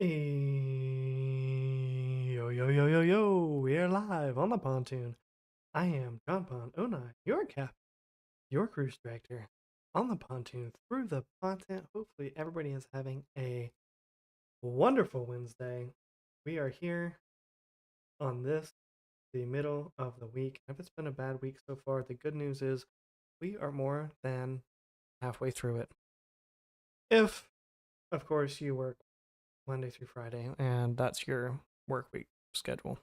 Yo, yo, yo, yo, yo, we're live on the pontoon. I am John Pond '09, your captain, your cruise director on the pontoon through the content. Hopefully, everybody is having a wonderful Wednesday. We are here on this, the middle of the week. If it's been a bad week so far, the good news is we are more than halfway through it. If, of course, you work Monday through Friday and that's your work week schedule.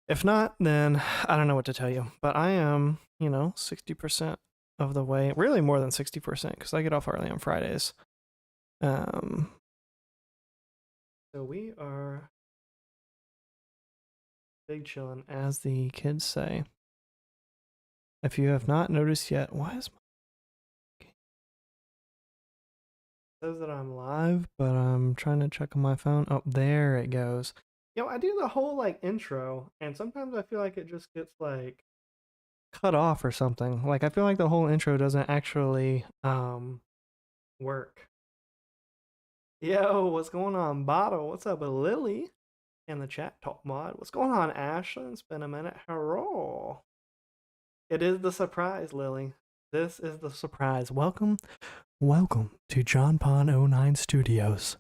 If not, then I don't know what to tell you. But I am, 60% of the way, really more than 60%, because I get off early on Fridays. Um, so we are big chillin', as the kids say. If you have not noticed yet, why is my it says that I'm live, but I'm trying to check on my phone. Oh, there it goes. I do the whole intro, and sometimes I feel like it just gets cut off or something. I feel like the whole intro doesn't actually work. Yo, what's going on, Bottle? What's up with Lily? In the chat, Top Mod. What's going on, Ashlyn? It's been a minute. Hello. It is the surprise, Lily. This is the surprise. Welcome to John Pond '09 Studios,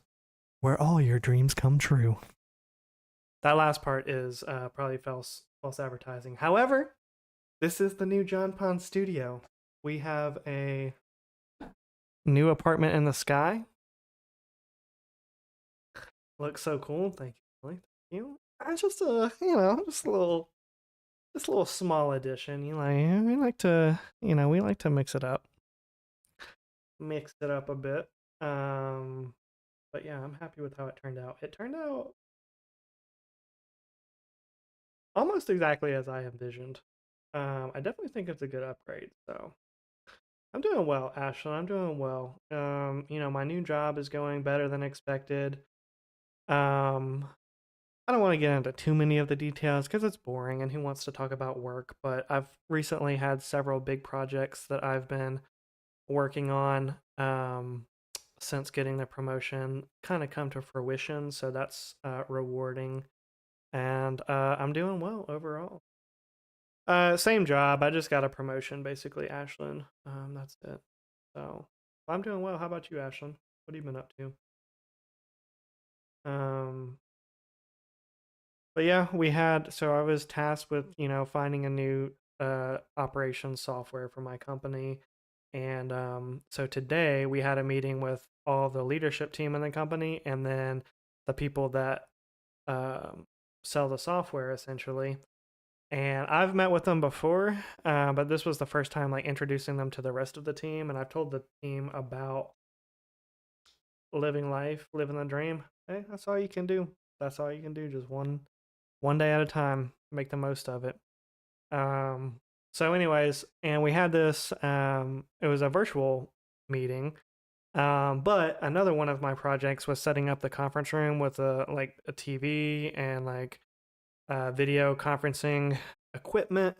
where all your dreams come true. That last part is probably false advertising. However, this is the new John Pond studio. We have a new apartment in the sky. Looks so cool. Thank you, Lily. Thank you. It's just just a little small addition. We like to, we like to mix it up. Mix it up a bit. But yeah, I'm happy with how it turned out. It turned out almost exactly as I envisioned. I definitely think it's a good upgrade. So I'm doing well, Ashlyn. I'm doing well. My new job is going better than expected. I don't want to get into too many of the details because it's boring and who wants to talk about work, but I've recently had several big projects that I've been working on since getting the promotion kind of come to fruition. So that's rewarding. And I'm doing well overall. Same job. I just got a promotion, basically, Ashlyn. That's it. So I'm doing well. How about you, Ashlyn? What have you been up to? But yeah, so I was tasked with, finding a new operations software for my company. And so today we had a meeting with all the leadership team in the company and then the people that sell the software essentially. And I've met with them before, but this was the first time introducing them to the rest of the team. And I've told the team about living life, living the dream. Hey, that's all you can do. That's all you can do. Just one day at a time, make the most of it. So anyways, and we had this, it was a virtual meeting. But another one of my projects was setting up the conference room with a TV and video conferencing equipment.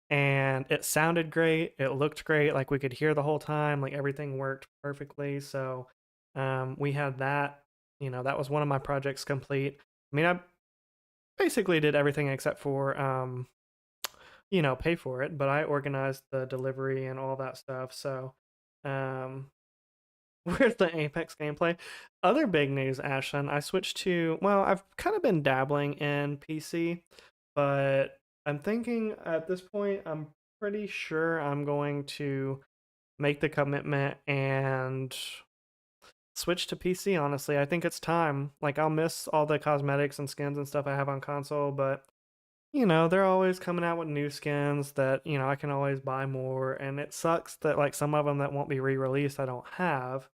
And it sounded great. It looked great. We could hear the whole time. Everything worked perfectly. So we had that. That was one of my projects complete. I mean, I basically did everything except for pay for it, but I organized the delivery and all that stuff. So where's the Apex gameplay? Other big news, Ashlyn, I switched to, well, I've kind of been dabbling in PC, but I'm thinking at this point I'm pretty sure I'm going to make the commitment and switch to PC, honestly. I think it's time. I'll miss all the cosmetics and skins and stuff I have on console, but they're always coming out with new skins that, I can always buy more. And it sucks that some of them that won't be re-released I don't have.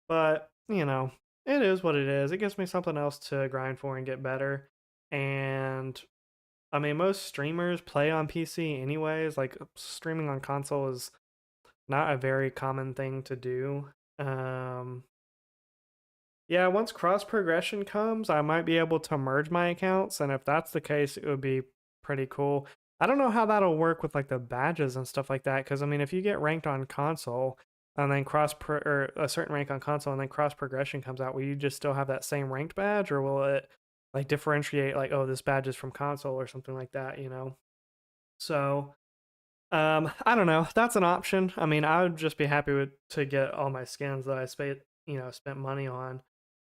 But, it is what it is. It gives me something else to grind for and get better. And I mean, most streamers play on PC anyways. Streaming on console is not a very common thing to do. Yeah, once cross progression comes, I might be able to merge my accounts, and if that's the case, it would be pretty cool. I don't know how that'll work with the badges and stuff like that, because I mean, if you get ranked on console, and then or a certain rank on console, and then cross progression comes out, will you just still have that same ranked badge, or will it like differentiate like, oh, this badge is from console or something like that, you know? So I don't know. That's an option. I mean, I would just be happy with to get all my skins that I spent money on,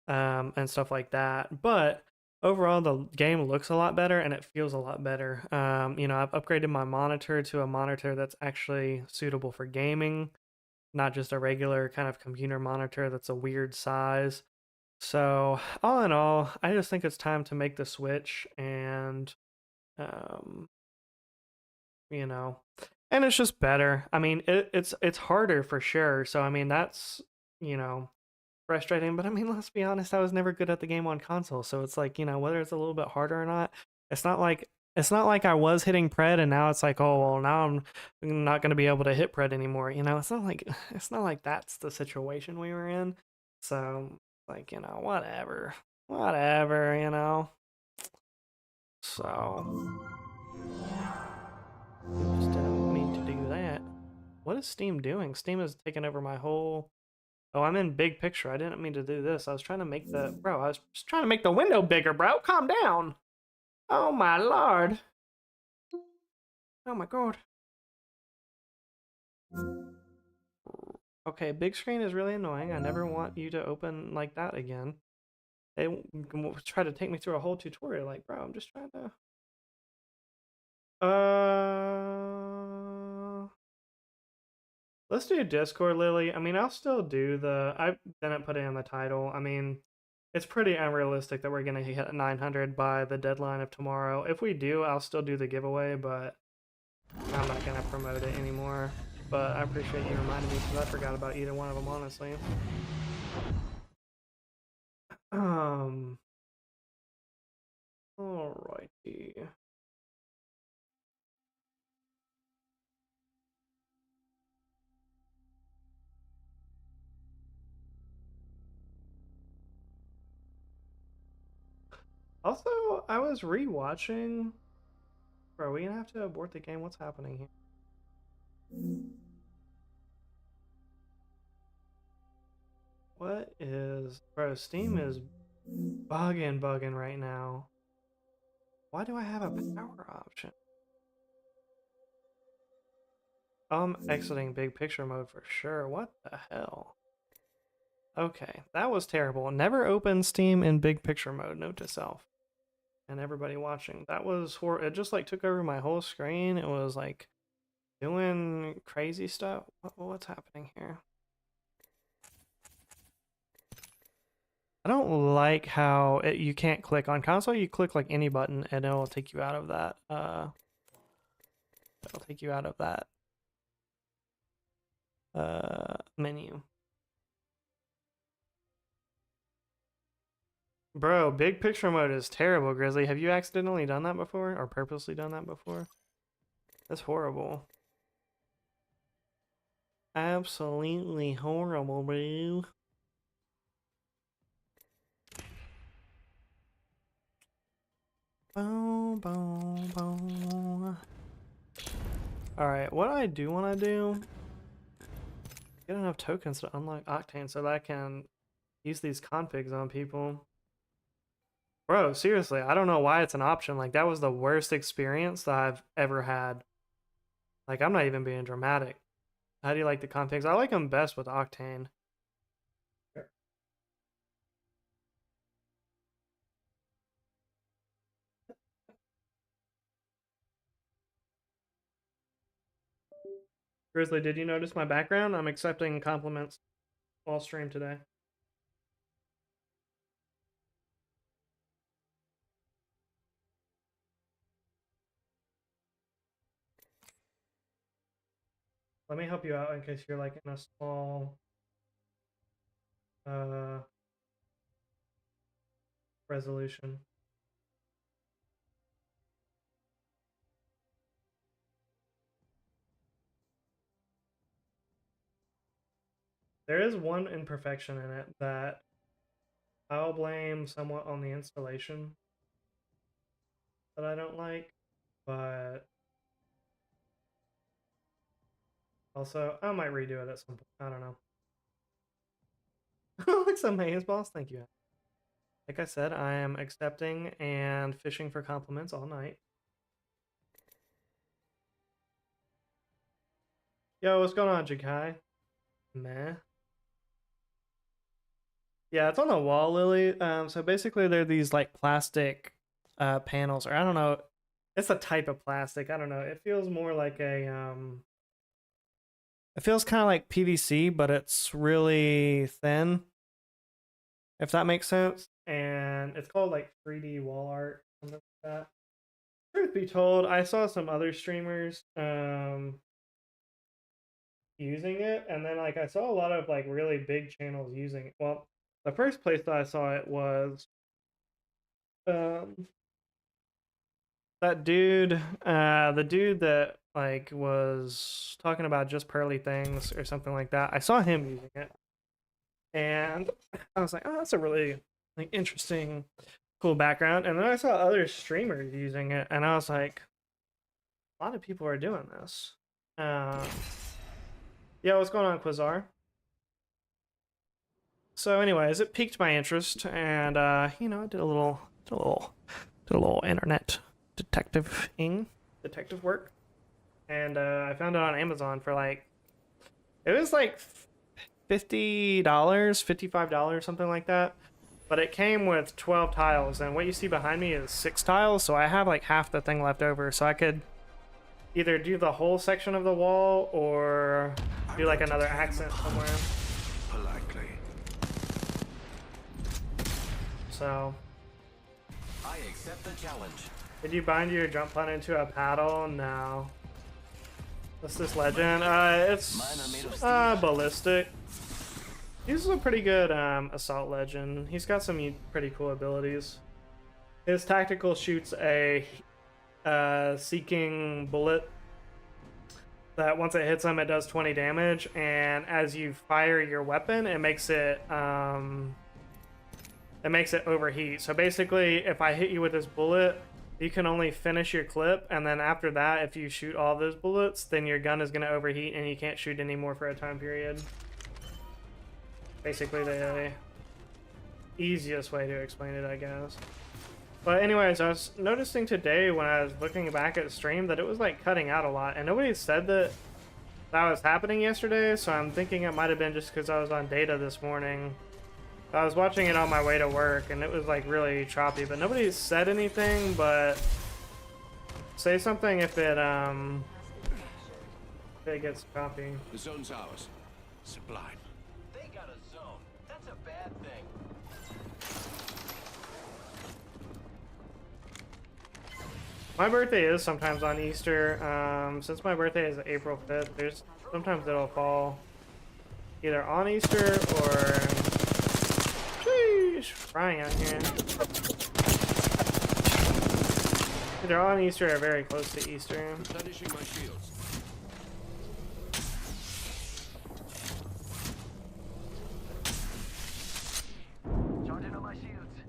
and stuff like that. But overall, the game looks a lot better and it feels a lot better. I've upgraded my monitor to a monitor that's actually suitable for gaming, not just a regular kind of computer monitor that's a weird size. So, all in all, I just think it's time to make the switch and um, you know, and it's just better. I mean, it's harder for sure. So, I mean, that's, you know, frustrating, but I mean, let's be honest, I was never good at the game on console. So it's like, whether it's a little bit harder or not, it's not like I was hitting pred and now it's like, oh, well, now I'm not going to be able to hit pred anymore. It's not like that's the situation we were in. So, like, whatever. Whatever. So, just didn't mean to do that. What is Steam doing? Steam is taking over my whole. Oh, I'm in big picture. I didn't mean to do this. I was trying to make the. Bro, I was just trying to make the window bigger, bro. Calm down. Oh, my lord. Oh, my god. Okay, big screen is really annoying. I never want you to open like that again. They try to take me through a whole tutorial. Like, bro, I'm just trying to. Let's do Discord, Lily. I mean, I'll still do the. I didn't put it in the title. I mean, it's pretty unrealistic that we're gonna hit 900 by the deadline of tomorrow. If we do, I'll still do the giveaway, but I'm not gonna promote it anymore. But I appreciate you reminding me because I forgot about either one of them, honestly. Um. Alrighty. Also, I was rewatching. Bro, are we gonna have to abort the game? What's happening here? What is. Bro, Steam is bugging right now. Why do I have a power option? I'm exiting big picture mode for sure. What the hell? Okay, that was terrible. Never open Steam in big picture mode. Note to self. And everybody watching. That was horrible. It just like took over my whole screen. It was like doing crazy stuff. What's happening here? I don't like how you can't click on console. You click like any button and it'll take you out of that. It'll take you out of that menu. Bro, big picture mode is terrible, Grizzly. Have you accidentally done that before or purposely done that before? That's horrible. Absolutely horrible, bro. Boom, boom, boom. Alright, what I do want to do, get enough tokens to unlock Octane so that I can use these configs on people. Bro, seriously, I don't know why it's an option. Like, that was the worst experience that I've ever had. Like, I'm not even being dramatic. How do you like the configs? I like them best with Octane. Grizzly, did you notice my background? I'm accepting compliments all stream today. Let me help you out in case you're like in a small uh resolution. There is one imperfection in it that I'll blame somewhat on the installation that I don't like, but Also, I might redo it at some point. I don't know. Like some maze boss. Thank you. Like I said, I am accepting and fishing for compliments all night. Yo, what's going on, Jakai? Meh. Yeah, it's on the wall, Lily. So basically they're these like plastic panels, or I don't know. It's a type of plastic. I don't know. It feels more like a it feels kind of like PVC, but it's really thin, if that makes sense. And it's called like 3D wall art, something like that. Truth be told, I saw some other streamers using it, and then like I saw a lot of like really big channels using it. Well, the first place that I saw it was um that dude, the dude that like was talking about just pearly things or something like that. I saw him using it, and I was like, oh, that's a really like interesting, cool background. And then I saw other streamers using it, and I was like, a lot of people are doing this. Yeah, what's going on, Quasar? So, anyways, it piqued my interest, and you know, I did a little internet detective work, and I found it on Amazon for like, it was like $50, $55, something like that. But it came with 12 tiles, and what you see behind me is 6 tiles, so I have like half the thing left over, so I could either do the whole section of the wall or do like another accent somewhere. Politely. So, I accept the challenge. did you bind your jump pun into a paddle? No. What's this legend? It's ballistic. He's a pretty good assault legend. He's got some pretty cool abilities. His tactical shoots a seeking bullet that once it hits him, it does 20 damage, and as you fire your weapon, it makes it overheat. So basically, if I hit you with this bullet, you can only finish your clip, and then after that, if you shoot all those bullets, then your gun is going to overheat and you can't shoot anymore for a time period. Basically the easiest way to explain it, I guess. But anyways, I was noticing today when I was looking back at the stream that it was like cutting out a lot, and nobody said that was happening yesterday, so I'm thinking it might have been just because I was on data this morning. I was watching it on my way to work, and it was like really choppy, but nobody said anything. But say something if it gets choppy. The zone's ours. Sublime. They got a zone. That's a bad thing. My birthday is sometimes on Easter. Since my birthday is April 5th, sometimes it'll fall either on Easter or... Sheesh, frying out here. Either on Easter or very close to Easter. Replenishing my shields. Charging on my shields.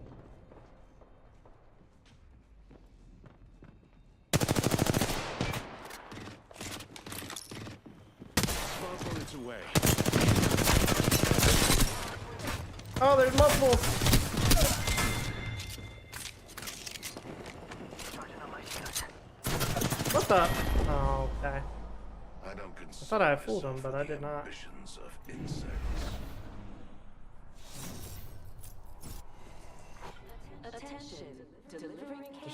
Spark on its way. Oh, there's multiple. What the? Oh, okay. I thought I fooled him, but I did not. Wish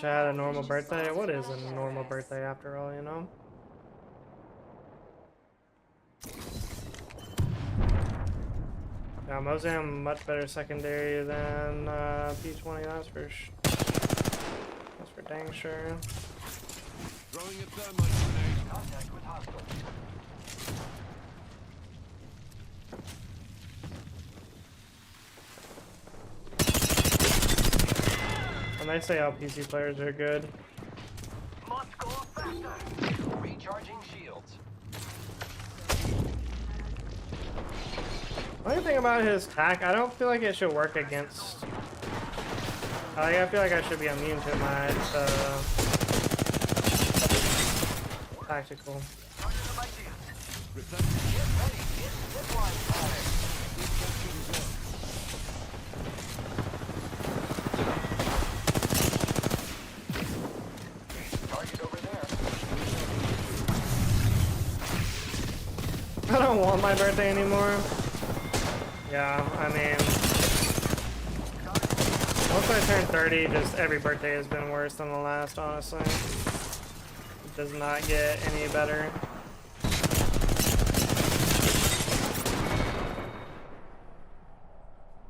I had a normal birthday. What is a normal birthday after all, you know? Yeah, Mozam much better secondary than P20. That's for dang sure. Throwing a thermite grenade. Contact with hostile. When they say all PC players are good. Must go faster. Recharging shields. The only thing about his tack, I don't feel like it should work against. I feel like I should be immune to my tactical. Get ready, it's zipline time. Researching zone. Target over there. I don't want my birthday anymore. Yeah, I mean, once I turn 30, just every birthday has been worse than the last, honestly. It does not get any better.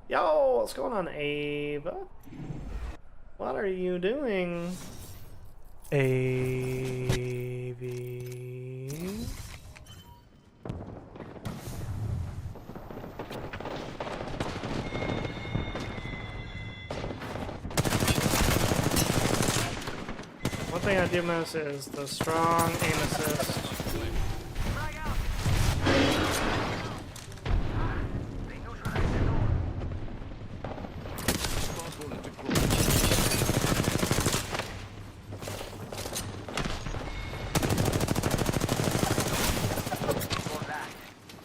Yo, what's going on, Ava? What are you doing? Avy. One thing I do miss is the strong aim assist.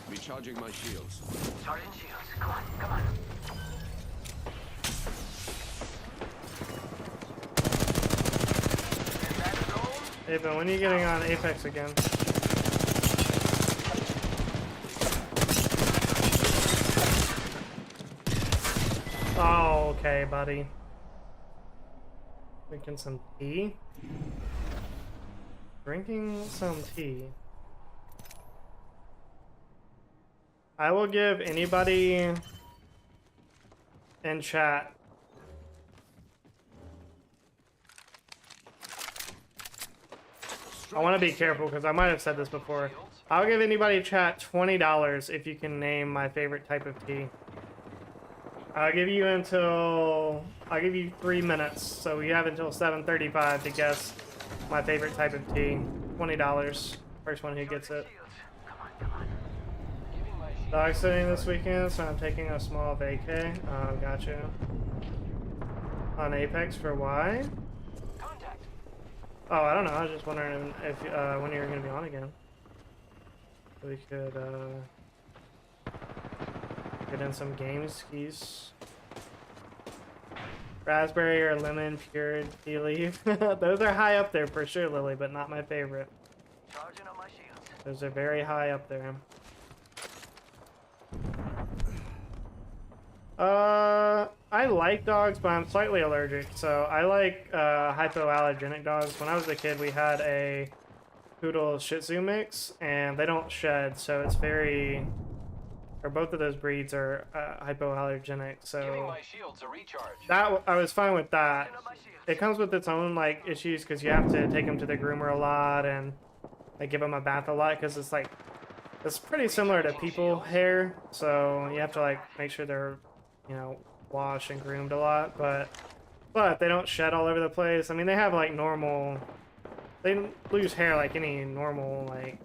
Recharging my shields. Charging shields. Come on, come on. Hey, but when are you getting on Apex again? Oh, okay, buddy. Drinking some tea? Drinking some tea. I will give anybody in chat I want to be careful because I might have said this before. I'll give anybody in chat $20 if you can name my favorite type of tea. I'll give you 3 minutes, so you have until 7:35 to guess my favorite type of tea. $20. First one who gets it. Dog sitting this weekend, so I'm taking a small vacay. Oh, gotcha. On Apex for why? Oh, I don't know. I was just wondering if when you were going to be on again. We could get in some game skis. Raspberry or lemon pure tea leaf. Those are high up there for sure, Lily, but not my favorite. Charging on my shields. Those are very high up there. I like dogs, but I'm slightly allergic. So I like hypoallergenic dogs. When I was a kid, we had a poodle Shih Tzu mix, and they don't shed, so it's very. Or both of those breeds are hypoallergenic. So that I was fine with that. It comes with its own like issues because you have to take them to the groomer a lot and like give them a bath a lot because it's like it's pretty similar to people hair. So you have to like make sure they're washed and groomed a lot, but they don't shed all over the place. I mean, they have like normal, they lose hair like any normal like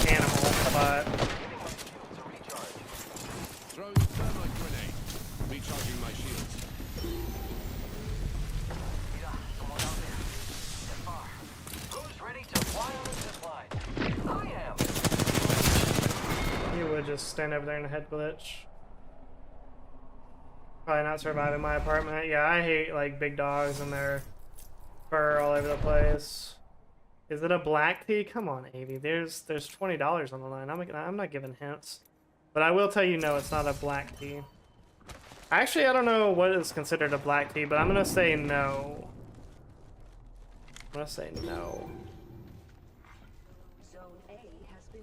animal, but Throwing a thermite grenade. Recharging my shields. Someone out there. They're far. Who's ready to fly on the zipline? I am. you would just stand over there in a head glitch. Probably not surviving my apartment. Yeah, I hate like big dogs and their fur all over the place. Is it a black tea? Come on, Avy. There's $20 on the line. I'm not giving hints, but I will tell you no, it's not a black tea. Actually, I don't know what is considered a black tea, but I'm gonna say no. I'm gonna say no.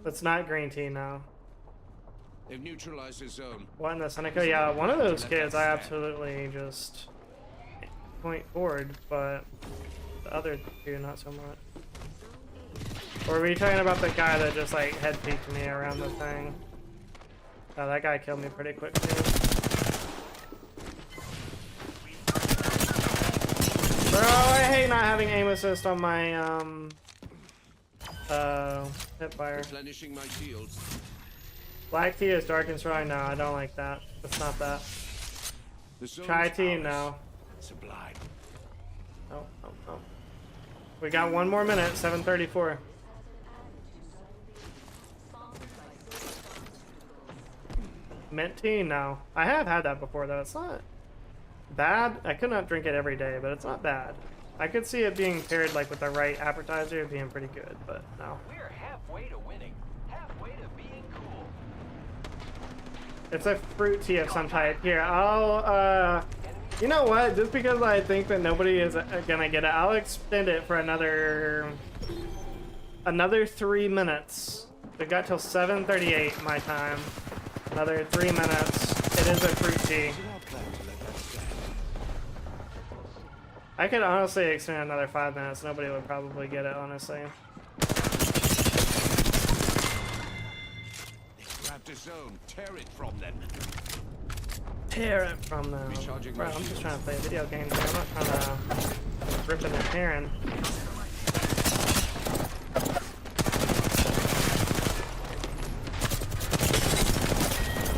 It's not green tea now. They've neutralized the zone. What in the Seneca? Yeah, one of those kids I absolutely just point forward, but the other two not so much. Or were you talking about the guy that just like head peeked me around the thing? Oh, that guy killed me pretty quick too. Bro, I hate not having aim assist on my hip fire. Replenishing my shields. Black tea is dark and strong. No, I don't like that. It's not that. Chai tea, no. Sublime. Oh, oh, oh. We got 1 more minute. 7:34. Mint tea? No. I have had that before though. It's not bad. I could not drink it every day, but it's not bad. I could see it being paired like with the right appetizer being pretty good, but no. We're halfway to winning. Halfway to being cool. It's a fruit tea of some type. Here, I'll, you know what? Just because I think that nobody is gonna get it, I'll extend it for another 3 minutes. We got till 7:38 my time. Another 3 minutes. It is a fruit tea. I could honestly extend another 5 minutes. Nobody would probably get it, honestly. Grab the zone. Tear it from them. Tear it from them. Bro, I'm just trying to play a video game here. I'm not trying to ripping and tearing.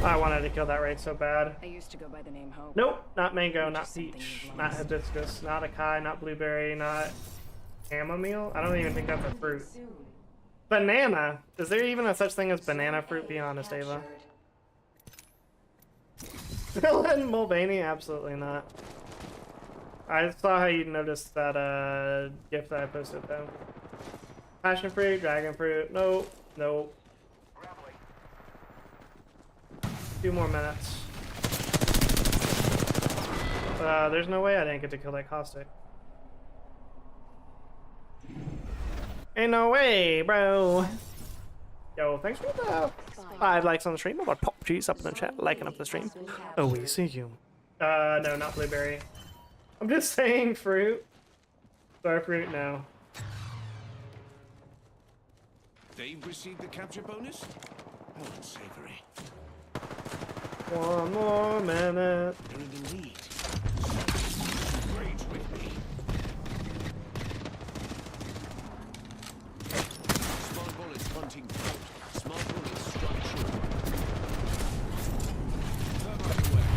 I wanted to kill that raid so bad. I used to go by the name Hope. Nope, not mango, Which not is something peach, you've not lost. hibiscus, not acai, not blueberry, not chamomile. I don't even think that's a fruit. Banana. Is there even a such thing as banana fruit? Be honest, Ava. Dylan Mulvaney? Absolutely not. I saw how you noticed that gift that I posted though. Passion fruit, dragon fruit. Nope, nope. 2 more minutes. There's no way I didn't get to kill that caustic. Ain't no way, bro. Yo, thanks for the 5 likes on the stream. I'm about to pop cheese up in the chat, liking up the stream. Oh, we see you. No, not blueberry. I'm just saying fruit. Star fruit, no. They've received the capture bonus? Oh, unsavory. 1 more minute. They're in the lead. Rage with me. Small bullets hunting throat. Small bullets struck true. Thermite away.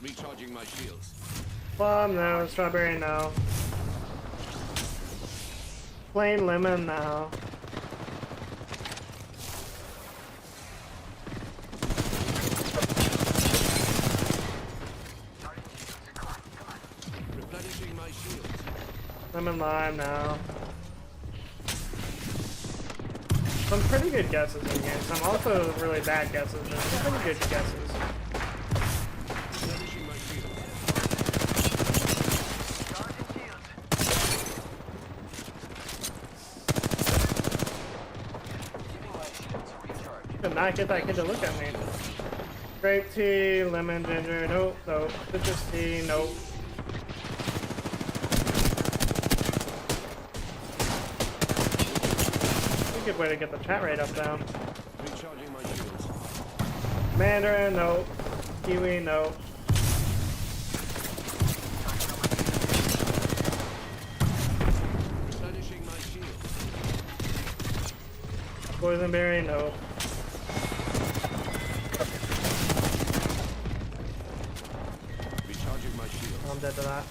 Recharging my shields. Plum, no. Strawberry, no. Plain lemon, no. Replenishing my shields. Lemon lime, no. Some pretty good guesses in here. Some also really bad guesses, but some pretty good guesses. Replenishing my shields. Did not get that kid to look at me. Grape tea, lemon, ginger, nope, nope. Citrus tea, nope. That's a good way to get the chat rate up down. Recharging my shields. Mandarin, nope. Kiwi, nope. Replenishing my shields. Boysenberry, nope. Recharging my shields. I'm dead to that.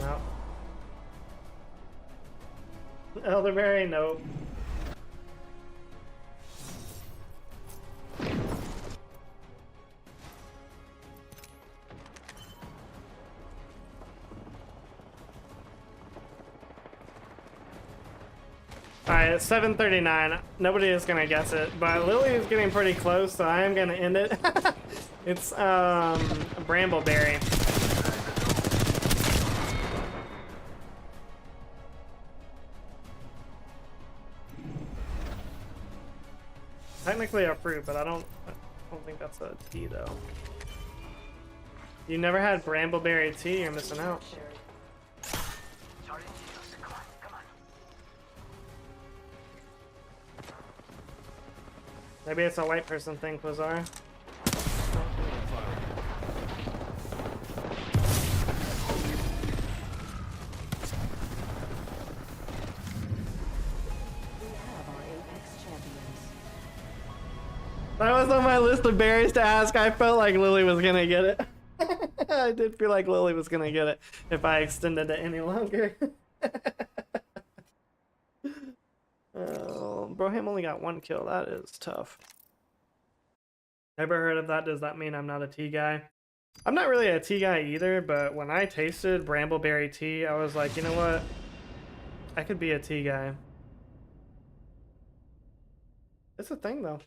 No. Elderberry, nope. Alright, it's 7:39. Nobody is gonna guess it, but Lily is getting pretty close, so I am gonna end it. It's Brambleberry. Technically a fruit, but I don't think that's a tea though. You never had Brambleberry tea? You're missing out. Maybe it's a white person thing, Quasar. That was on my list of berries to ask. I felt like Lily was gonna get it. I did feel like Lily was gonna get it if I extended it any longer. Oh, Broham only got 1 kill. That is tough. Never heard of that. Does that mean I'm not a tea guy? I'm not really a tea guy either, but when I tasted Brambleberry tea, I was like, you know what? I could be a tea guy. It's a thing though.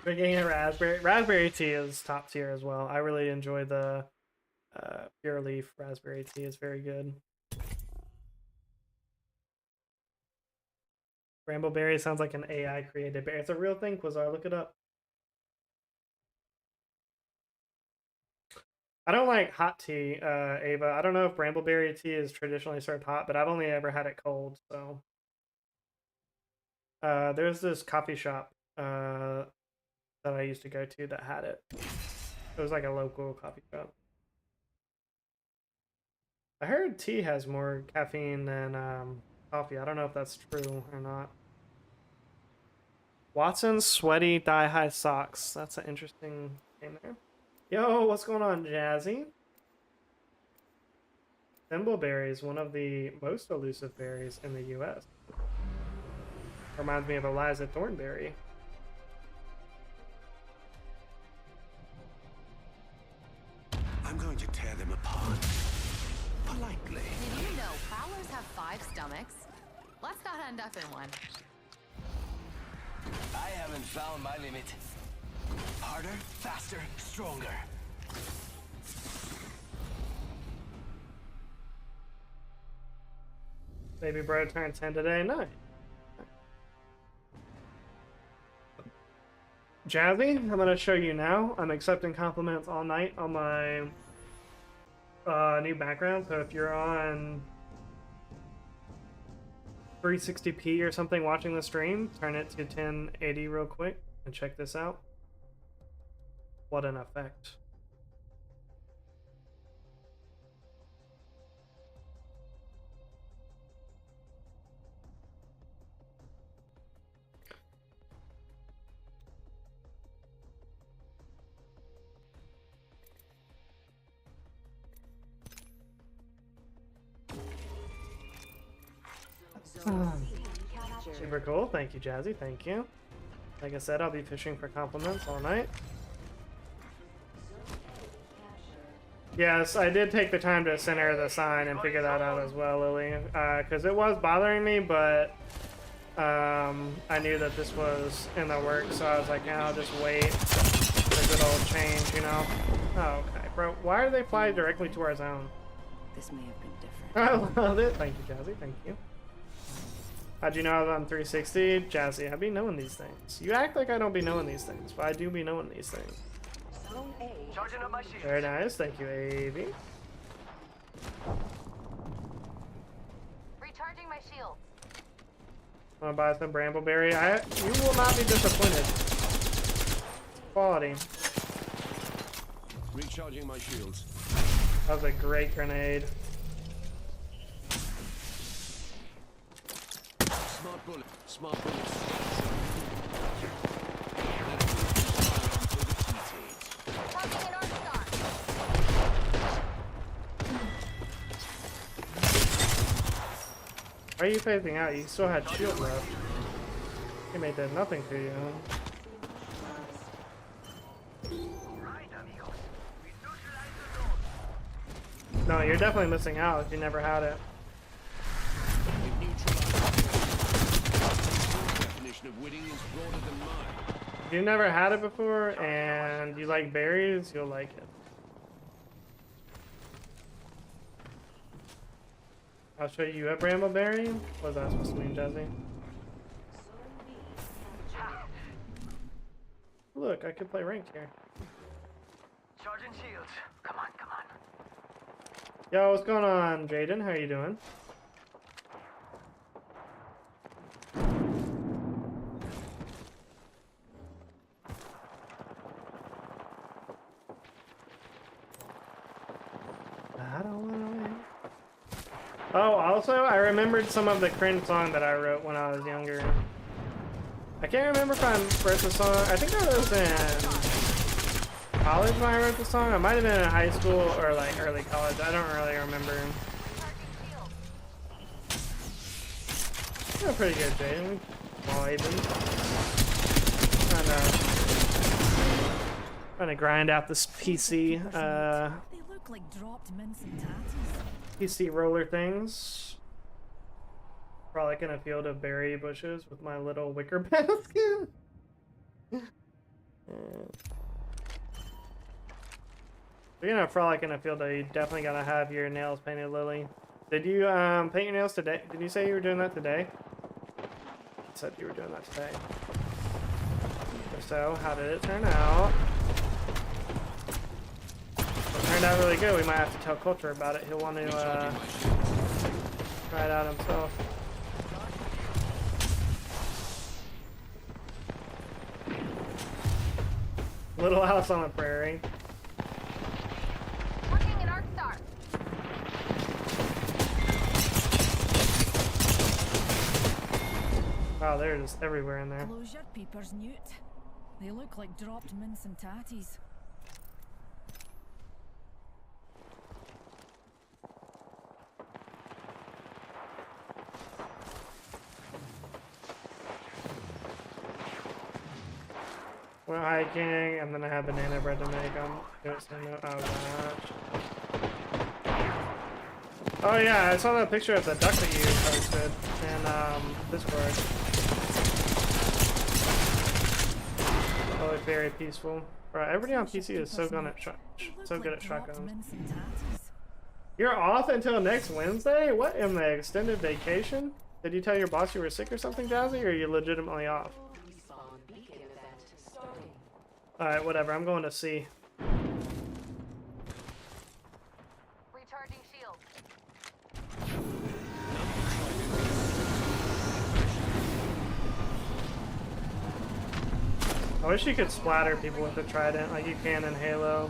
Drinking a raspberry tea is top tier as well. I really enjoy the pure leaf raspberry tea. It's very good. Brambleberry sounds like an AI created berry. It's a real thing, Quasar. Look it up. I don't like hot tea, Ava. I don't know if Brambleberry tea is traditionally served hot, but I've only ever had it cold. So there's this coffee shop that I used to go to that had it. It was like a local coffee shop. I heard tea has more caffeine than coffee. I don't know if that's true or not. Watson's sweaty thigh-high socks. That's an interesting name there. Yo, what's going on, Jazzy? Thimbleberry is one of the most elusive berries in the U.S. Reminds me of Eliza Thornberry. I'm going to tear them apart. Politely. Did you know prowlers have 5 stomachs? Let's not end up in one. I haven't found my limit. Harder, faster, stronger. Baby bro turned 10 today. Nice. Jazzy, I'm gonna show you now. I'm accepting compliments all night on my new background. So if you're on 360p or something watching the stream, turn it to 1080 real quick and check this out. What an effect. Super cool. Thank you, Jazzy. Thank you. Like I said, I'll be fishing for compliments all night. Yes, I did take the time to center the sign and figure that out as well, Lily. Because it was bothering me, but I knew that this was in the works, so I was like, yeah, I'll just wait for good old change, you know? Oh, okay. Bro, why do they fly directly to our zone? This may have been different. I love it. Thank you, Jazzy. Thank you. How'd you know I was on 360? Jazzy, I be knowing these things. You act like I don't be knowing these things, but I do be knowing these things. Charging up my shield. Very nice. Thank you, AV. Recharging my shield. Wanna buy some Brambleberry? You will not be disappointed. Quality. Recharging my shields. That was a great grenade. Smart bullet. Smart bullets. Targeting an arc star. Why are you phasing out? You still had shield left. Teammate did nothing to you. No, you're definitely missing out if you never had it. Definition of winning is broader than mine. If you've never had it before and you like berries, you'll like it. I'll show you a Brambleberry. What's that supposed to mean, Jazzy? Look, I could play ranked here. Charging shields. Come on, come on. Yo, what's going on, Jaden? How are you doing? I don't wanna win. Oh, also, I remembered some of the cringe song that I wrote when I was younger. I can't remember if I wrote the song. I think I was in college when I wrote the song. I might have been in high school or like early college. I don't really remember. You're pretty good, Jaden. Well, trying to grind out this PC, They look like dropped mince and tatties. PC roller things. Frolic in a field of berry bushes with my little wicker basket. You're gonna frolic in a field, though. You definitely gotta have your nails painted, Lily. Did you paint your nails today? Did you say you were doing that today? You said you were doing that today. If so, how did it turn out? It turned out really good. We might have to tell Culture about it. He'll want to try it out himself. Little House on the Prairie. Working an Arc Star. Wow, they're just everywhere in there. Close your peepers, Newt. They look like dropped mince and tatties. We're hiking, and then I have banana bread to make them. Oh gosh. Oh yeah, I saw that picture of the duck that you posted in Discord. Probably very peaceful. Bro, everybody on PC is so good at shotguns. You're off until next Wednesday? What, in the extended vacation? Did you tell your boss you were sick or something, Jazzy, or are you legitimately off? Alright, whatever. I'm going to see. Recharging shield. I wish you could splatter people with the trident like you can in Halo.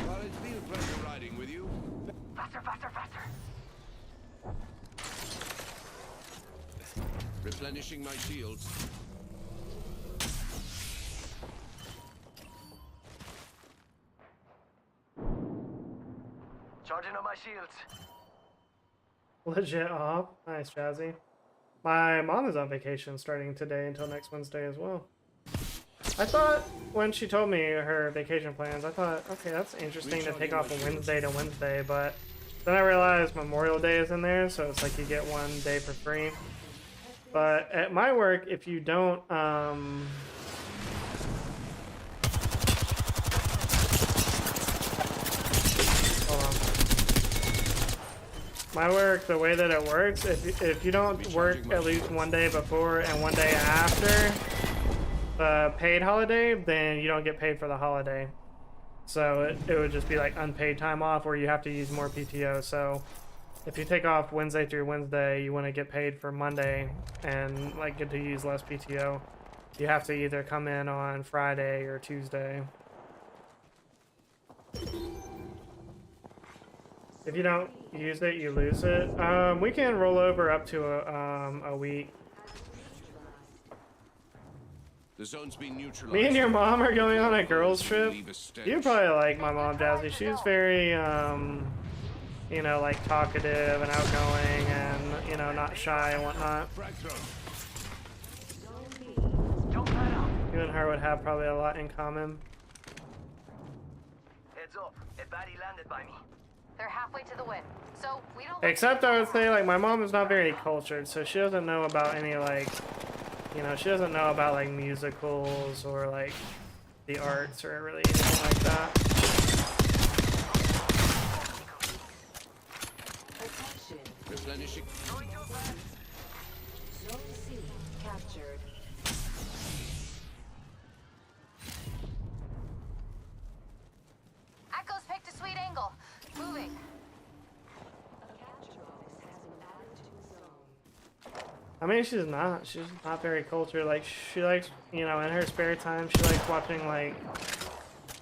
Well, it's been a pleasure riding with you. Faster, faster, faster. Replenishing my shields. Charging on my shields. Legit off. Nice, Jazzy. My mom is on vacation starting today until next Wednesday as well. I thought when she told me her vacation plans, I thought, okay, that's interesting to take off a Wednesday to Wednesday, but then I realized Memorial Day is in there, so it's like you get one day for free. But at my work, if you don't, hold on. My work, the way that it works, if you don't work at least one day before and one day after the paid holiday, then you don't get paid for the holiday. So it would just be like unpaid time off, or you have to use more PTO. So if you take off Wednesday through Wednesday, you want to get paid for Monday and like get to use less PTO. You have to either come in on Friday or Tuesday. If you don't use it, you lose it. We can roll over up to a week. The zone's been neutralized. Me and your mom are going on a girls trip. Leave a stench. You probably like my mom, Jazzy. She's very, you know, like talkative and outgoing and, you know, not shy and whatnot. Frag thrown. Jump that out. You and her would have probably a lot in common. Heads up. A baddie landed by me. They're halfway to the win. So we don't. Except I would say, like, my mom is not very cultured, so she doesn't know about any, like, you know, she doesn't know about, like, musicals or, like, the arts or really anything like that. Replenishing. Going too fast. Zone C captured. Echo's picked a sweet angle. Moving. A capture office has been added to the zone. I mean, she's not. She's not very cultured. Like, she likes, you know, in her spare time, she likes watching, like,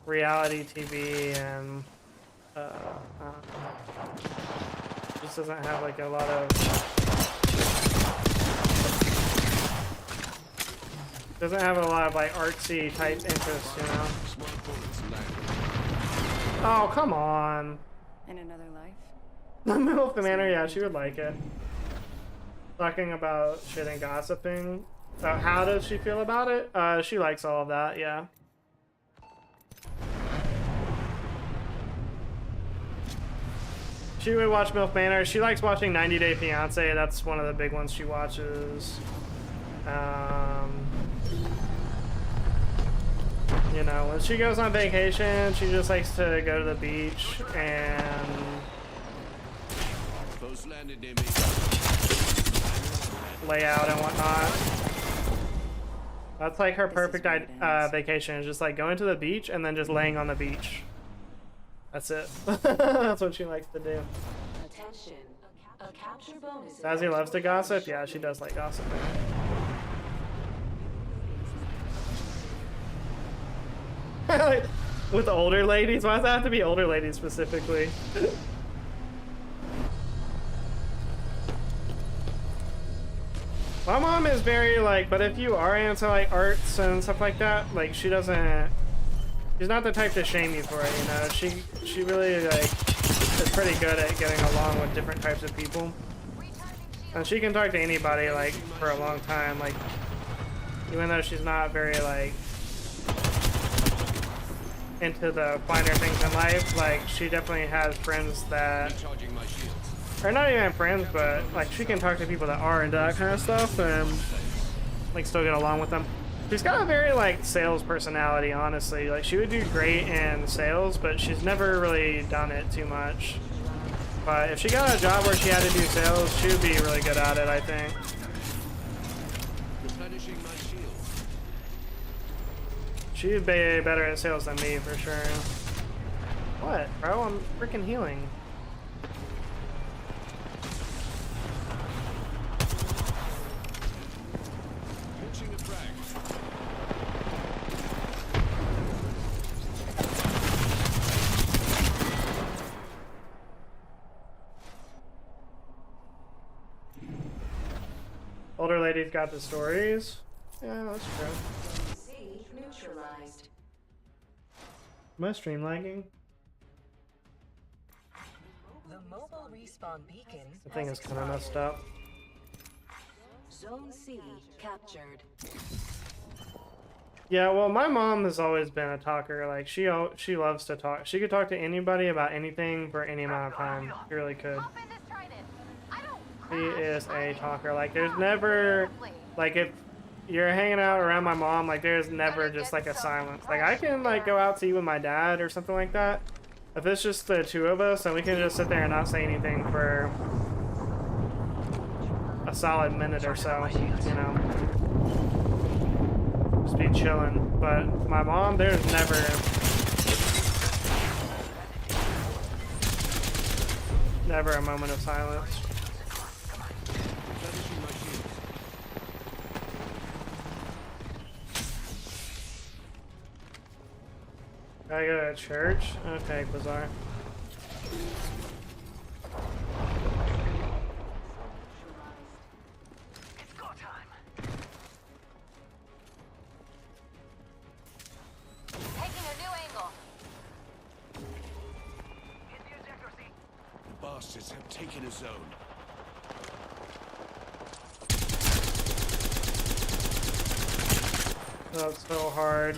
reality TV and, I don't know. Just doesn't have, like, a lot of... Doesn't have a lot of, like, artsy type interests, you know? Oh, come on. In another life? The middle of the manor, yeah, she would like it. Talking about shit and gossiping. How does she feel about it? She likes all of that, yeah. She would watch MILF Manor. She likes watching 90 Day Fiancé. That's one of the big ones she watches. You know, when she goes on vacation, she just likes to go to the beach and lay out and whatnot. That's like her perfect vacation, is just like going to the beach and then just laying on the beach. That's it. That's what she likes to do. Attention. A capture bonus. Sassy loves to gossip. Yeah, she does like gossiping. With older ladies? Why does that have to be older ladies specifically? My mom is very like, but if you are into like arts and stuff like that, like she's not the type to shame you for it, you know. She really like is pretty good at getting along with different types of people. And she can talk to anybody like for a long time, like even though she's not very like into the finer things in life, like she definitely has friends that or not even friends, but like she can talk to people that are into that kind of stuff and like still get along with them. She's got a very like sales personality, honestly. Like she would do great in sales, but she's never really done it too much. But if she got a job where she had to do sales, she would be really good at it, I think. She'd be better at sales than me for sure. What, bro? I'm freaking healing. Older ladies got the stories. Yeah, that's true. C neutralized. Am I stream lagging? The mobile respawn beacon. The thing is kind of messed up. Zone C captured. Yeah, well, my mom has always been a talker. Like she loves to talk. She could talk to anybody about anything for any amount of time. She really could. She is a talker. Like there's never, like if you're hanging out around my mom, like there's never just like a silence. Like I can like go out to eat with my dad or something like that. If it's just the two of us, then we can just sit there and not say anything for a solid minute or so, you know. Just be chilling. But my mom, there's never a moment of silence. Gotta go to church? Okay, bizarre. It's go time. Taking a new angle. Hit the ejector seat. The bastards have taken a zone. That's so hard.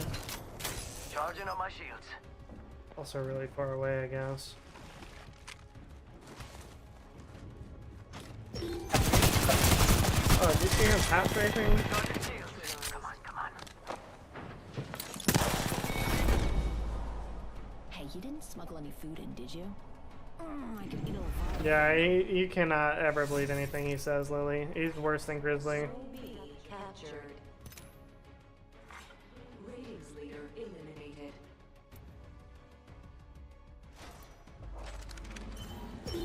Charging up my shields. Also really far away, I guess. Oh, did you see him tap strafing? Charging shields. Come on, come on. Hey, you didn't smuggle any food in, did you? I could eat a lot. Yeah, you cannot ever believe anything he says, Lily. He's worse than Grizzly. Zone B captured. Ratings leader eliminated. Zone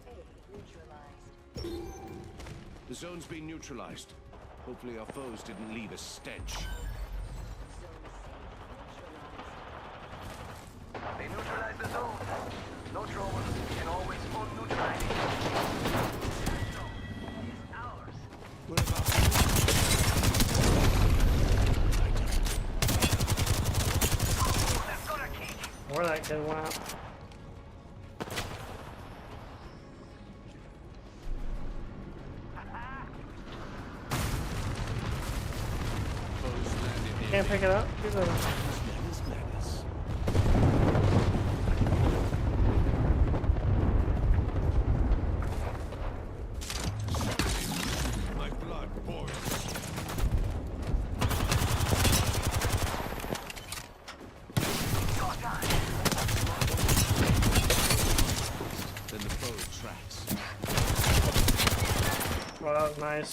A neutralized. zone's been neutralized. Hopefully our foes didn't leave a stench. They neutralized the zone. No trouble. We can always neutralize it. That zone is ours. What about They've got a kick. Where that kid went. foes landed near Can't pick it up? Here's a... Madness, madness. My blood boils. Then the foe tracks. Well, that was nice.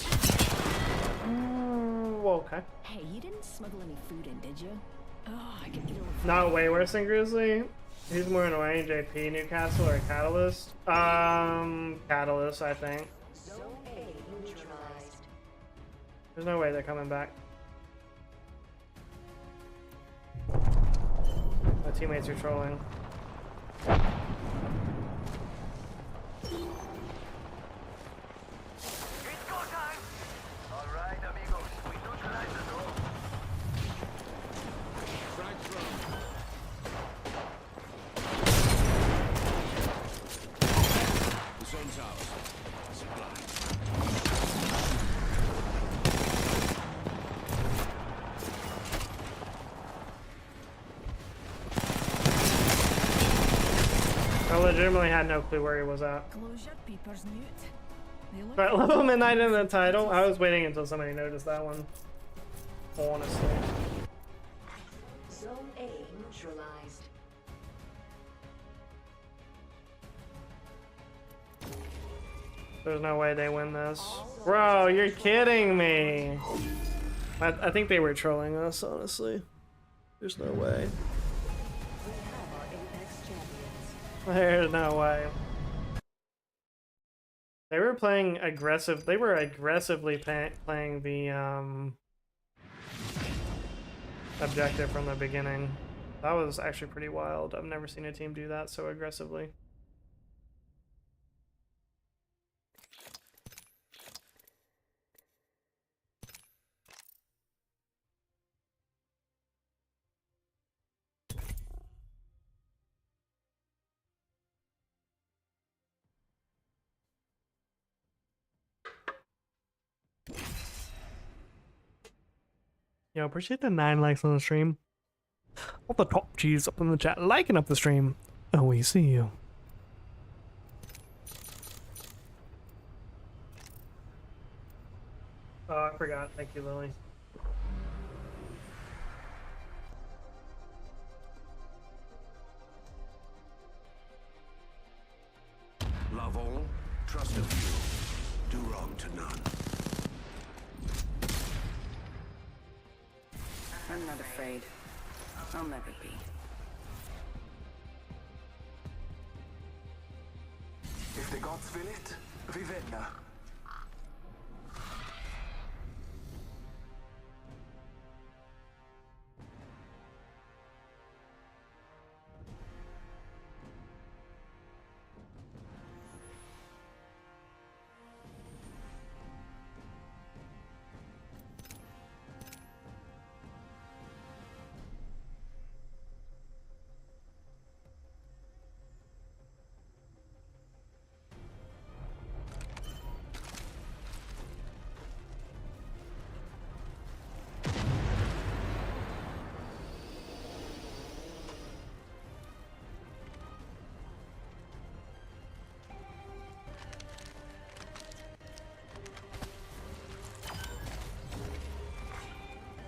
Well, okay. Hey, you didn't smuggle any food in, did you? Oh, I can eat a Not way worse than Grizzly. Who's more annoying, JP, Newcastle, or Catalyst? Catalyst, I think. Zone A neutralized. There's no way they're coming back. My teammates are trolling. It's go time. All right, amigos. We neutralized the zone. Frag thrown. The zone's ours. Supply. I legitimately had no clue where he was at. close your peepers, Newt. They look But Level Midnight in the title, I was waiting until somebody noticed that one. Honestly. Zone A neutralized. There's no way they win this. Bro, you're kidding me. I think they were trolling us, honestly. There's no way. We have our Apex champions. There's no way. They were playing aggressive. They were aggressively playing the objective from the beginning. That was actually pretty wild. I've never seen a team do that so aggressively. Yo, appreciate the 9 likes on the stream. All the top G's up in the chat, liking up the stream. Oh, we see you. Oh, I forgot. Thank you, Lily. Love all, trust a few, do wrong to none. I'm not afraid. I'll never be. If the gods will it, Vivenna.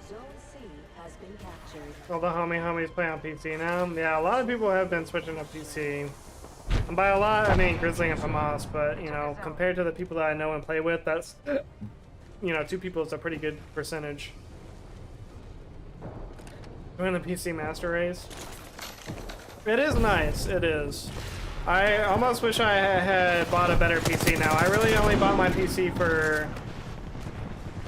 Zone C has been captured. All the homies play on PC now. Yeah, a lot of people have been switching to PC. And by a lot, I mean Grizzly and Famas, but, you know, compared to the people that I know and play with, that's, you know, 2 people is a pretty good percentage. Doing the PC Master Race. It is nice, it is. I almost wish I had bought a better PC now. I really only bought my PC for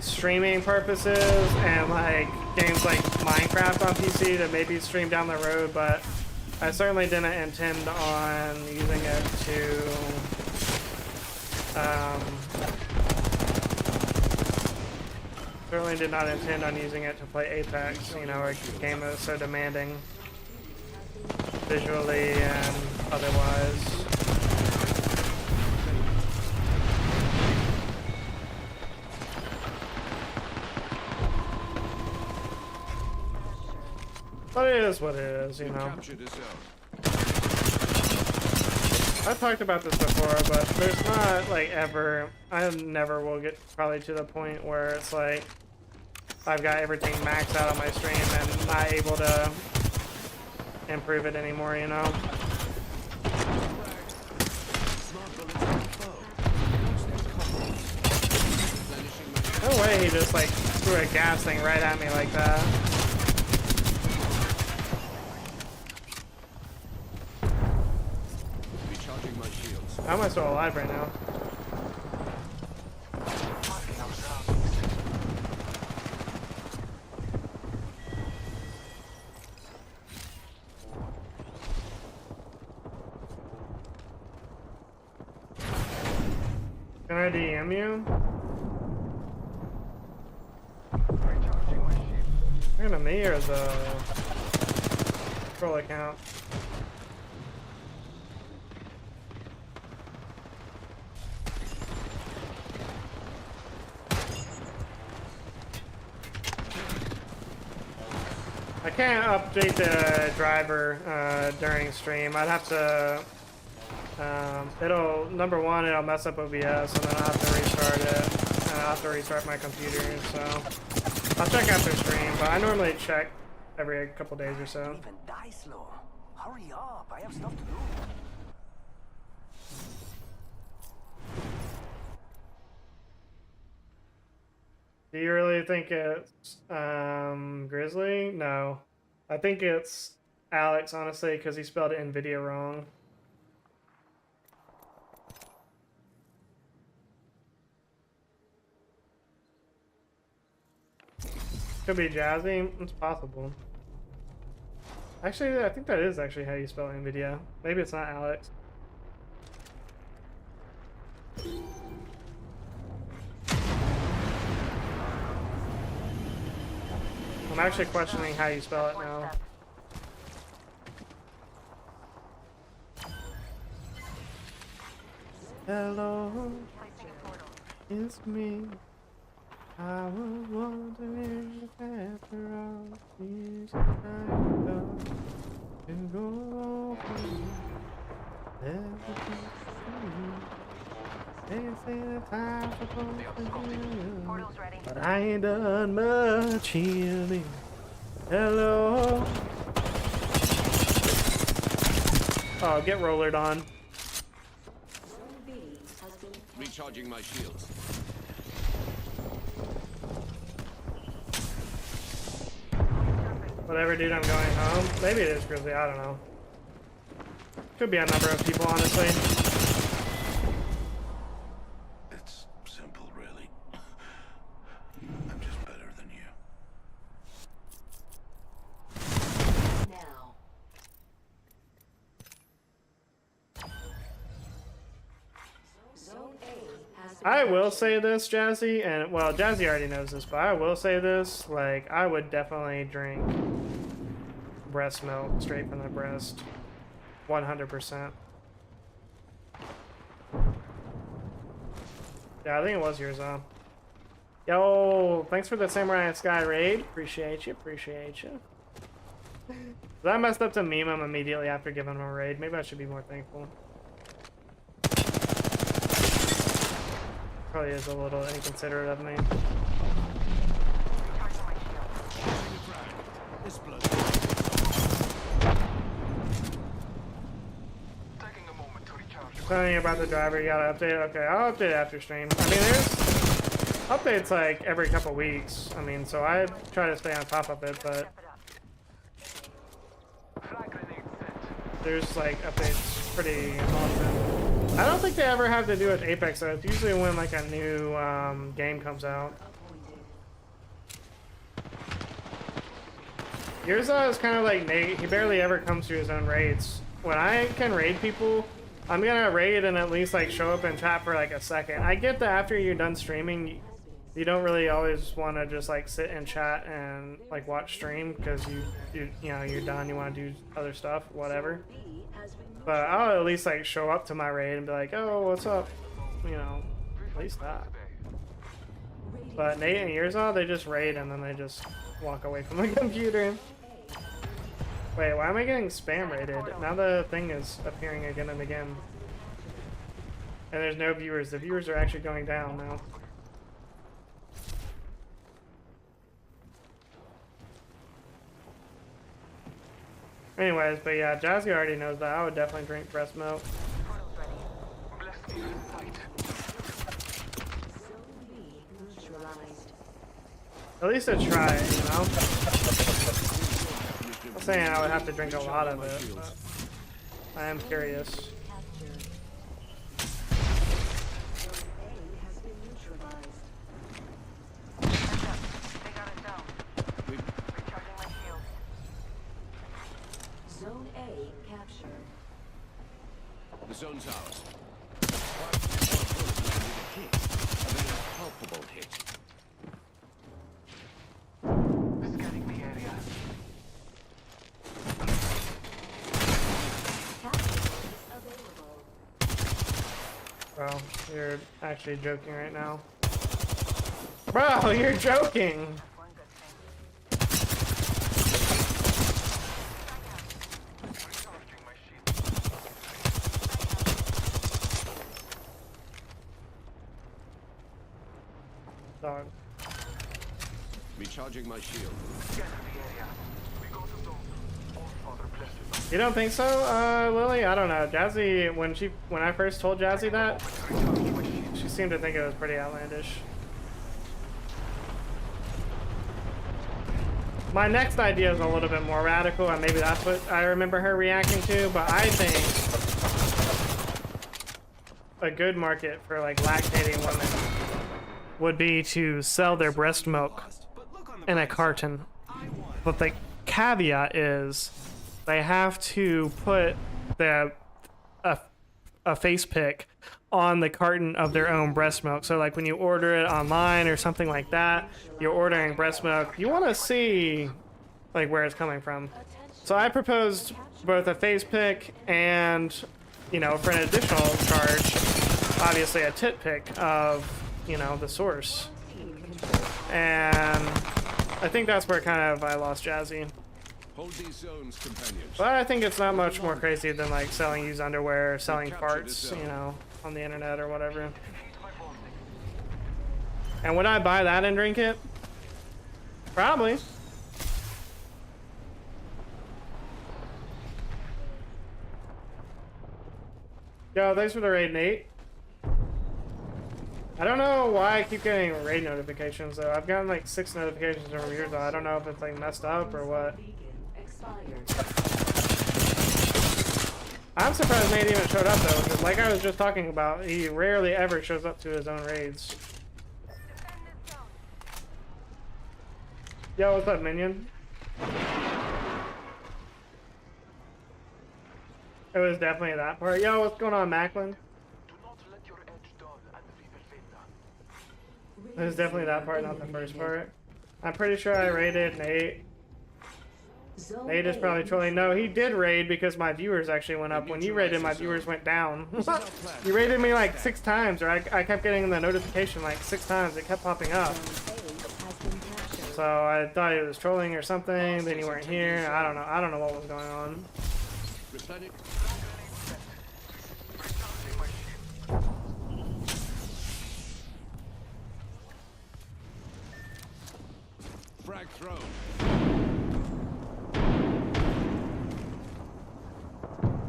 streaming purposes and like games like Minecraft on PC to maybe stream down the road, but I certainly didn't intend on using it to certainly did not intend on using it to play Apex, you know, a game that is so demanding visually and otherwise. But it is what it is, you know. I've talked about this before, but there's not like ever, I never will get probably to the point where it's like I've got everything maxed out on my stream and not able to improve it anymore, you know. No way he just like threw a gas thing right at me like that. How am I still alive right now? Can I DM you? You're gonna me or the troll account? I can't update the driver during stream. I'd have to. Number one, it'll mess up OBS, and then I'll have to restart it, and I'll have to restart my computer. So I'll check after stream, but I normally check every couple days or so. Even die slow. Hurry up! I have stuff to do. Do you really think it's Grizzly? No, I think it's Alex, honestly, because he spelled NVIDIA wrong. Could be Jazzy. It's possible. Actually, I think that is actually how you spell NVIDIA. Maybe it's not Alex. I'm actually questioning how you spell it now. Hello, it's me. I was wondering if after all these times to go they say the time's supposed to be, but I ain't done much healing. Hello. Oh, get rollered on. Recharging my shields. Whatever, dude, I'm going home. Maybe it is Grizzly, I don't know. Could be a number of people, honestly. It's simple, really. I'm just better than you. Now. Zone A has been I will say this, Jazzy, and well, Jazzy already knows this, but I will say this, like, I would definitely drink breast milk straight from the breast. 100%. Yeah, I think it was yours, though. Yo, thanks for the Samurai Sky raid. Appreciate you, appreciate you. I messed up to meme him immediately after giving him a raid. Maybe I should be more thankful. Probably is a little inconsiderate of me. This blood. Taking a moment to recharge. Telling you about the driver, you gotta update it. Okay, I'll update it after stream. I mean, there's updates like every couple weeks. I mean, so I try to stay on top of it, but Frag grenade set. there's like updates pretty often. I don't think they ever have to do with Apex though. It's usually when like a new game comes out. Yurza is kind of like Nate. He barely ever comes to his own raids. When I can raid people, I'm gonna raid and at least like show up and chat for like a second. I get that after you're done streaming, you don't really always want to just like sit and chat and like watch stream because you know you're done. You want to do other stuff, whatever. But I'll at least like show up to my raid and be like, oh, what's up? You know, at least that. But Nate and Yurza, they just raid and then they just walk away from the computer. Wait, why am I getting spam rated? Now the thing is appearing again and again. And there's no viewers. The viewers are actually going down now. Anyways, but yeah, Jazzy already knows that. I would definitely drink breast milk. At least a try it, you know? I'm saying I would have to drink a lot of it, but I am curious. Zone A captured. The zone's ours. A palpable hit. Scanning the area. Bro, you're actually joking right now. Bro, you're joking! Dog. Recharging my shield. You don't think so, Lily? I don't know. Jazzy, when I first told Jazzy that, she seemed to think it was pretty outlandish. My next idea is a little bit more radical, and maybe that's what I remember her reacting to, but I think a good market for like lactating women would be to sell their breast milk in a carton. But the caveat is they have to put a face pic on the carton of their own breast milk. So like when you order it online or something like that, you're ordering breast milk, you want to see like where it's coming from. So I proposed both a face pic and, you know, for an additional charge, obviously a tit pic of, you know, the source. And I think that's where kind of I lost Jazzy. Hold these zones, companions. But I think it's not much more crazy than like selling used underwear, selling farts, you know, on the internet or whatever. And would I buy that and drink it? Probably. Yo, thanks for the raid, Nate. I don't know why I keep getting raid notifications though. I've gotten like 6 notifications over years though. I don't know if it's like messed up or what. I'm surprised Nate even showed up though, because like I was just talking about, he rarely ever shows up to his own raids. Yo, what's up, minion? It was definitely that part. Yo, what's going on, Macklin? It was definitely that part, not the first part. I'm pretty sure I raided Nate. Nate is probably trolling. No, he did raid because my viewers actually went up. When you raided, my viewers went down. You raided me like 6 times, or I kept getting the notification like 6 times. It kept popping up. So I thought he was trolling or something. Then you weren't here. I don't know. I don't know what was going on. Frag thrown.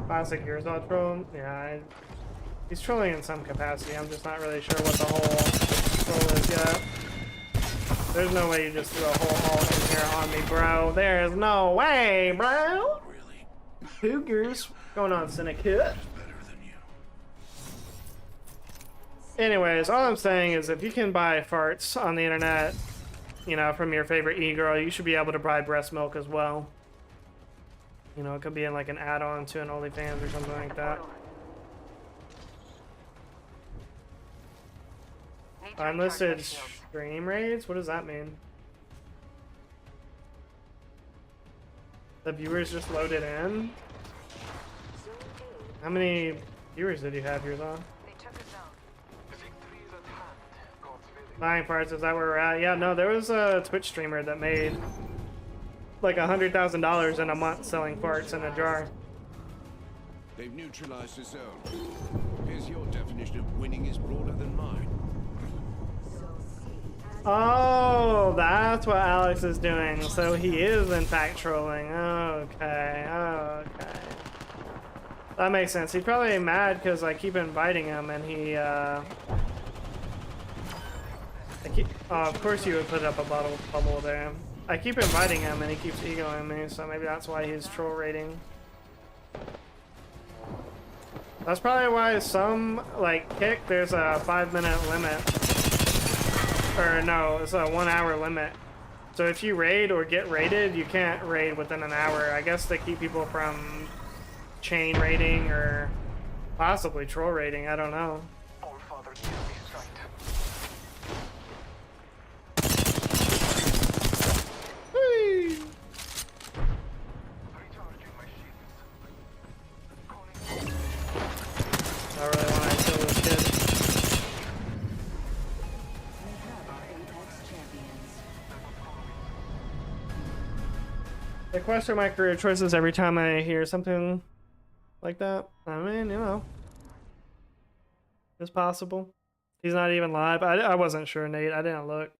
Classic Yurza troll. Yeah, he's trolling in some capacity. I'm just not really sure what the whole troll is yet. There's no way you just threw a whole haul in here on me, bro. There's no way, bro. Really? Cougars. What's going on, Syndicate? Better than you. Anyways, all I'm saying is if you can buy farts on the internet you know, from your favorite e-girl, you should be able to buy breast milk as well. You know, it could be in like an add-on to an OnlyFans or something like that. Need to recharge my Unlisted shields. stream rates? What does that mean? The viewers just loaded in? How many viewers did you have yours on? They took a zone. Victory is at hand, God's willing. Buying parts, is that where we're at? Yeah, no, there was a Twitch streamer that made like $100,000 in a month selling farts in a jar. They've neutralized the zone. Here's your definition of winning is broader than mine. Oh, that's what Alex is doing. So he is in fact trolling. Okay, okay. That makes sense. He's probably mad because I keep inviting him and he, oh, of course you would put up a bubble there. I keep inviting him and he keeps egoing me, so maybe that's why he's troll rating. That's probably why some, like, Kick, there's a 5-minute limit. Or no, it's a 1-hour limit. So if you raid or get raided, you can't raid within an hour. I guess they keep people from chain raiding or possibly troll raiding, I don't know. All Father gives me sight. Whee! Recharging my shields. I really want to kill this kid. We have our Apex champions. I question my career choices every time I hear something like that. I mean, you know, it's possible. He's not even live. I wasn't sure, Nate. I didn't look.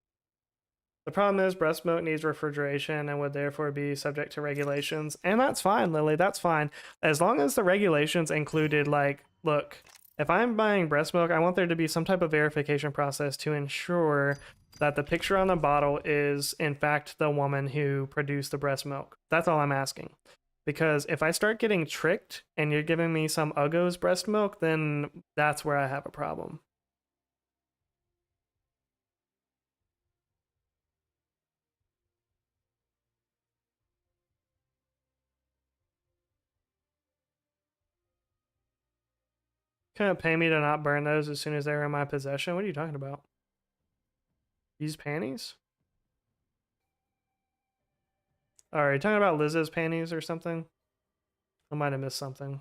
The problem is breast milk needs refrigeration and would therefore be subject to regulations. And that's fine, Lily. That's fine. As long as the regulations included, like, look, if I'm buying breast milk, I want there to be some type of verification process to ensure that the picture on the bottle is, in fact, the woman who produced the breast milk. That's all I'm asking. Because if I start getting tricked and you're giving me some Uggo's breast milk, then that's where I have a problem. Couldn't pay me to not burn those as soon as they were in my possession? What are you talking about? Used panties? Oh, are you talking about Liz's panties or something? I might have missed something.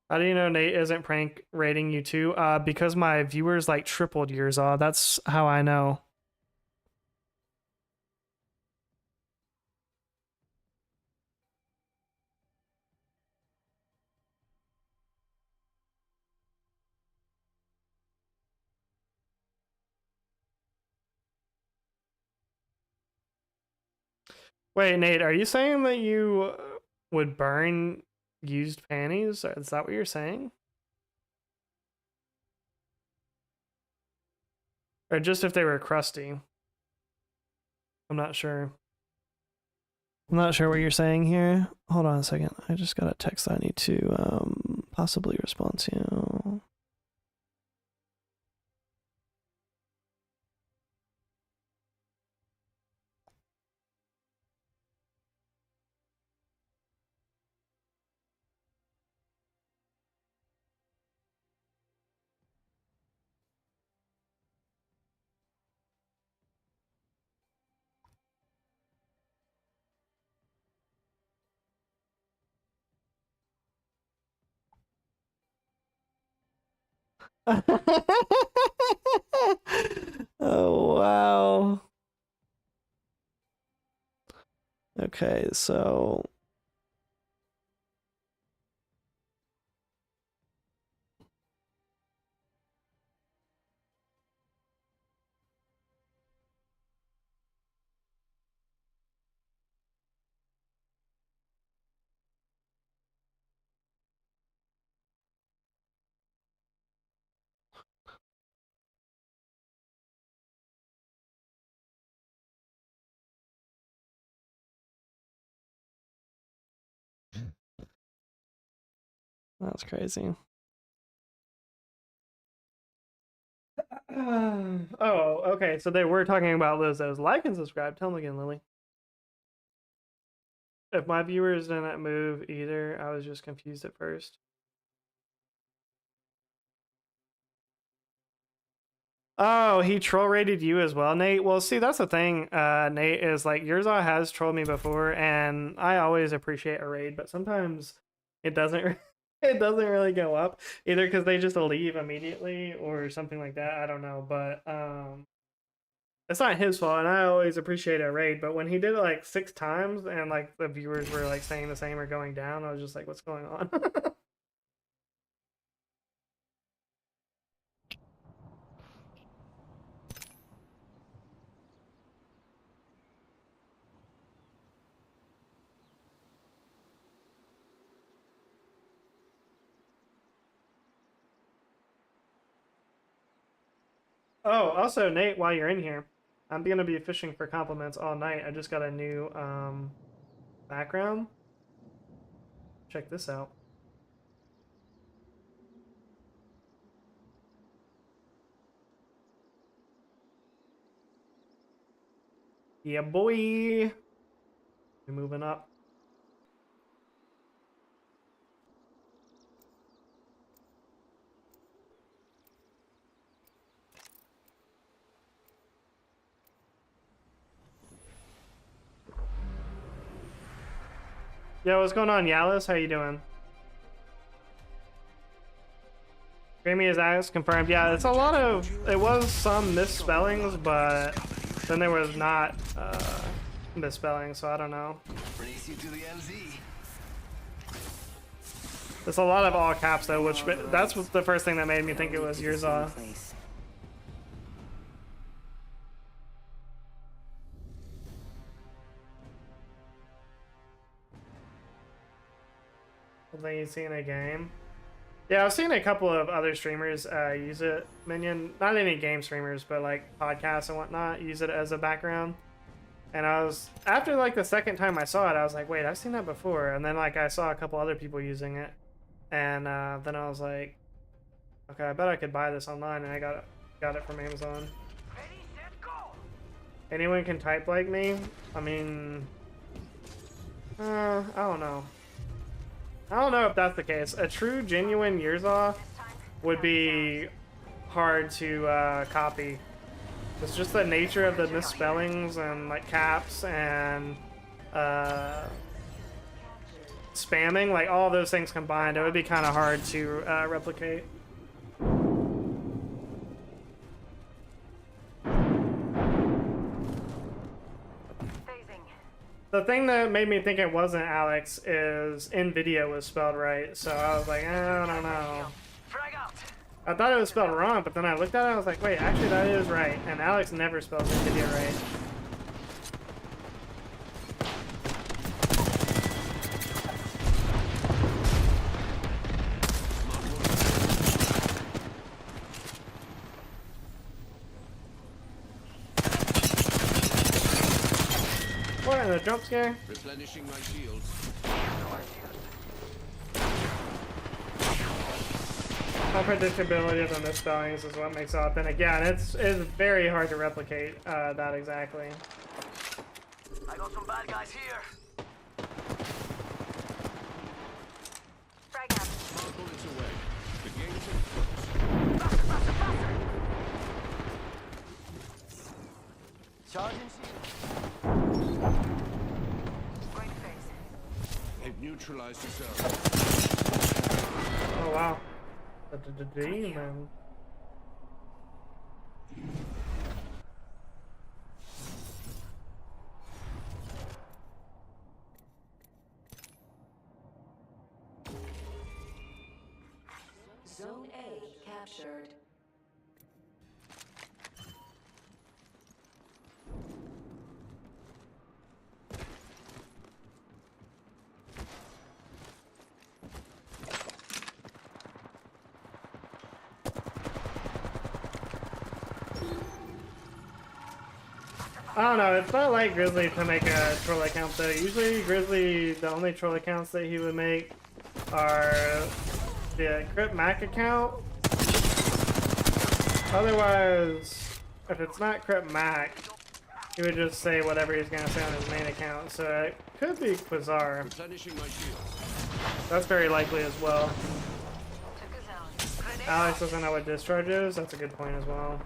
How do you know Nate isn't prank rating you too? Because my viewers like tripled yours. That's how I know. Wait, Nate, are you saying that you would burn used panties? Is that what you're saying? Or just if they were crusty? I'm not sure. I'm not sure what you're saying here. Hold on a second. I just got a text that I need to possibly respond to. Oh, wow. Okay, so that's crazy. Oh, okay. So they were talking about those. Like and subscribe. Tell them again, Lily. If my viewers didn't move either, I was just confused at first. Oh, he troll rated you as well, Nate. Well, see, that's the thing, Nate, is like Yurza has trolled me before, and I always appreciate a raid, but sometimes it doesn't it doesn't really go up either because they just leave immediately or something like that. I don't know, but it's not his fault, and I always appreciate a raid. But when he did it like 6 times and like the viewers were like saying the same or going down, I was just like, what's going on? Oh, also, Nate, while you're in here, I'm gonna be fishing for compliments all night. I just got a new background. Check this out. Yeah, boy. We're moving up. Yo, what's going on, Yalis? How you doing? Grammy is as confirmed. Yeah, it's a lot of. It was some misspellings, but then there was not misspelling, so I don't know. Race you to the LZ. It's a lot of all caps though, which that's what the first thing that made me think it was Yurza. Place. Something you see in a game. Yeah, I've seen a couple of other streamers use it, Minion. Not any game streamers, but like podcasts and whatnot, use it as a background. And I was, after like the second time I saw it, I was like, wait, I've seen that before. And then like I saw a couple other people using it. And then I was like, okay, I bet I could buy this online. And I got it from Amazon. Ready, set, go. Anyone can type like me? I mean, I don't know. I don't know if that's the case. A true, genuine Yurza would be hard to copy. It's just the nature of the misspellings and like caps and spamming, like all those things combined, it would be kind of hard to replicate. The thing that made me think it wasn't Alex is NVIDIA was spelled right, so I was like, I don't know. Frag out. I thought it was spelled wrong, but then I looked at it and I was like, wait, actually that is right. And Alex never spells NVIDIA right. What in the jump scare? Replenishing my shields. Unpredictability of the misspellings is what makes it authentic. Yeah, and it's very hard to replicate that exactly. I got some bad guys here. Frag out. Smart bullets away. The game's in close. Faster, faster, faster. Charging shield. Great face. They've neutralized the zone. Oh wow. The demon. Zone A captured. I don't know, it's not like Grizzly to make a troll account though. Usually Grizzly, the only troll accounts that he would make are the Crypt Mac account Otherwise, if it's not Crip Mac, he would just say whatever he's gonna say on his main account. So it could be Quasar. Replenishing my shields. That's very likely as well. Took a zone. Grenade Alex doesn't know what discharge is. That's a good point as well.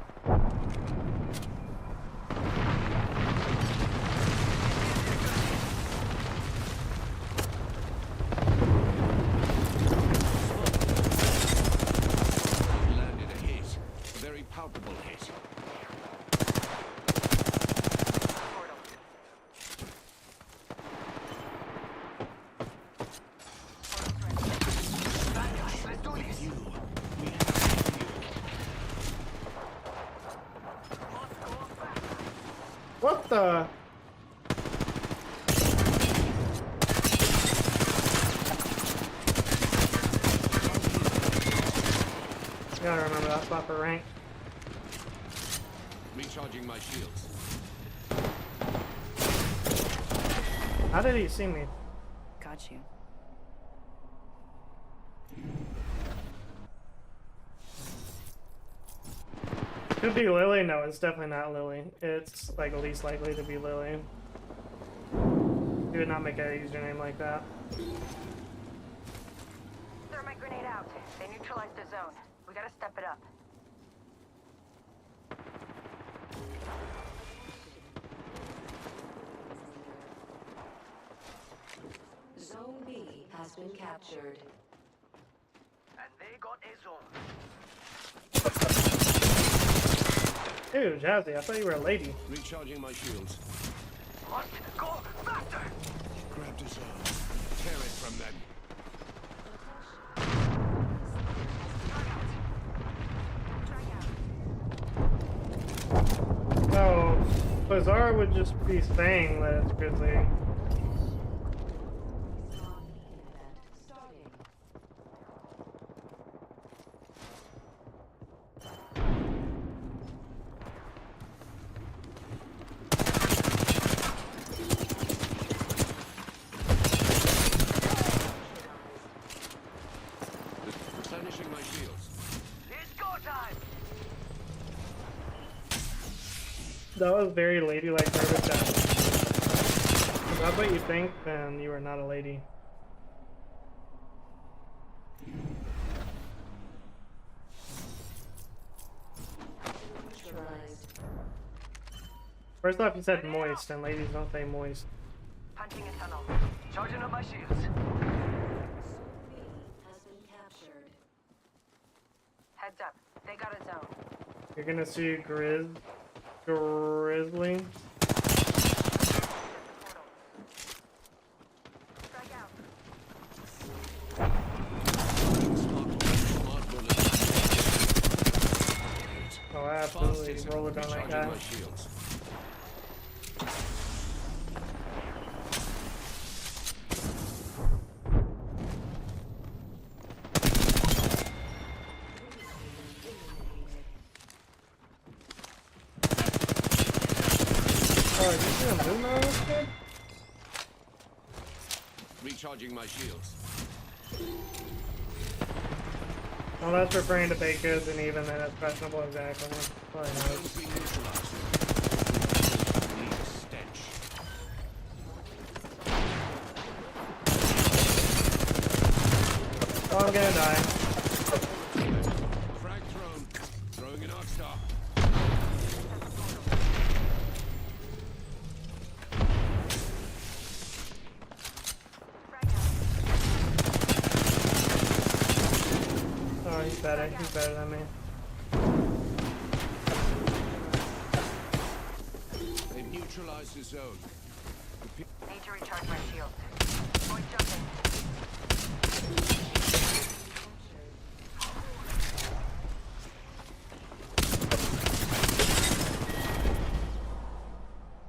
Landed a hit. A very palpable hit. portal. Bad guys, let's do this. You. We have you. Let's go back. What the? You gotta remember that spot for rank. Recharging my shields. How did he see me? Got you. Could be Lily? No, it's definitely not Lily. It's like least likely to be Lily. He would not make a username like that. Thermite grenade out. They neutralized the zone. We gotta step it up. Zone B has been captured. And they got a zone. Dude, Jazzy, I thought you were a lady. Recharging my shields. Must go faster! Grab the zone. Tear it from them. No, Quasar would just be saying that it's Grizzly. Starting. Replenishing my shields. It's go time! That was very ladylike garbage chat. If that's what you think, then you are not a lady. Neutralized. First off, you said moist, and ladies don't say moist. Punching a tunnel. Charging up my shields. Zone B has been captured. Heads up. They got a zone. You're gonna see Grizzly. Strike out. Smart bullet. Oh, absolutely. Fastest. Roll it down like Recharging that. my shields. Oh, did you see him move on this kid? Recharging my shields. Well, that's referring to baked goods, and even then it's questionable exactly. Probably knows. Zone's been neutralized. Need a stench. Oh, I'm gonna die. Frag thrown. Throwing an arc star. Oh, he's better. He's better than me. They've neutralized the zone. Need to recharge my shield. Point jumping.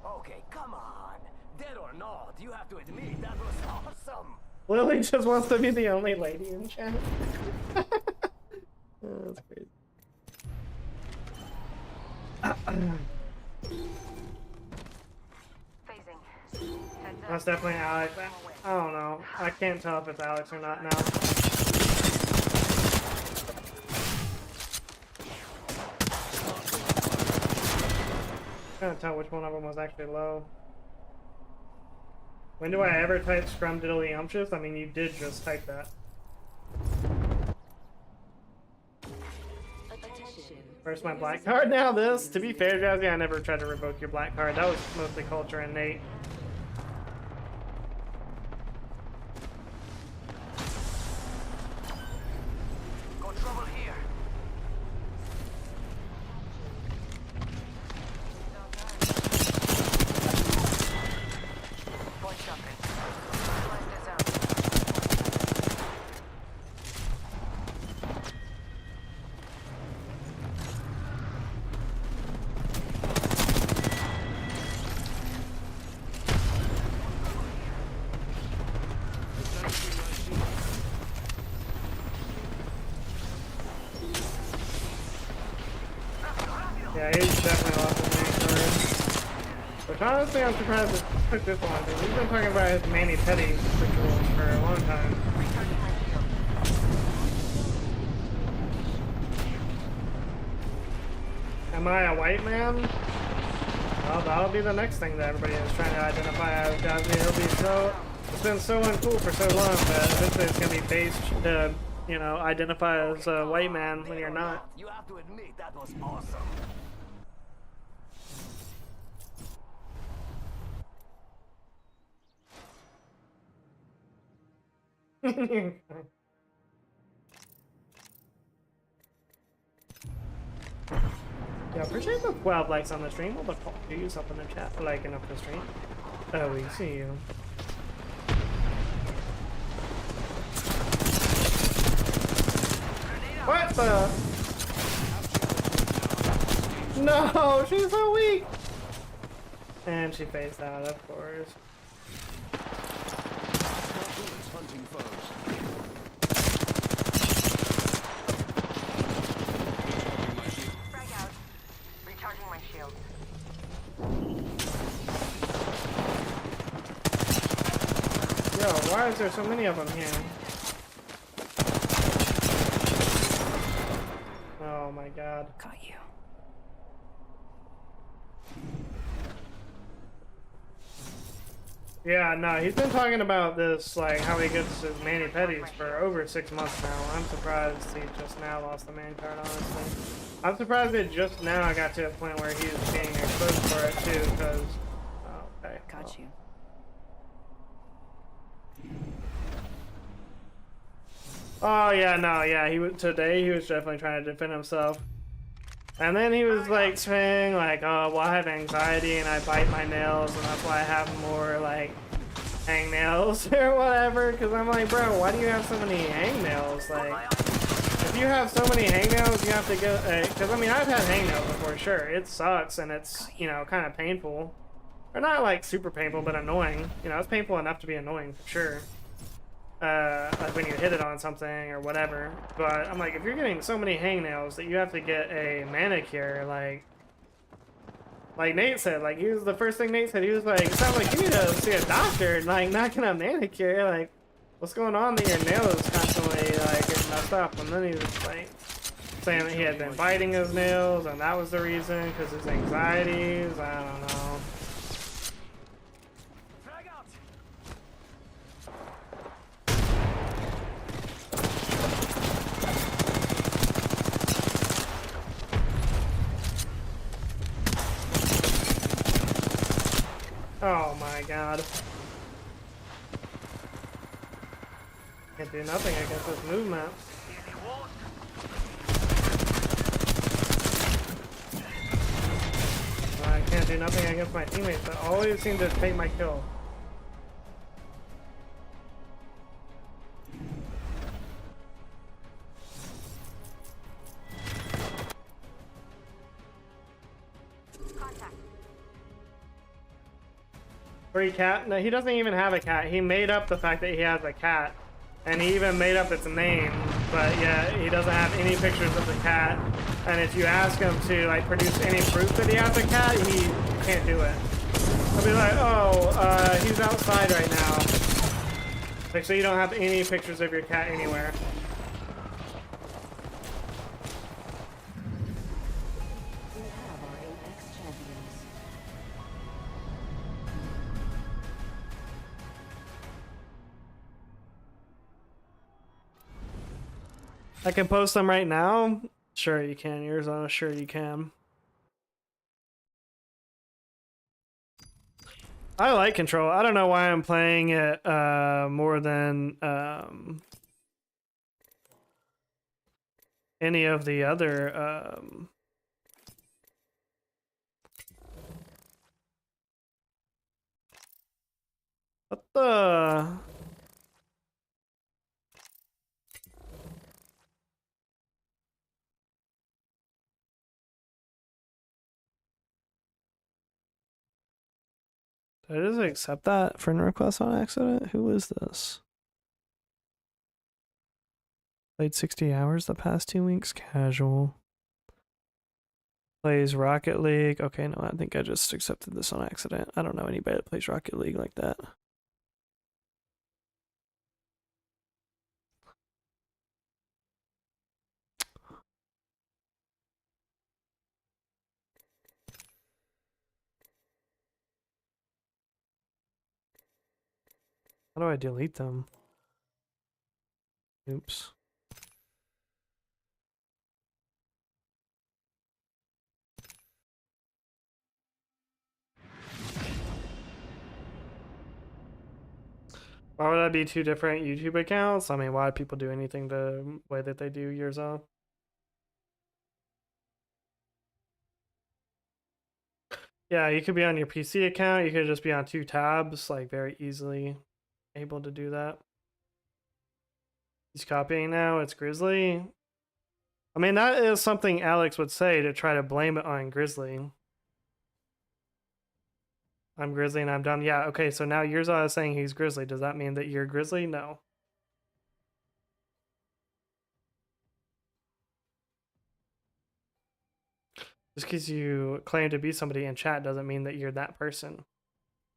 Okay, come on. Dead or not, you have to admit that was awesome. Lily just wants to be the only lady in chat. Oh, that's crazy. Phasing. Heads up. That's definitely Alex. I don't know. I can't tell if it's Alex or not now. couldn't tell which one of them was actually low. When do I ever type scrumdiddlyumptious? I mean, you did just type that. Where's my black card now? This? To be fair, Jazzy, I never tried to revoke your black card. That was mostly culture and Nate. Got trouble here. Point jumping. Neutralize the zone. Yeah, he's definitely lost his main card. Which honestly, I'm surprised it took this long, because we've been talking about his mani-pedi rituals for a long time. Recharging my shield. Am I a white man? Well, that'll be the next thing that everybody is trying to identify as. Jazzy. It'll be so. It's been so uncool for so long that eventually it's gonna be based to, you know, identify as a white man when you're not. You have to admit that was awesome. Yeah, appreciate the 12 likes on the stream. What the fuck? Do you up in the chat for liking up the stream? Oh, we see you. What the? No, she's so weak! And she phased out, of course. Bullets hunting foes. Frag out. Recharging my shield. Yo, why is there so many of them here? Oh my god. Got you. Yeah, no, he's been talking about this, like, how he gets his mani-pedis for over 6 months now. I'm surprised he just now lost the main card, honestly. I'm surprised it just now got to a point where he's being exposed for it, too, because... Oh, okay. Got well. you. Oh, yeah, no, yeah, today he was definitely trying to defend himself. And then he was like saying like, oh, well, I have anxiety and I bite my nails and that's why I have more like hangnails or whatever. Because I'm like, bro, why do you have so many hangnails? Like, if you have so many hangnails, you have to go. Because I mean, I've had hangnails before, sure. It sucks and it's, you know, kind of painful. Or not like super painful, but annoying. You know, it's painful enough to be annoying for sure. Like when you hit it on something or whatever. But I'm like, if you're getting so many hangnails that you have to get a manicure, like Nate said, like he was the first thing Nate said, he was like, it sounds like you need to see a doctor, like not get a manicure, like what's going on that your nails constantly like getting messed up. And then he was like saying that he had been biting his nails and that was the reason because his anxieties. I don't know. Frag out. Oh my god. Can't do nothing against this movement. Easy walk. I can't do nothing against my teammates that always seem to take my kill. Contact. Free cat? No, he doesn't even have a cat. He made up the fact that he has a cat. And he even made up its name. But yeah, he doesn't have any pictures of the cat. And if you ask him to like produce any proof that he has a cat, he can't do it. He'll be like, oh, he's outside right now. Like, so you don't have any pictures of your cat anywhere. We have our Apex champions. I can post them right now. Sure you can. Yours on. Sure you can. I like Control. I don't know why I'm playing it more than any of the other what the did I just accept that friend request on accident? Who is this? Played 60 hours the past 2 weeks, casual. Plays Rocket League. Okay, no, I think I just accepted this on accident. I don't know anybody that plays Rocket League like that. How do I delete them? Oops. Why would that be two different YouTube accounts? I mean, why do people do anything the way that they do years off? Yeah, you could be on your PC account. You could just be on 2 tabs, like very easily able to do that. He's copying now. It's Grizzly. I mean, that is something Alex would say to try to blame it on Grizzly. I'm Grizzly and I'm dumb. Yeah, okay, so now Yurza is saying he's Grizzly. Does that mean that you're Grizzly? No. Just because you claim to be somebody in chat doesn't mean that you're that person.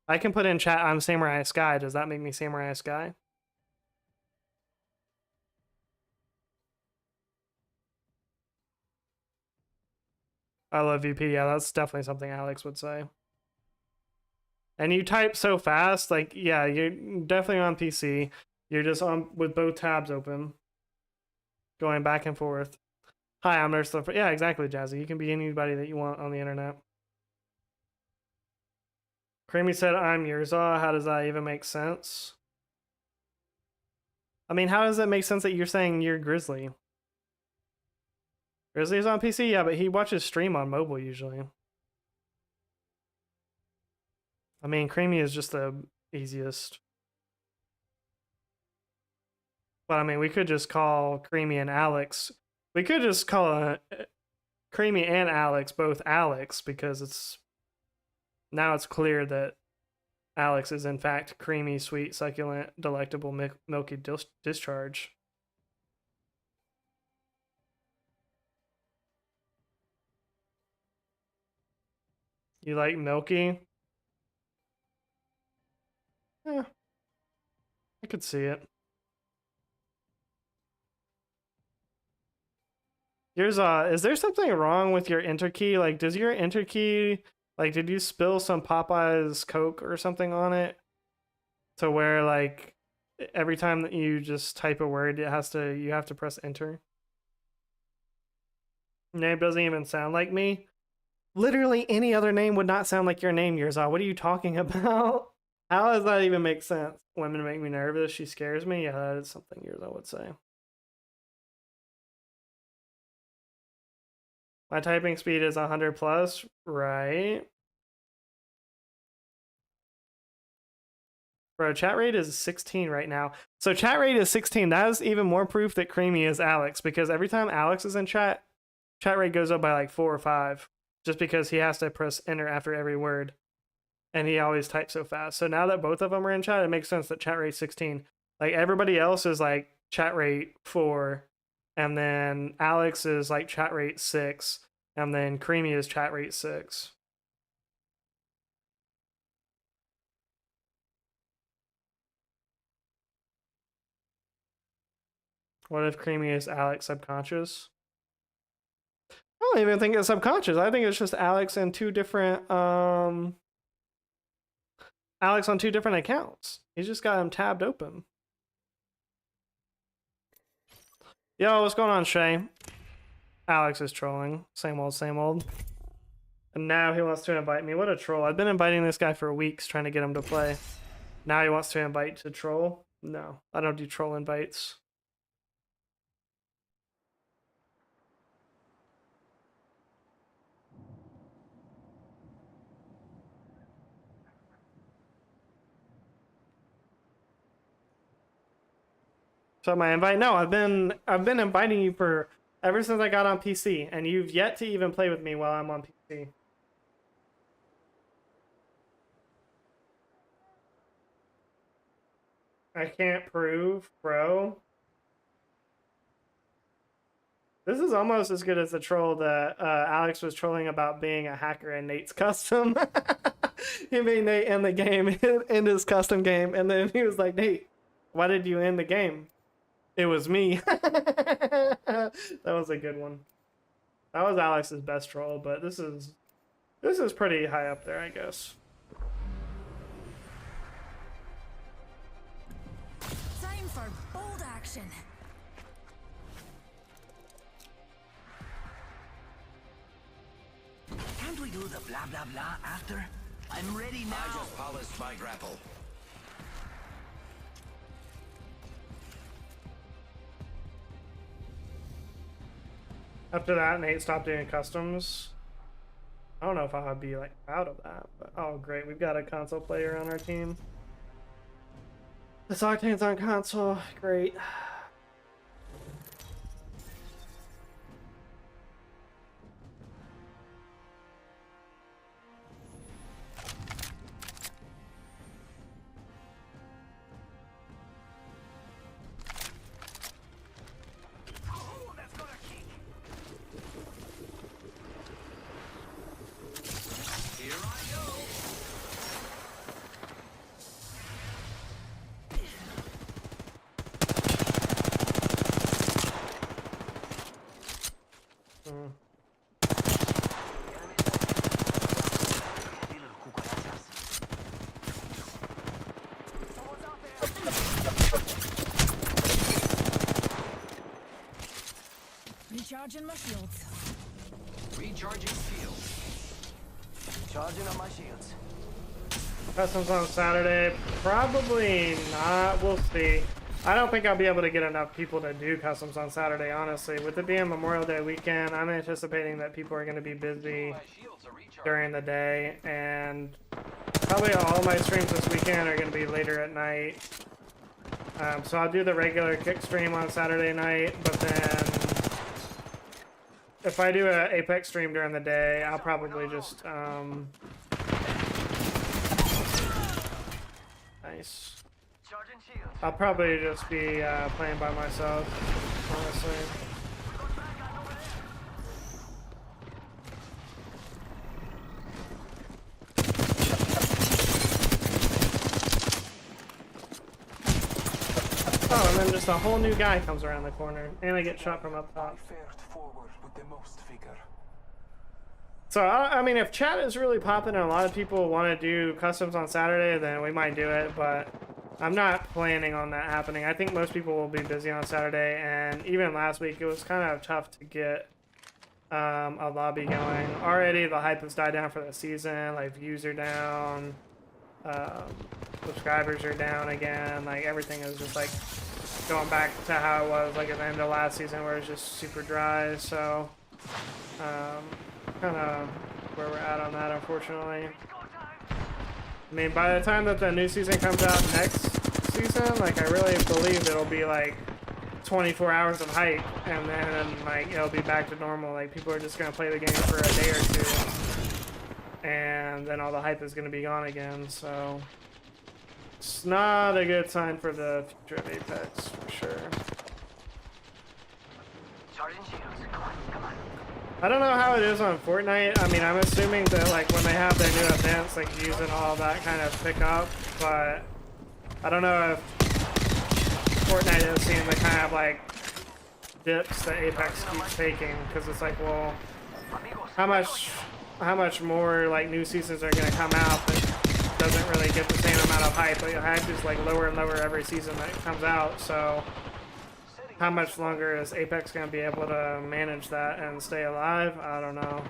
I can put in chat, I'm Samurai Sky. Does that make me Samurai Sky? I love VP. Yeah, that's definitely something Alex would say. And you type so fast, like, yeah, you're definitely on PC. You're just on with both tabs open, going back and forth. Hi, I'm Nurse. Yeah, exactly, Jazzy. You can be anybody that you want on the internet. Creamy said, I'm Yurza. How does that even make sense? I mean, how does it make sense that you're saying you're Grizzly? Grizzly's on PC? Yeah, but he watches stream on mobile usually. I mean, Creamy is just the easiest. But I mean, we could just call Creamy and Alex. We could just call Creamy and Alex both Alex because it's now it's clear that Alex is in fact creamy, sweet, succulent, delectable, milky discharge. You like milky? Yeah, I could see it. Here's is there something wrong with your enter key? Like, does your enter key, like, did you spill some Popeye's Coke or something on it? To where, like, every time that you just type a word, you have to press enter? Name doesn't even sound like me. Literally any other name would not sound like your name, Yurza. What are you talking about? How does that even make sense? Women make me nervous. She scares me. Yeah, that is something Yurza would say. My typing speed is 100 plus, right? Bro, chat rate is 16 right now. So chat rate is 16. That is even more proof that Creamy is Alex because every time Alex is in chat rate goes up by like 4 or 5 just because he has to press enter after every word. And he always types so fast. So now that both of them are in chat, it makes sense that chat rate 16. Like everybody else is like chat rate 4, and then Alex is like chat rate 6, and then Creamy is chat rate 6. What if Creamy is Alex subconscious? I don't even think it's subconscious. I think it's just Alex and 2 different Alex on 2 different accounts. He's just got them tabbed open. Yo, what's going on, Shay? Alex is trolling. Same old, same old. And now he wants to invite me. What a troll. I've been inviting this guy for weeks trying to get him to play. Now he wants to invite to troll? No, I don't do troll invites. So my invite? No, I've been inviting you for ever since I got on PC, and you've yet to even play with me while I'm on PC. I can't prove, bro. This is almost as good as the troll that Alex was trolling about being a hacker in Nate's custom. He made Nate end the game, end his custom game, and then he was like, Nate, why did you end the game? It was me. That was a good one. That was Alex's best troll, but this is pretty high up there, I guess. Time for bold action. Can't we do the blah blah blah after? I'm ready now. I just polished my grapple. After that, Nate stopped doing customs. I don't know if I would be like proud of that, but oh great, we've got a console player on our team. This Octane's on console, great. Oh, that's got a kick. Here I go. Recharging my shields. Recharging shields. Charging on my shields. Customs on Saturday? Probably not. We'll see. I don't think I'll be able to get enough people to do customs on Saturday, honestly. With it being Memorial Day weekend, I'm anticipating that people are going to be busy during the day, and probably all my streams this weekend are going to be later at night. So I'll do the regular kick stream on Saturday night, but then if I do an Apex stream during the day, I'll probably just nice. Charging shields. I'll probably just be playing by myself, honestly. Oh, and then just a whole new guy comes around the corner, and I get shot from up top. Fared forward with the most vigor. So, I mean, if chat is really popping and a lot of people want to do customs on Saturday, then we might do it, but I'm not planning on that happening. I think most people will be busy on Saturday, and even last week, it was kind of tough to get a lobby going. Already, the hype has died down for the season. Like, views are down, subscribers are down again. Like, everything is just, like, going back to how it was, like, at the end of last season, where it was just super dry. So, kind of where we're at on that, unfortunately. I mean, by the time that the new season comes out next season, like, I really believe it'll be, like, 24 hours of hype, and then, like, it'll be back to normal. Like, people are just going to play the game for a day or two, and then all the hype is going to be gone again, so it's not a good sign for the future of Apex, for sure. Charging shields. Come on, come on. I don't know how it is on Fortnite. I mean, I'm assuming that, like, when they have their new events, like, views and all that kind of pick up, but I don't know if Fortnite has seen the kind of, like, dips that Apex keeps taking, because it's like, well, how much more, like, new seasons are going to come out that doesn't really get the same amount of hype. Like, the hype is, like, lower and lower every season that comes out, so how much longer is Apex gonna be able to manage that and stay alive? I don't know.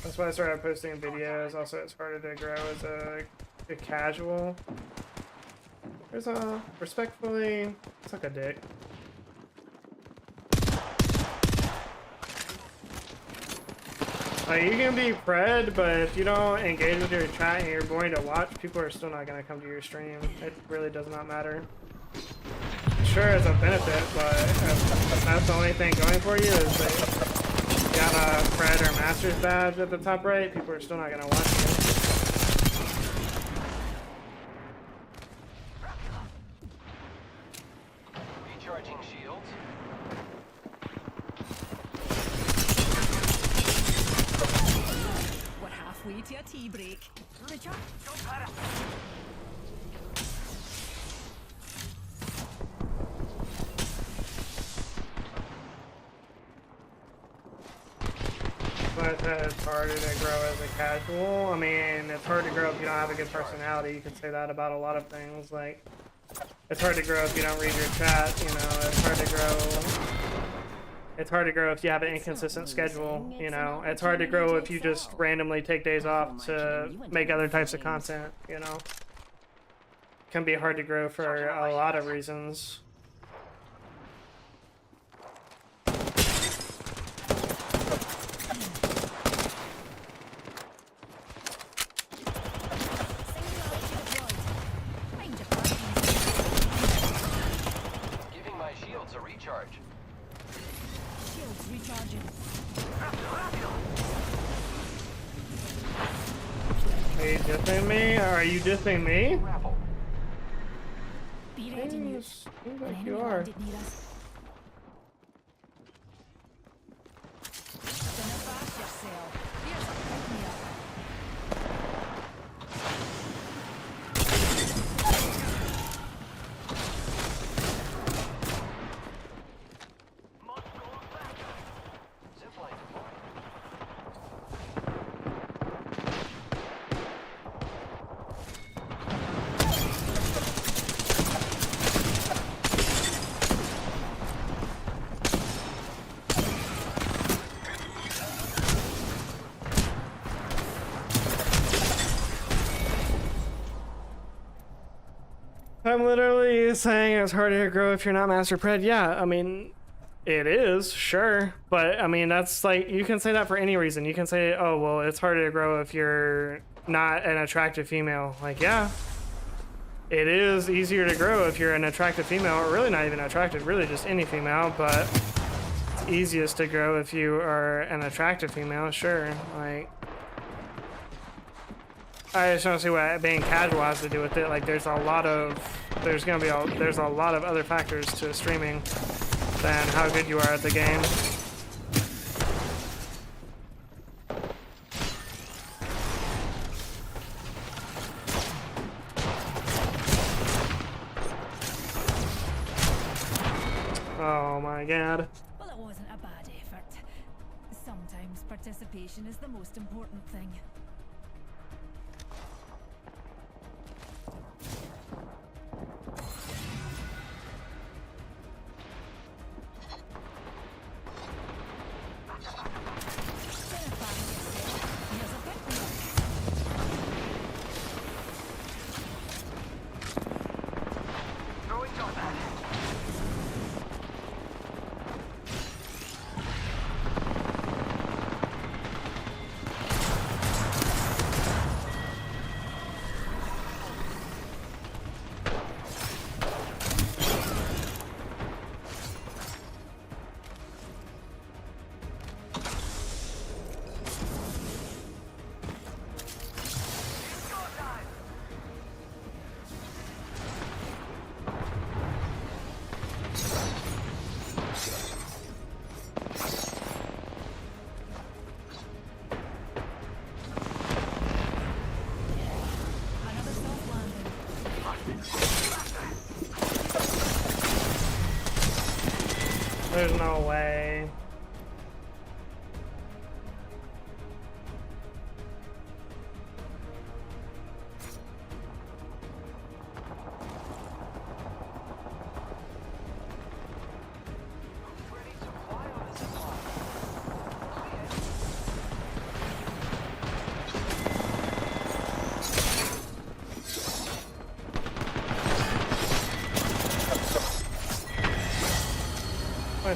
That's why I started posting videos. Also, it's harder to grow as a casual. There's a respectfully suck a dick. Like, you can be pred, but if you don't engage with your chat and you're boring to watch, people are still not gonna come to your stream. It really does not matter. Sure, it's a benefit, but if that's the only thing going for you is that you got a pred or master's badge at the top right, people are still not gonna watch you. Recharging shields. We're halfway to a tea break. Richard? But it's harder to grow as a casual. I mean, it's hard to grow if you don't have a good personality. You can say that about a lot of things. Like, it's hard to grow if you don't read your chat. You know, it's hard to grow. It's hard to grow if you have an inconsistent schedule. You know, it's hard to grow if you just randomly take days off to make other types of content. You know, it can be hard to grow for a lot of reasons. Giving my shields a recharge. Shields recharging. Are you dissing me? Are you dissing me? Raffle. Be ready, Noob. Seems An like enemy you are. landed near us. Don't embarrass yourself. Here's a pick-me-up. Zipline deployed. I'm literally saying it's harder to grow if you're not master pred. Yeah, I mean, it is, sure. But, I mean, that's like, you can say that for any reason. You can say, oh, well, it's harder to grow if you're not an attractive female. Like, yeah, it is easier to grow if you're an attractive female, or really not even attractive, really just any female, but it's easiest to grow if you are an attractive female, sure. Like, I just don't see what being casual has to do with it. Like, there's a lot of other factors to streaming than how good you are at the game. Oh my god. Well, it wasn't a bad effort. Sometimes participation is the most important thing. Throwing jump back. Another soft landing. There's no way.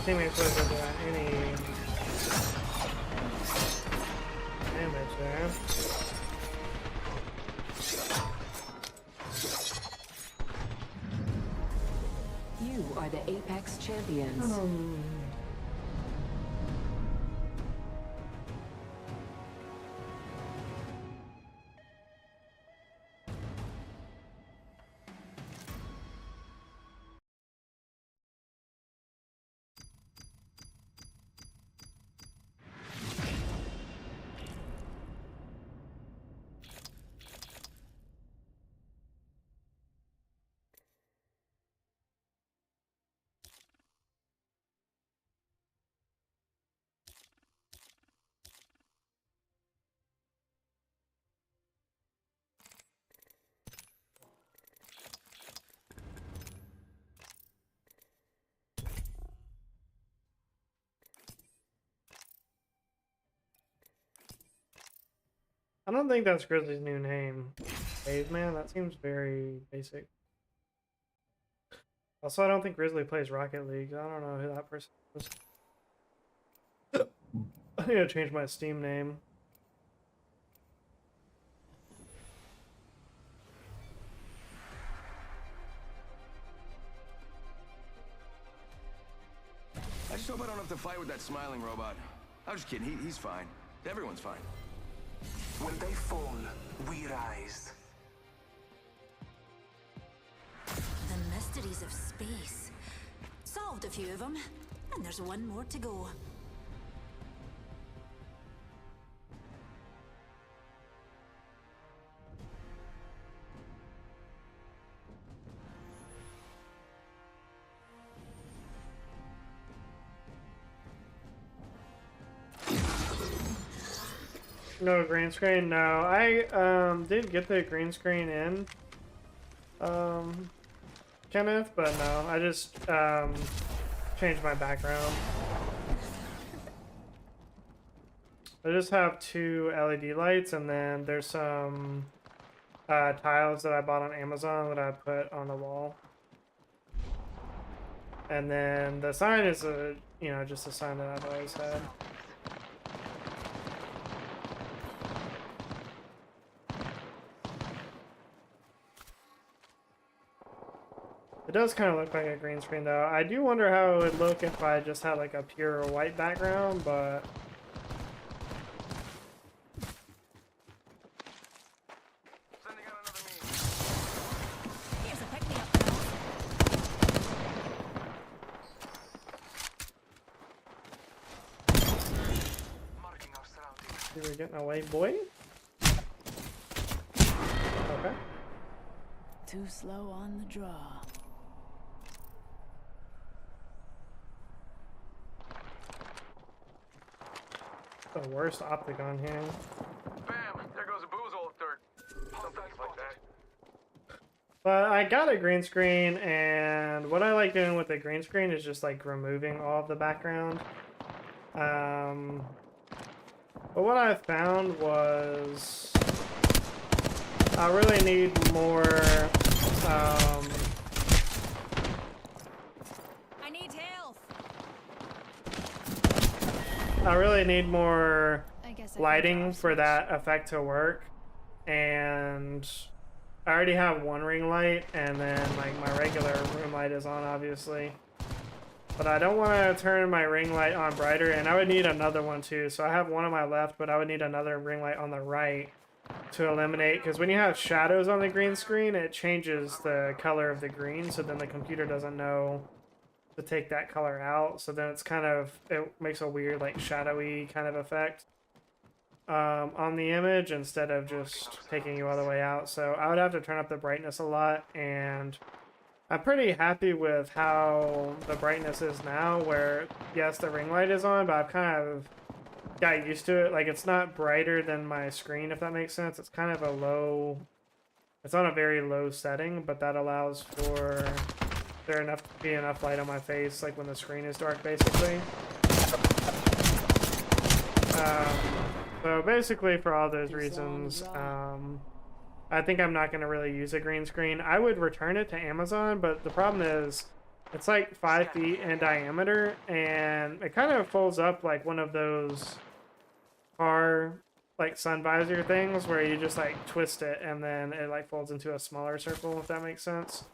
teammates wasn't doing any damage there. You are the Apex champions. I don't think that's Grizzly's new name. Caveman? That seems very basic. Also, I don't think Grizzly plays Rocket League. I don't know who that person is. I need to change my Steam name. I just hope I don't have to fight with that smiling robot. I'm just kidding. He's fine. Everyone's fine. When they fall, we rise. The mysteries of space. Solved a few of them, and there's one more to go. No green screen? No. I did get the green screen in Kenneth, but no. I just changed my background. I just have 2 LED lights, and then there's some tiles that I bought on Amazon that I put on the wall. And then the sign is just a sign that I've always had. It does kind of look like a green screen, though. I do wonder how it would look if I just had like a pure white background, but Sending out another meme. Here's a pick-me-up, pal. Marking our surroundings. you were getting away, boy. Okay. Too slow on the draw. The worst optic on here. Bam! There goes a boozle third. Something like that. But I got a green screen, and what I like doing with the green screen is just like removing all of the background. But what I found was I really need more. I need health. I really need more I guess lighting for that effect to work, and I already have one ring light, and then like my regular room light is on, obviously. But I don't want to turn my ring light on brighter, and I would need another one too. So I have one on my left, but I would need another ring light on the right to eliminate, because when you have shadows on the green screen, it changes the color of the green, so then the computer doesn't know to take that color out. So then it's kind of, it makes a weird like shadowy kind of effect on the image instead of just taking you all the way out. So I would have to turn up the brightness a lot, and I'm pretty happy with how the brightness is now, where yes, the ring light is on, but I've kind of got used to it. Like, it's not brighter than my screen, if that makes sense. It's kind of a low, it's on a very low setting, but that allows for there enough to be enough light on my face, like when the screen is dark, basically. So basically, for all those reasons, I think I'm not going to really use a green screen. I would return it to Amazon, but the problem is It's like 5 feet in diameter, and it kind of folds up like one of those car like sun visor things where you just like twist it and then it like folds into a smaller circle, if that makes sense.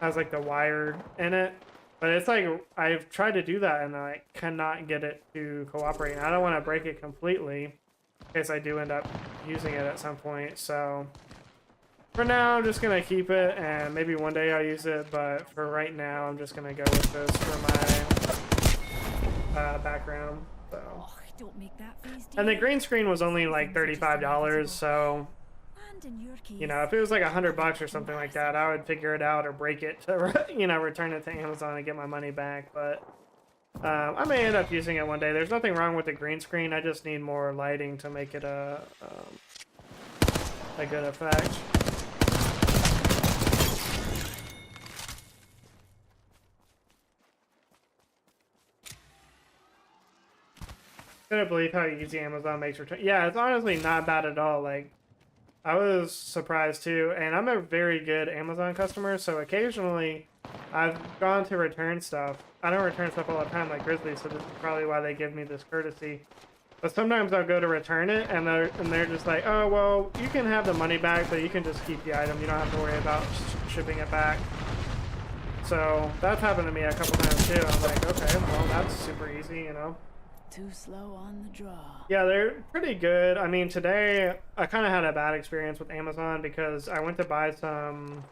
Has like the wire in it, but it's like I've tried to do that and I cannot get it to cooperate. And I don't want to break it completely in case I do end up using it at some point. So for now, I'm just gonna keep it, and maybe one day I'll use it. But for right now, I'm just gonna go with this for my background. So. Oh, don't make that face, And the dear. green screen was only like $35, so And in your case, you know, if it was like $100 or something like that, I would figure it out or break it to, you know, return it to Amazon and get my money back. But I may end up using it one day. There's nothing wrong with the green screen. I just need more lighting to make it a good effect. Couldn't believe how easy Amazon makes return. Yeah, it's honestly not bad at all. Like, I was surprised too, and I'm a very good Amazon customer, so occasionally I've gone to return stuff. I don't return stuff all the time like Grizzly, so this is probably why they give me this courtesy. But sometimes I'll go to return it, and they're just like, oh, well, you can have the money back, but you can just keep the item. You don't have to worry about shipping it back. So that's happened to me a couple times too. I'm like, okay, well, that's super easy, you know. too slow on the draw. Yeah, they're pretty good. I mean, today I kind of had a bad experience with Amazon because I went to buy some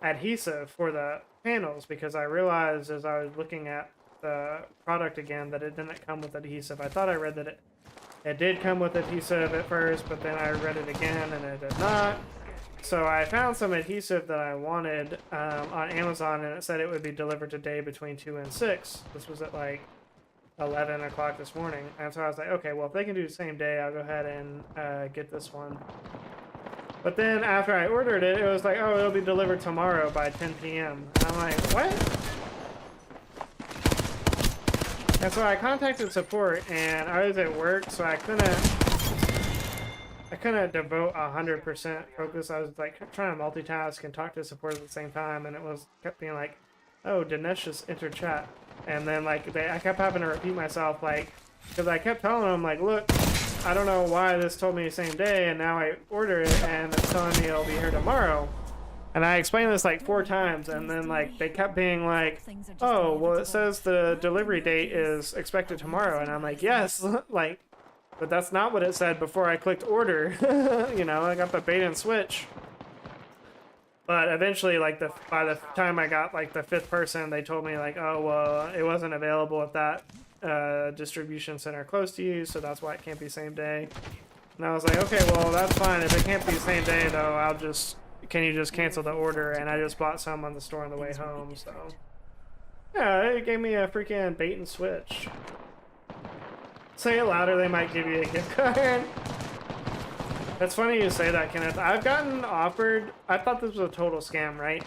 adhesive for the panels because I realized as I was looking at the product again that it didn't come with adhesive. I thought I read that it did come with adhesive at first, but then I read it again and it did not. So I found some adhesive that I wanted on Amazon, and it said it would be delivered today between 2 and 6. This was at like 11 o'clock this morning, and so I was like, okay, well, if they can do the same day, I'll go ahead and get this one. But then after I ordered it, it was like, oh, it'll be delivered tomorrow by 10 p.m. And I'm like, what? And so I contacted support, and I was at work, so I couldn't devote 100% focus. I was like trying to multitask and talk to support at the same time, and kept being like, oh, Dinesh just entered chat. And then like I kept having to repeat myself, like, because I kept telling them like, look, I don't know why this told me the same day, and now I order it and it's telling me it'll be here tomorrow. And I explained this like 4 times, and then like they kept being like, oh, well, it says the delivery date is expected tomorrow, and I'm like, yes, like, but that's not what it said before I clicked order. You know, I got the bait and switch. But eventually, like by the time I got like the 5th person, they told me like, oh, well, it wasn't available at that distribution center close to you, so that's why it can't be same day. And I was like, okay, well, that's fine. If it can't be the same day, though, can you just cancel the order? And I just bought some on the store on the way home, so. Yeah, it gave me a freaking bait and switch. Say it louder, they might give you a gift card. That's funny you say that, Kenneth. I've gotten offered, I thought this was a total scam, right?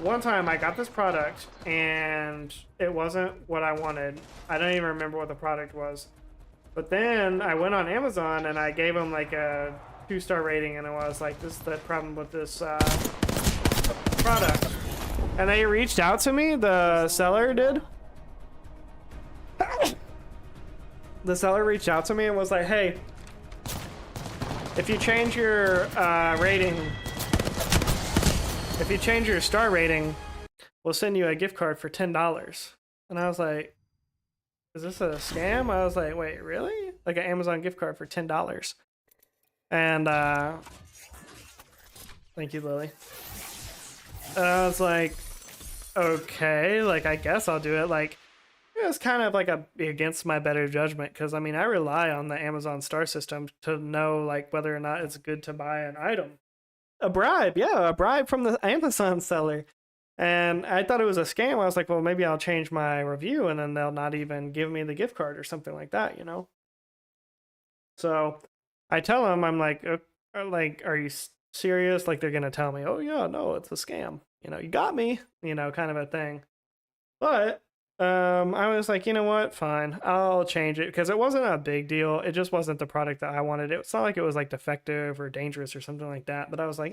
One time I got this product and it wasn't what I wanted. I don't even remember what the product was. But then I went on Amazon and I gave them like a 2-star rating, and I was like, this is the problem with this product. And they reached out to me, the seller did. The seller reached out to me and was like, hey, if you change your rating, if you change your star rating, we'll send you a gift card for $10. And I was like, is this a scam? I was like, wait, really? Like an Amazon gift card for $10. And thank you, Lily. And I was like, okay, like I guess I'll do it. Like, it was kind of like against my better judgment, because I mean I rely on the Amazon star system to know like whether or not it's good to buy an item. A bribe, yeah, a bribe from the Amazon seller. And I thought it was a scam. I was like, well, maybe I'll change my review and then they'll not even give me the gift card or something like that, you know? So I tell them, I'm like, are you serious? Like they're going to tell me, oh yeah, no, it's a scam. You know, you got me, you know, kind of a thing. But I was like, you know what? Fine. I'll change it, because it wasn't a big deal. It just wasn't the product that I wanted. It's not like it was like defective or dangerous or something like that. But I was like,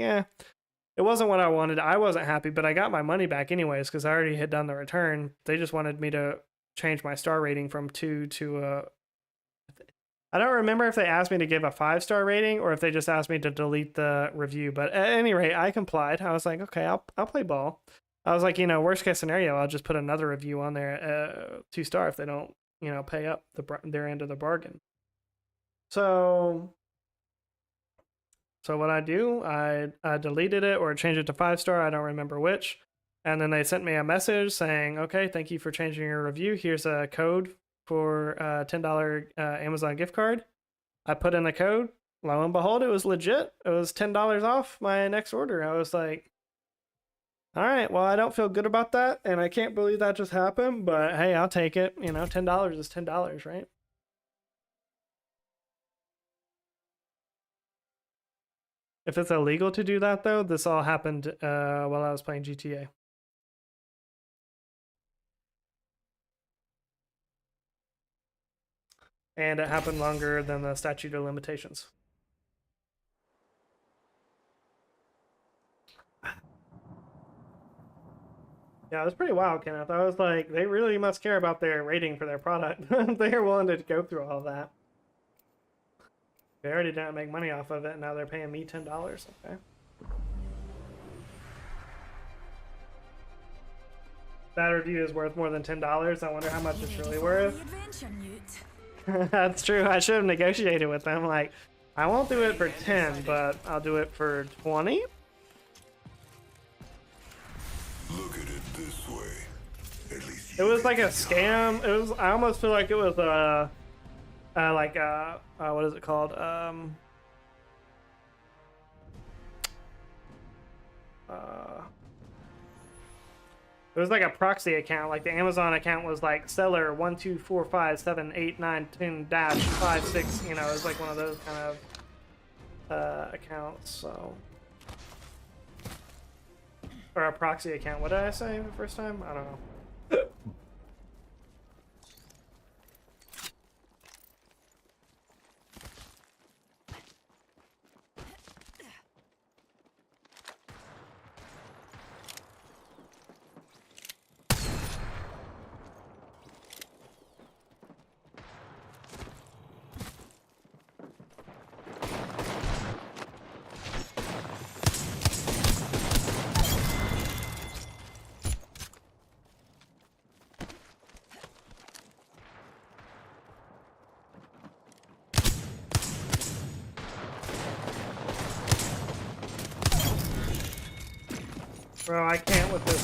it wasn't what I wanted. I wasn't happy, but I got my money back anyways because I already had done the return. They just wanted me to change my star rating from 2 to a. I don't remember if they asked me to give a 5-star rating or if they just asked me to delete the review. But at any rate, I complied. I was like, okay, I'll play ball. I was like, worst case scenario, I'll just put another review on there, 2-star if they don't, pay up their end of the bargain. So what I do, I deleted it or changed it to 5-star. I don't remember which. And then they sent me a message saying, okay, thank you for changing your review. Here's a code for a $10 Amazon gift card. I put in the code. Lo and behold, it was legit. It was $10 off my next order. I was like, all right, well, I don't feel good about that, and I can't believe that just happened, but hey, I'll take it. $10 is $10, right? If it's illegal to do that, though, this all happened while I was playing GTA. And it happened longer than the statute of limitations. Yeah, it was pretty wild, Kenneth. I was like, they really must care about their rating for their product. They are willing to go through all that. They already didn't make money off of it, and now they're paying me $10. Okay. That review is worth more than $10. I wonder how much it's really worth. That's true. I should have negotiated with them. Like, I won't do it for 10, but I'll do it for 20. Look at it this way. At least It was like a scam. It was. I almost feel like it was what is it called? It was like a proxy account. Like the Amazon account was like seller 124578910-56. It was like one of those kind of accounts. So, or a proxy account. What did I say the first time? I don't know. Bro, I can't with this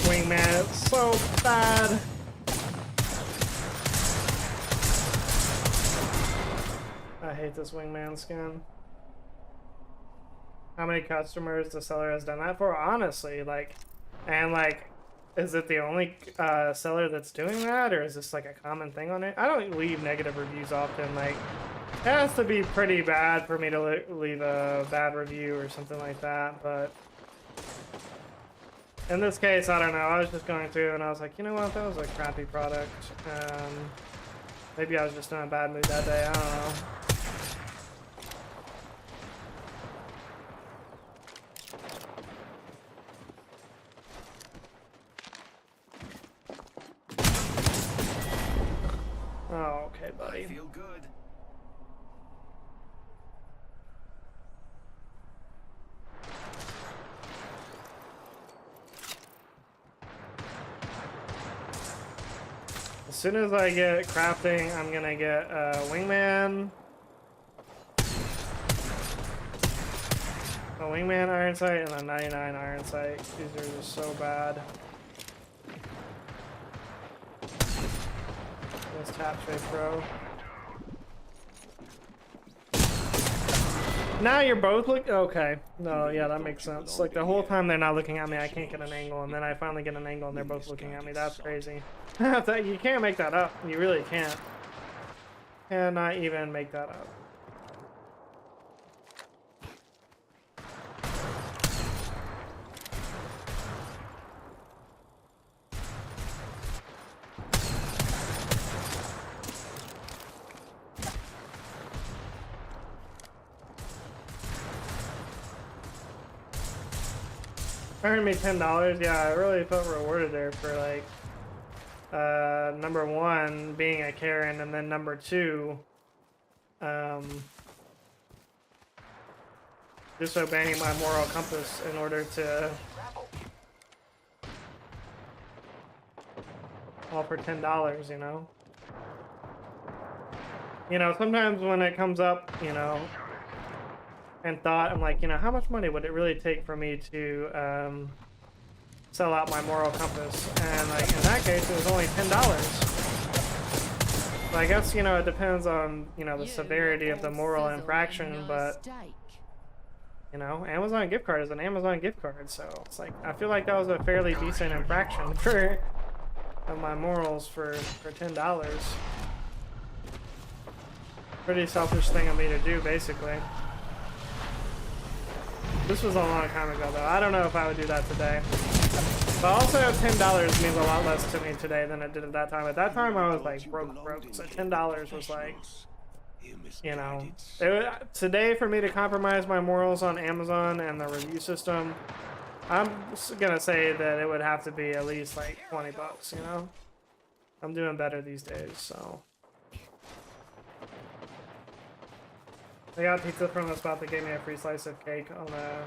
wingman. It's so bad. I hate this wingman skin. How many customers the seller has done that for? Honestly, is it the only seller that's doing that, or is this like a common thing on it? I don't leave negative reviews often. Like, it has to be pretty bad for me to leave a bad review or something like that, but in this case, I don't know. I was just going through and I was like, you know what? That was a crappy product. Maybe I was just in a bad mood that day. I don't know. Oh, okay, buddy. I feel good. As soon as I get crafting, I'm gonna get wingman. A wingman iron sight and a 99 iron sight. These are just so bad. This tap shape, bro. Now you're both looking. Okay. No, yeah, that makes sense. Like the whole time they're not looking at me, I can't get an angle, and then I finally get an angle, and they're both looking at me. That's crazy. You can't make that up. You really can't. Cannot even make that up. earned me $10. Yeah, I really felt rewarded there for like number one being a Karen, and then number two disobeying my moral compass in order to all for $10, you know. You know, sometimes when it comes up, you know, and thought, I'm like, you know, how much money would it really take for me to sell out my moral compass? And like in that case, it was only $10. So I guess, you know, it depends on, you know, the severity of the moral infraction, but you know, Amazon gift card is an Amazon gift card, so it's like I feel like that was a fairly decent infraction for of my morals for $10. Pretty selfish thing of me to do, basically. This was a long time ago, though. I don't know if I would do that today. But also, $10 means a lot less to me today than it did at that time. At that time, I was like broke. So $10 was like, you know, today for me to compromise my morals on Amazon and the review system, I'm gonna say that it would have to be at least like 20 bucks, you know? I'm doing better these days, so. I got pizza from the spot that gave me a free slice of cake on a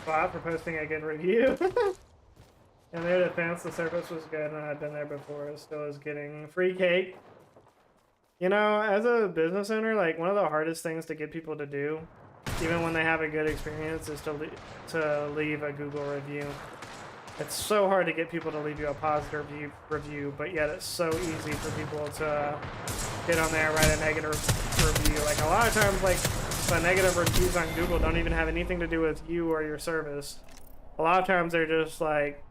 spot for posting a good review. In their defense, the service was good and I'd been there before. Still is getting free cake. You know, as a business owner, like one of the hardest things to get people to do, even when they have a good experience, is to leave a Google review. It's so hard to get people to leave you a positive review, but yet it's so easy for people to get on there and write a negative review. Like a lot of times, like the negative reviews on Google don't even have anything to do with you or your service. A lot of times they're just like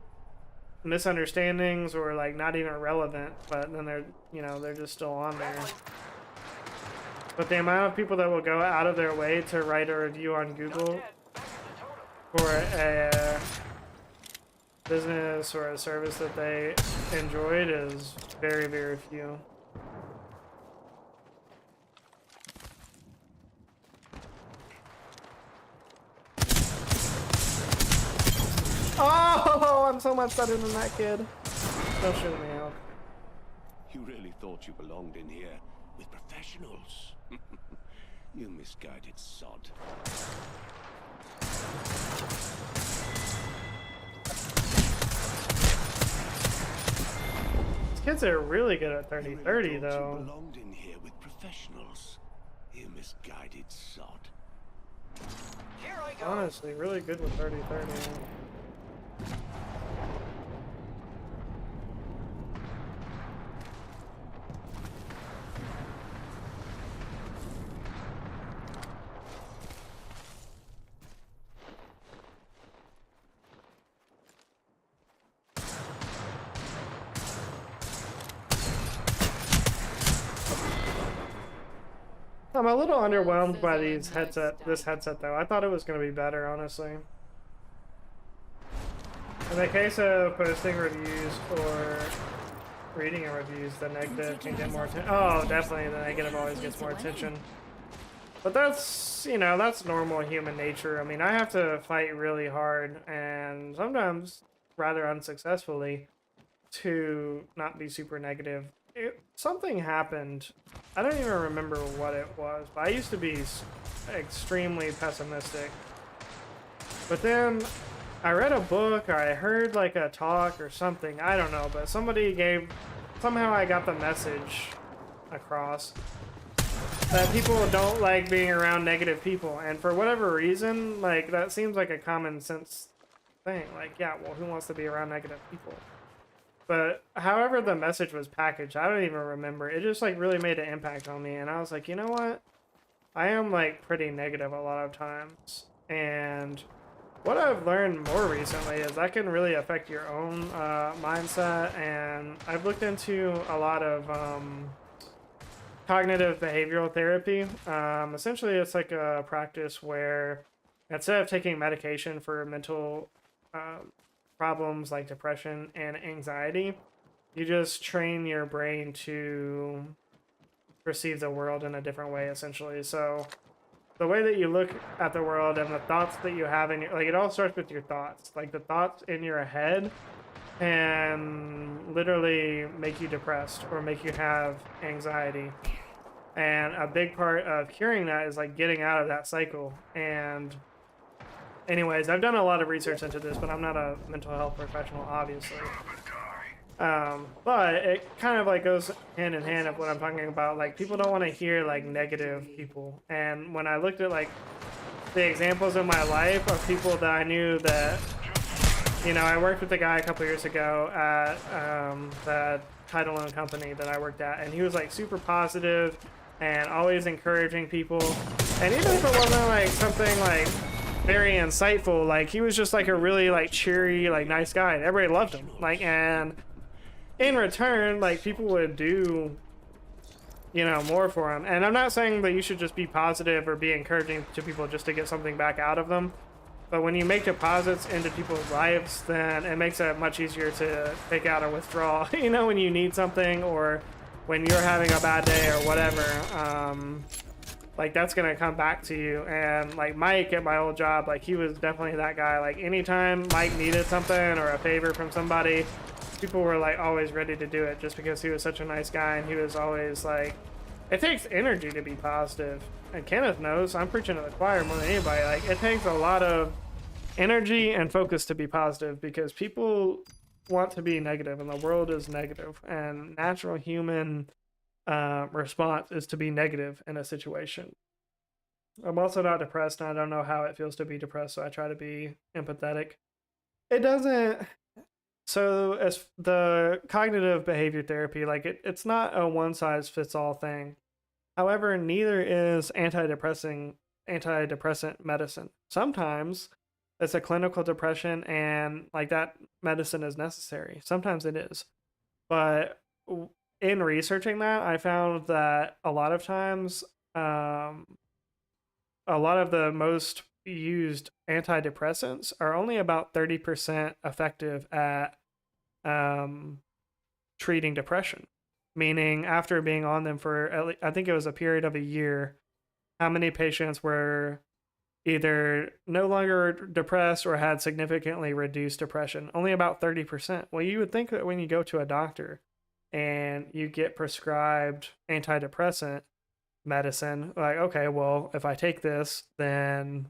misunderstandings or like not even relevant, but then they're, you know, they're just still on there. But the amount of people that will go out of their way to write a review on Google for a business or a service that they enjoyed is very, very few. Oh, I'm so much better than that kid. Don't shoot me out. You really thought you belonged in here with professionals? You misguided sod. These kids are really good at 30-30 You though. belonged in here with professionals. You misguided sod. Here I go. Honestly, really good with 30-30. I'm a little underwhelmed by this headset though. I thought it was going to be better, honestly. In the case of posting reviews or reading a reviews, the negative can get more attention. Oh, definitely the negative always gets more attention. But that's, you know, that's normal human nature. I mean, I have to fight really hard and sometimes rather unsuccessfully to not be super negative. Something happened. I don't even remember what it was, but I used to be extremely pessimistic. But then I read a book or I heard like a talk or something, I don't know, but somehow I got the message across that people don't like being around negative people, and for whatever reason, like that seems like a common sense thing. Like, yeah, well, who wants to be around negative people? But however the message was packaged, I don't even remember. It just like really made an impact on me, and I was like, you know what? I am like pretty negative a lot of times, and what I've learned more recently is that can really affect your own mindset, and I've looked into a lot of cognitive behavioral therapy. Essentially, it's like a practice where instead of taking medication for mental problems like depression and anxiety, you just train your brain to perceive the world in a different way, essentially. So the way that you look at the world and the thoughts that you have in your, like, it all starts with your thoughts. Like the thoughts in your head can literally make you depressed or make you have anxiety. And a big part of curing that is like getting out of that cycle. And anyways, I've done a lot of research into this, but I'm not a mental health professional, obviously. But it kind of like goes hand in hand of what I'm talking about. Like people don't want to hear like negative people. And when I looked at like the examples in my life of people that I knew that, you know, I worked with a guy a couple years ago at the title loan company that I worked at, and he was like super positive and always encouraging people. And even if it wasn't like something like very insightful, like he was just like a really like cheery, like nice guy, and everybody loved him. Like, and in return, like people would do, you know, more for him. And I'm not saying that you should just be positive or be encouraging to people just to get something back out of them. But when you make deposits into people's lives, then it makes it much easier to take out a withdrawal. You know, when you need something or when you're having a bad day or whatever, like that's gonna come back to you. And like Mike at my old job, like he was definitely that guy. Like anytime Mike needed something or a favor from somebody, people were like always ready to do it just because he was such a nice guy. And he was always like, it takes energy to be positive. And Kenneth knows, I'm preaching to the choir more than anybody. Like it takes a lot of energy and focus to be positive because people want to be negative and the world is negative, and natural human response is to be negative in a situation. I'm also not depressed, and I don't know how it feels to be depressed, so I try to be empathetic. It doesn't. So as the cognitive behavior therapy, like it's not a one size fits all thing. However, neither is antidepressant medicine. Sometimes it's a clinical depression and like that medicine is necessary. Sometimes it is. But in researching that, I found that a lot of times, a lot of the most used antidepressants are only about 30% effective at treating depression. Meaning, after being on them for, at least, I think it was a period of a year, how many patients were either no longer depressed or had significantly reduced depression? Only about 30%. Well, you would think that when you go to a doctor and you get prescribed antidepressant medicine, like, okay, well, if I take this, then,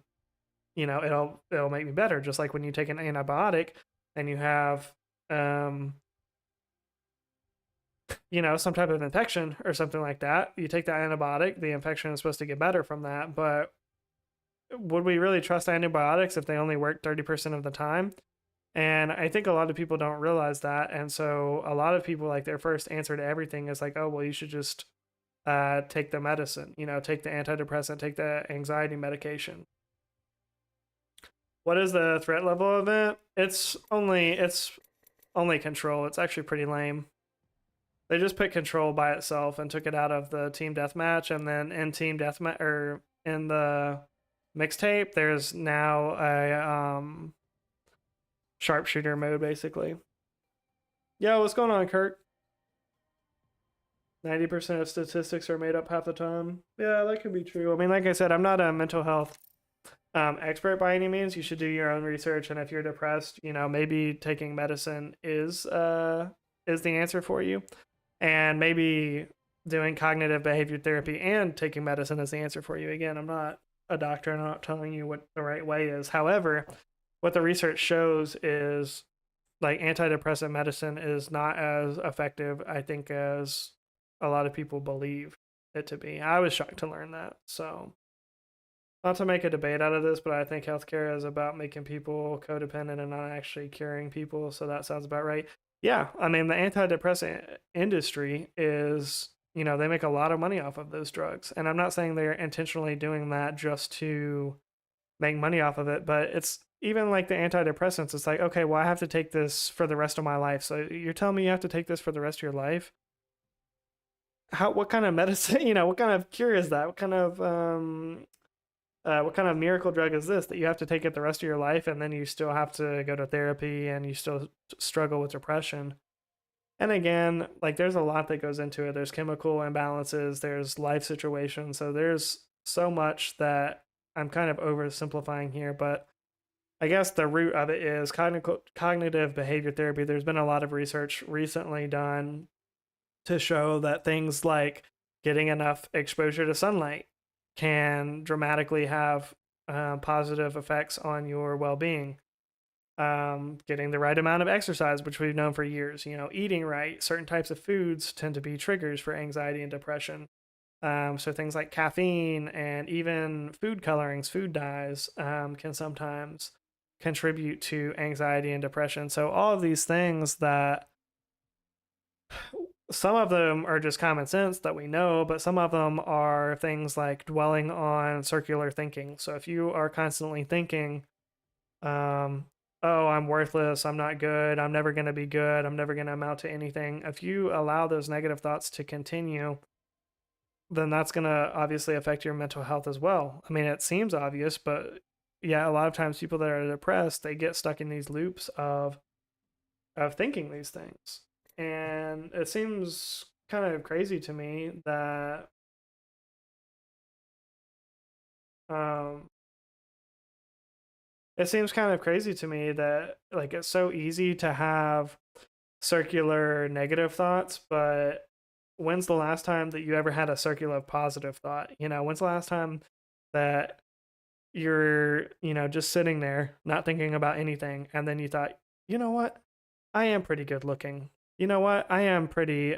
you know, it'll make me better. Just like when you take an antibiotic and you have, you know, some type of infection or something like that, you take that antibiotic, the infection is supposed to get better from that. But would we really trust antibiotics if they only work 30% of the time? And I think a lot of people don't realize that. And so a lot of people, like, their first answer to everything is like, oh, well, you should just take the medicine, you know, take the antidepressant, take the anxiety medication. What is the threat level of it? It's only control. It's actually pretty lame. They just put control by itself and took it out of the team deathmatch, and then in team deathmatch or in the mixtape, there's now a sharpshooter mode basically. Yo, what's going on, Kurt? 90% of statistics are made up half the time. Yeah, that could be true. I mean, like I said, I'm not a mental health expert by any means. You should do your own research, and if you're depressed, you know, maybe taking medicine is the answer for you. And maybe doing cognitive behavior therapy and taking medicine is the answer for you. Again, I'm not a doctor and I'm not telling you what the right way is. However, what the research shows is like antidepressant medicine is not as effective, I think, as a lot of people believe it to be. I was shocked to learn that. So, not to make a debate out of this, but I think healthcare is about making people codependent and not actually curing people. So that sounds about right. Yeah, I mean, the antidepressant industry is, you know, they make a lot of money off of those drugs. And I'm not saying they're intentionally doing that just to make money off of it, but it's even like the antidepressants. It's like, okay, well, I have to take this for the rest of my life. So you're telling me you have to take this for the rest of your life? What kind of medicine, you know, what kind of cure is that? What kind of miracle drug is this that you have to take it the rest of your life, and then you still have to go to therapy and you still struggle with depression? And again, like there's a lot that goes into it. There's chemical imbalances, there's life situations. So there's so much that I'm kind of oversimplifying here, but I guess the root of it is cognitive behavior therapy. There's been a lot of research recently done to show that things like getting enough exposure to sunlight can dramatically have positive effects on your well-being. Getting the right amount of exercise, which we've known for years, eating right, certain types of foods tend to be triggers for anxiety and depression. So things like caffeine and even food colorings, food dyes, can sometimes contribute to anxiety and depression. So all of these things that some of them are just common sense that we know, but some of them are things like dwelling on circular thinking. So if you are constantly thinking, oh, I'm worthless, I'm not good, I'm never going to be good, I'm never going to amount to anything, if you allow those negative thoughts to continue, then that's going to obviously affect your mental health as well. I mean, it seems obvious, but yeah, a lot of times people that are depressed, they get stuck in these loops of thinking these things. And it seems kind of crazy to me that um it seems kind of crazy to me that like it's so easy to have circular negative thoughts, but when's the last time that you ever had a circular positive thought? When's the last time that you're, just sitting there, not thinking about anything, and then you thought, you know what? I am pretty good looking. You know what? I am pretty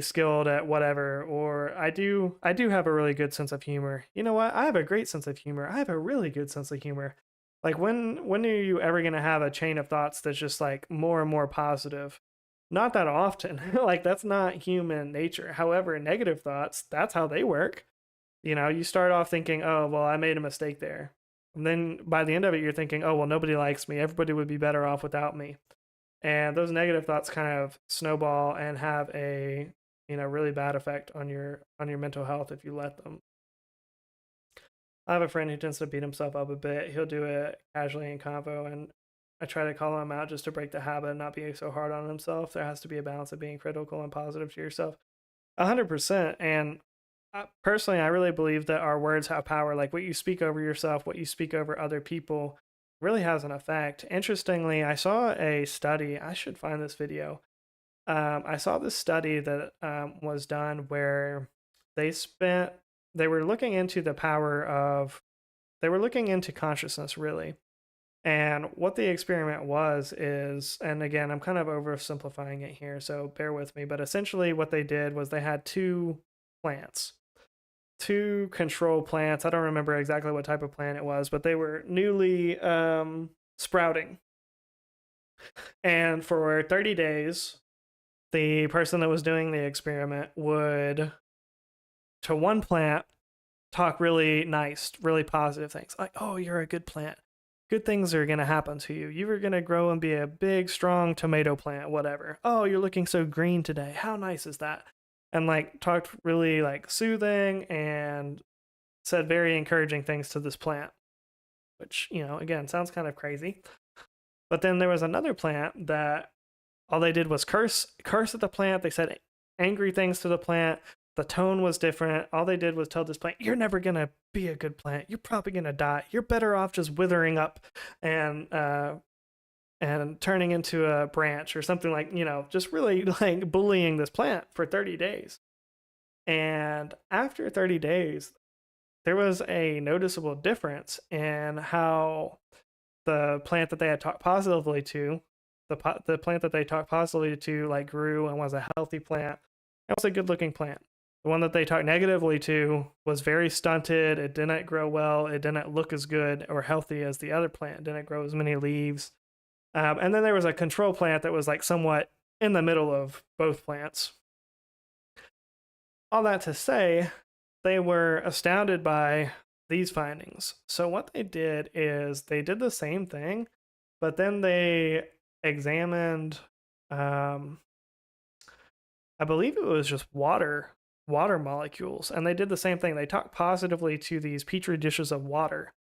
skilled at whatever, or I do have a really good sense of humor. You know what? I have a great sense of humor. I have a really good sense of humor. Like when are you ever gonna have a chain of thoughts that's just like more and more positive? Not that often. Like that's not human nature. However, negative thoughts, that's how they work. You start off thinking, oh well, I made a mistake there. And then by the end of it, you're thinking, oh well, nobody likes me. Everybody would be better off without me. And those negative thoughts kind of snowball and have a really bad effect on your mental health if you let them. I have a friend who tends to beat himself up a bit. He'll do it casually in convo, and I try to call him out just to break the habit and not be so hard on himself. There has to be a balance of being critical and positive to yourself. 100%. And personally, I really believe that our words have power. Like what you speak over yourself, what you speak over other people really has an effect. Interestingly, I saw a study. I should find this video. I saw this study that was done where they spent, they were looking into the power of, they were looking into consciousness really. And what the experiment was is, and again, I'm kind of oversimplifying it here, so bear with me, but essentially what they did was they had plants, two control plants. I don't remember exactly what type of plant it was, but they were newly sprouting. And for 30 days, the person that was doing the experiment would, to one plant, talk really nice, really positive things. Like, oh, you're a good plant. Good things are going to happen to you. You are going to grow and be a big, strong tomato plant, whatever. Oh, you're looking so green today. How nice is that? And like talked really like soothing and said very encouraging things to this plant, which, again, sounds kind of crazy. But then there was another plant that all they did was curse at the plant. They said angry things to the plant. The tone was different. All they did was tell this plant, you're never going to be a good plant. You're probably going to die. You're better off just withering up and turning into a branch or something, like, just really like bullying this plant for 30 days. And after 30 days, there was a noticeable difference in how the plant that they had talked positively to, the plant that they talked positively to, like grew and was a healthy plant. It was a good looking plant. The one that they talked negatively to was very stunted. It didn't grow well. It didn't look as good or healthy as the other plant. It didn't grow as many leaves. And then there was a control plant that was like somewhat in the middle of both plants. All that to say, they were astounded by these findings. So what they did is they did the same thing, but then they examined, I believe it was just water molecules, and they did the same thing. They talked positively to these petri dishes of water,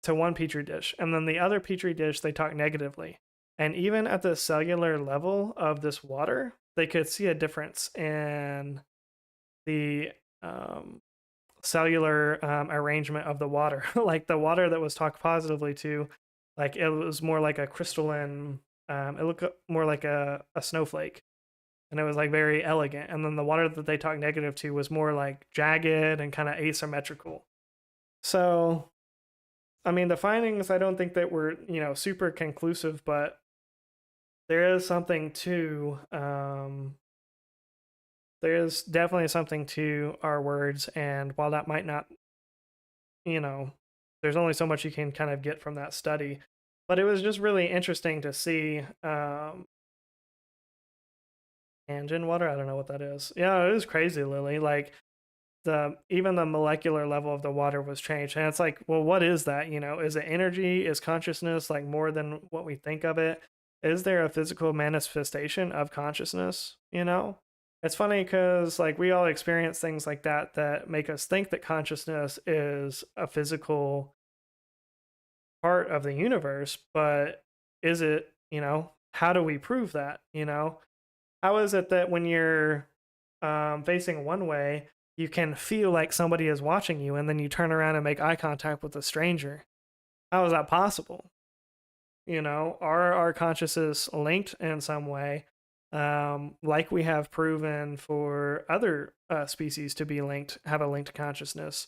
to one petri dish, and then the other petri dish they talked negatively. And even at the cellular level of this water, they could see a difference in the cellular arrangement of the water. Like the water that was talked positively to, like it was more like a crystalline. It looked more like a snowflake, and it was like very elegant. And then the water that they talked negative to was more like jagged and kind of asymmetrical. So, I mean, the findings I don't think that were super conclusive, but there is something to there is definitely something to our words, and while that might not, you know, there's only so much you can kind of get from that study, but it was just really interesting to see. Engine water, I don't know what that is. Yeah, it was crazy, Lily. Like the even the molecular level of the water was changed, and it's like, well, what is that? Is it energy? Is consciousness like more than what we think of it? Is there a physical manifestation of consciousness? It's funny because like we all experience things like that that make us think that consciousness is a physical part of the universe, but is it? How do we prove that? How is it that when you're facing one way, you can feel like somebody is watching you, and then you turn around and make eye contact with a stranger? How is that possible? Are our consciousness linked in some way? Like we have proven for other species to be linked, have a linked consciousness.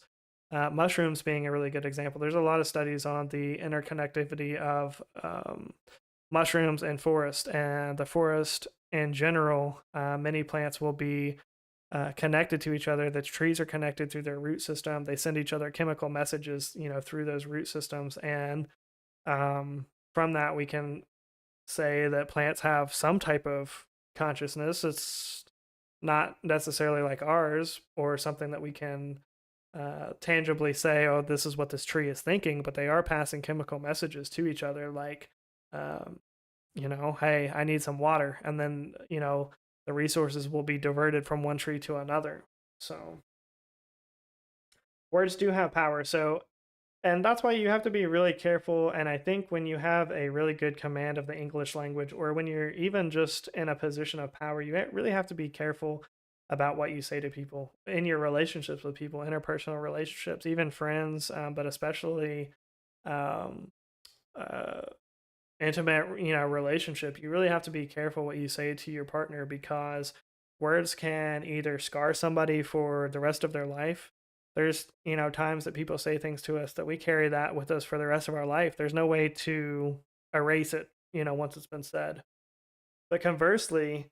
Mushrooms being a really good example. There's a lot of studies on the interconnectivity of mushrooms and forest, and the forest in general. Many plants will be connected to each other. The trees are connected through their root system. They send each other chemical messages, through those root systems, and from that we can say that plants have some type of consciousness. It's not necessarily like ours or something that we can tangibly say, oh, this is what this tree is thinking, but they are passing chemical messages to each other, like, um, hey, I need some water. And then, the resources will be diverted from one tree to another. So, words do have power. So, and that's why you have to be really careful. And I think when you have a really good command of the English language, or when you're even just in a position of power, you really have to be careful about what you say to people in your relationships with people, interpersonal relationships, even friends, but especially um, uh, intimate, relationship. You really have to be careful what you say to your partner, because words can either scar somebody for the rest of their life. There's, times that people say things to us that we carry that with us for the rest of our life. There's no way to erase it, once it's been said. But conversely,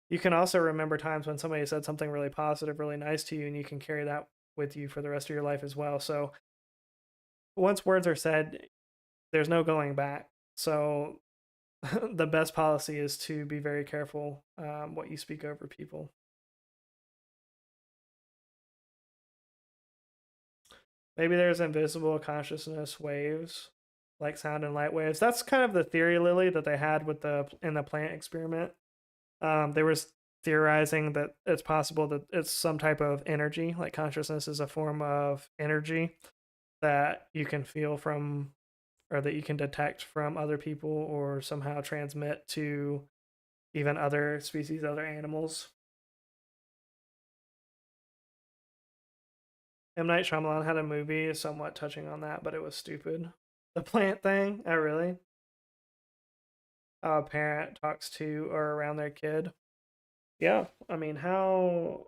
you can also remember times when somebody said something really positive, really nice to you, and you can carry that with you for the rest of your life as well. So once words are said, there's no going back. So the best policy is to be very careful what you speak over people. Maybe there's invisible consciousness waves, like sound and light waves. That's kind of the theory, Lily, that they had with in the plant experiment. They were theorizing that it's possible that it's some type of energy, like consciousness is a form of energy that you can feel from, or that you can detect from other people, or somehow transmit to even other species, other animals. M. Night Shyamalan had a movie somewhat touching on that, but it was stupid. The plant thing? Oh, really? How a parent talks to or around their kid. Yeah, I mean, how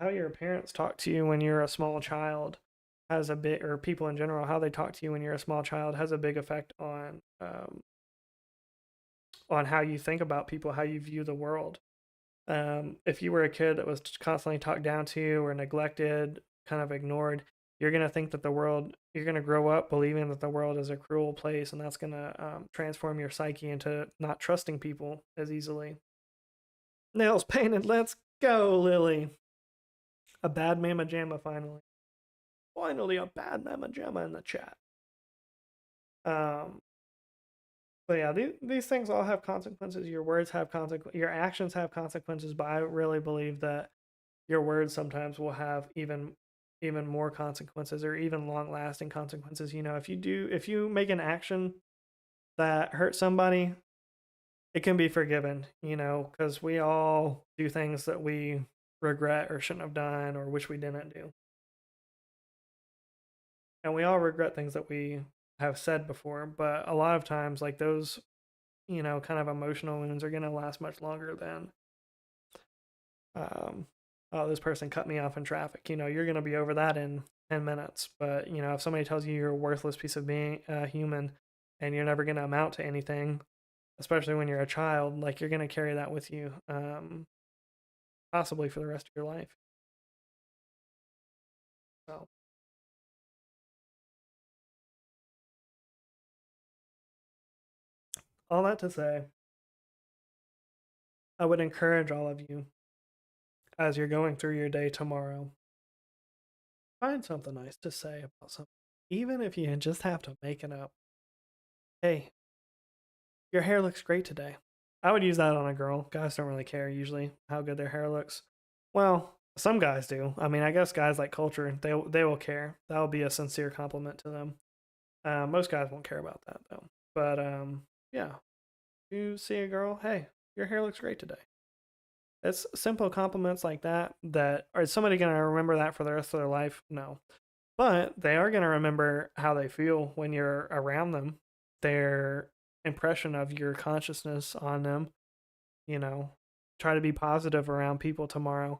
your parents talk to you when you're a small child has a bit, or people in general, how they talk to you when you're a small child has a big effect on how you think about people, how you view the world. If you were a kid that was constantly talked down to or neglected, kind of ignored, you're going to think that you're going to grow up believing that the world is a cruel place, and that's going to transform your psyche into not trusting people as easily. Nails painted, let's go, Lily. A bad mama jamma, finally. Finally, a bad mama jamma in the chat. But yeah, these things all have consequences. Your words have consequences. Your actions have consequences. But I really believe that your words sometimes will have even more consequences, or even long lasting consequences. If you make an action that hurts somebody, it can be forgiven. Because we all do things that we regret or shouldn't have done or wish we didn't do. And we all regret things that we have said before, but a lot of times, like those, kind of emotional wounds are going to last much longer than, um, oh, this person cut me off in traffic. You're going to be over that in 10 minutes. But, if somebody tells you you're a worthless piece of being human and you're never going to amount to anything, especially when you're a child, like you're going to carry that with you, possibly for the rest of your life. So, all that to say, I would encourage all of you as you're going through your day tomorrow, find something nice to say about something. Even if you just have to make it up. Hey, your hair looks great today. I would use that on a girl. Guys don't really care usually how good their hair looks. Well, some guys do. I mean, I guess guys like culture, they will care. That will be a sincere compliment to them. Most guys won't care about that though. But yeah, you see a girl, hey, your hair looks great today. It's simple compliments like that. Is somebody gonna remember that for the rest of their life? No, but they are gonna remember how they feel when you're around them. Their impression of your consciousness on them. You know, try to be positive around people tomorrow,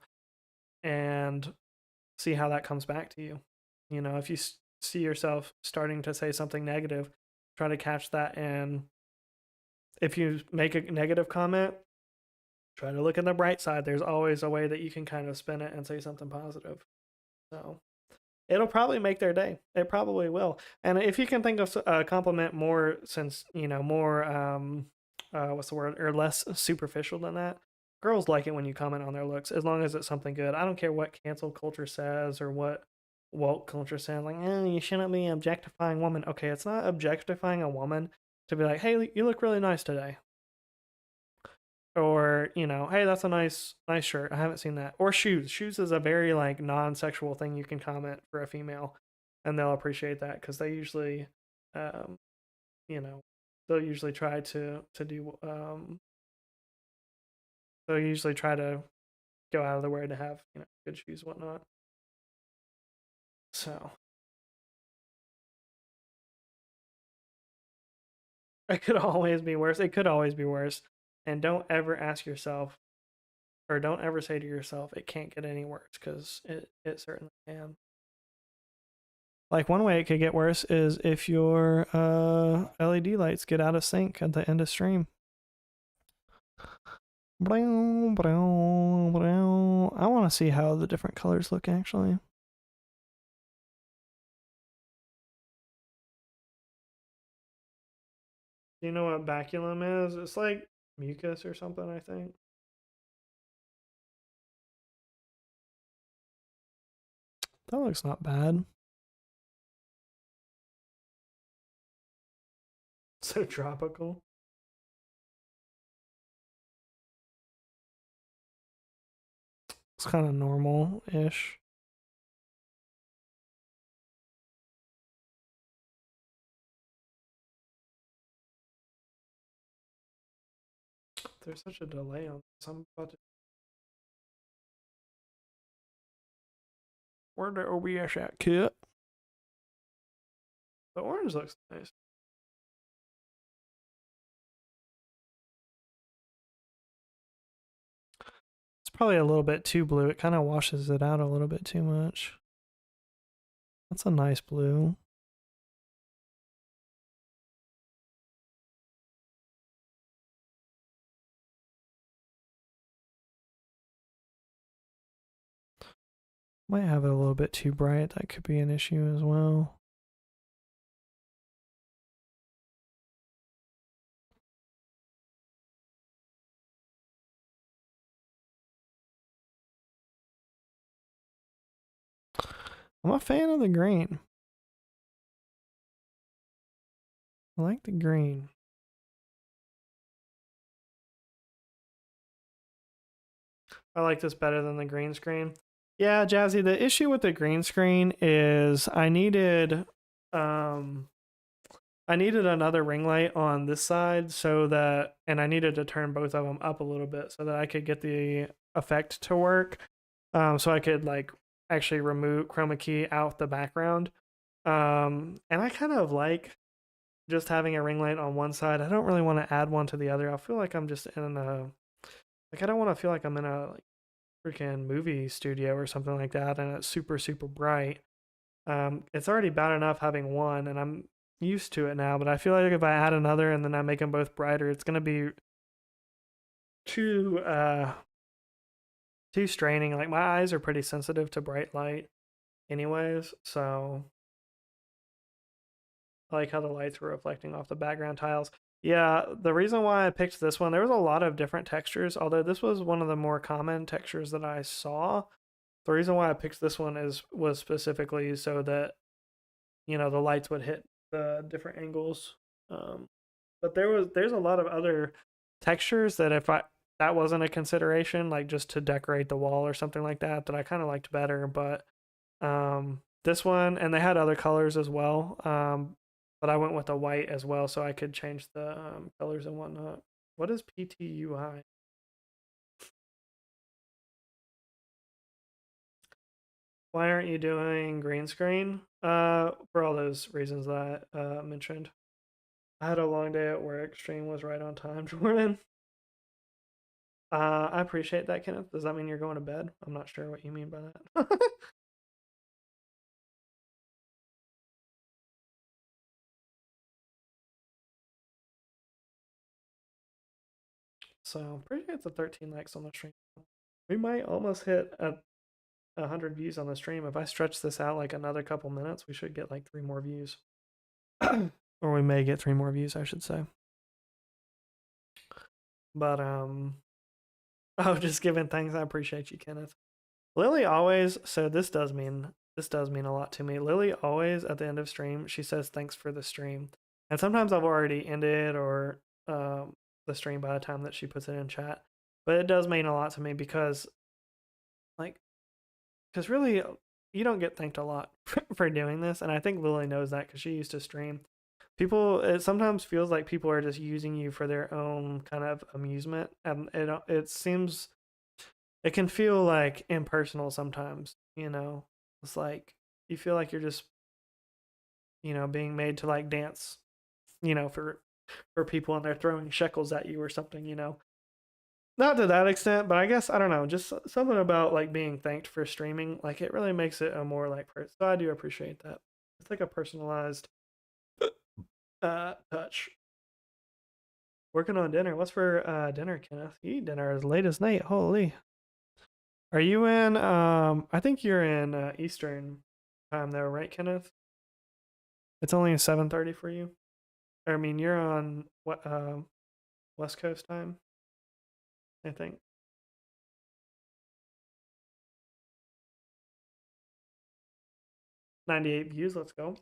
and see how that comes back to you. If you see yourself starting to say something negative, try to catch that, and if you make a negative comment, try to look at the bright side. There's always a way that you can kind of spin it and say something positive. So it'll probably make their day. It probably will. And if you can think of a compliment more, since more what's the word, or less superficial than that, girls like it when you comment on their looks, as long as it's something good. I don't care what cancel culture says or what woke culture says, like, you shouldn't be objectifying women. Okay, it's not objectifying a woman to be like, hey, you look really nice today. Or, hey, that's a nice shirt. I haven't seen that. Or shoes. Shoes is a very like non-sexual thing you can comment for a female, and they'll appreciate that because they usually, um, you know, they'll usually try to do they'll usually try to go out of their way to have good shoes, whatnot. So it could always be worse. It could always be worse. And don't ever ask yourself, or don't ever say to yourself, it can't get any worse, because it certainly can. Like, one way it could get worse is if your LED lights get out of sync at the end of stream. I want to see how the different colors look, actually. Do you know what baculum is? It's like mucus or something, I think. That looks not bad. So tropical. It's kind of normal-ish. There's such a delay on this. I'm about to... Where the OBS at, kid? The orange looks nice. It's probably a little bit too blue. It kind of washes it out a little bit too much. That's a nice blue. Might have it a little bit too bright. That could be an issue as well. I'm a fan of the green. I like the green. I like this better than the green screen. Yeah, Jazzy, the issue with the green screen is I needed another ring light on this side, and I needed to turn both of them up a little bit so that I could get the effect to work. so I could like actually remove chroma key out the background. And I kind of like just having a ring light on one side. I don't really want to add one to the other. I feel like I'm just in a like I don't want to feel like I'm in a like freaking movie studio or something like that, and it's super super bright. It's already bad enough having one, and I'm used to it now. But I feel like if I add another and then I make them both brighter, it's gonna be too too straining. Like my eyes are pretty sensitive to bright light, anyways. So I like how the lights were reflecting off the background tiles. Yeah, the reason why I picked this one, there was a lot of different textures, although this was one of the more common textures that I saw. The reason why I picked this one was specifically so that the lights would hit the different angles. But there's a lot of other textures that if I that wasn't a consideration, like just to decorate the wall or something like that, that I kind of liked better. But this one, and they had other colors as well. But I went with a white as well, so I could change the colors and whatnot. What is PTUI? Why aren't you doing green screen? For all those reasons that I mentioned. I had a long day at work. Stream was right on time, Jordan. I appreciate that, Kenneth. Does that mean you're going to bed? I'm not sure what you mean by that. So I'm pretty sure it's a 13 likes on the stream. We might almost hit 100 views on the stream. If I stretch this out like another couple minutes, we should get like 3 more views. Or we may get 3 more views, I should say. But oh, just giving thanks. I appreciate you, Kenneth. Lily always, so this does mean a lot to me. Lily always at the end of stream, she says thanks for the stream. And sometimes I've already ended or the stream by the time that she puts it in chat. But it does mean a lot to me because really you don't get thanked a lot for doing this, and I think Lily knows that because she used to stream. It sometimes feels like people are just using you for their own kind of amusement, and it seems it can feel like impersonal sometimes. It's like you feel like you're just being made to like dance, for people, and they're throwing shekels at you or something. Not to that extent, but I guess I don't know, just something about like being thanked for streaming, like it really makes it a more like so I do appreciate that. It's like a personalized touch. Working on dinner. What's for dinner, Kenneth? You eat dinner as late as night. Holy. Are you in I think you're in Eastern time though, right, Kenneth? It's only 7:30 for you. I mean, you're on what West Coast time, I think. 98 views, let's go.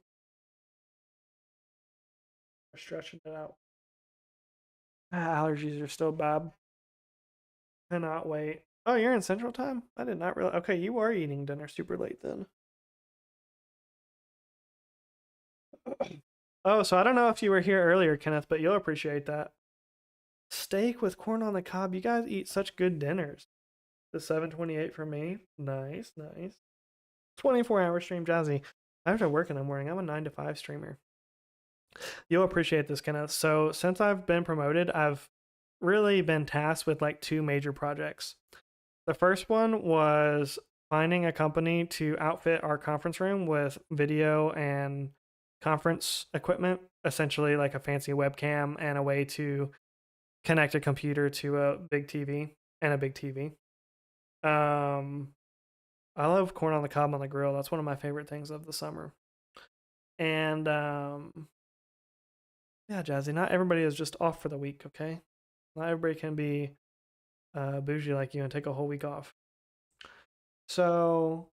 We're stretching it out. Allergies are still bad. Cannot wait. Oh, you're in Central Time? I did not realize. Okay, you are eating dinner super late then. Oh, so I don't know if you were here earlier, Kenneth, but you'll appreciate that. Steak with corn on the cob. You guys eat such good dinners. The 7:28 for me. Nice, nice. 24-hour stream, Jazzy. I have to work in the morning. I'm a 9 to 5 streamer. You'll appreciate this, Kenneth. So since I've been promoted, I've really been tasked with like 2 major projects. The first one was finding a company to outfit our conference room with video and conference equipment, essentially like a fancy webcam and a way to connect a computer to a big TV and a big TV. I love corn on the cob on the grill. That's one of my favorite things of the summer. And yeah, Jazzy, not everybody is just off for the week, okay? Not everybody can be bougie like you and take a whole week off. So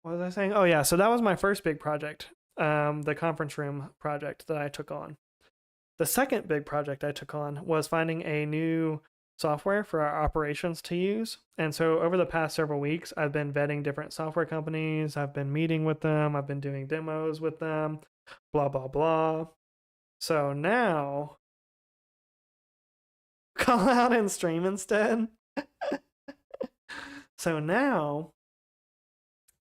what was I saying? Oh yeah, so that was my first big project, the conference room project that I took on. The second big project I took on was finding a new software for our operations to use. And so over the past several weeks, I've been vetting different software companies. I've been meeting with them. I've been doing demos with them, blah, blah, blah. So now call out and stream instead. So now,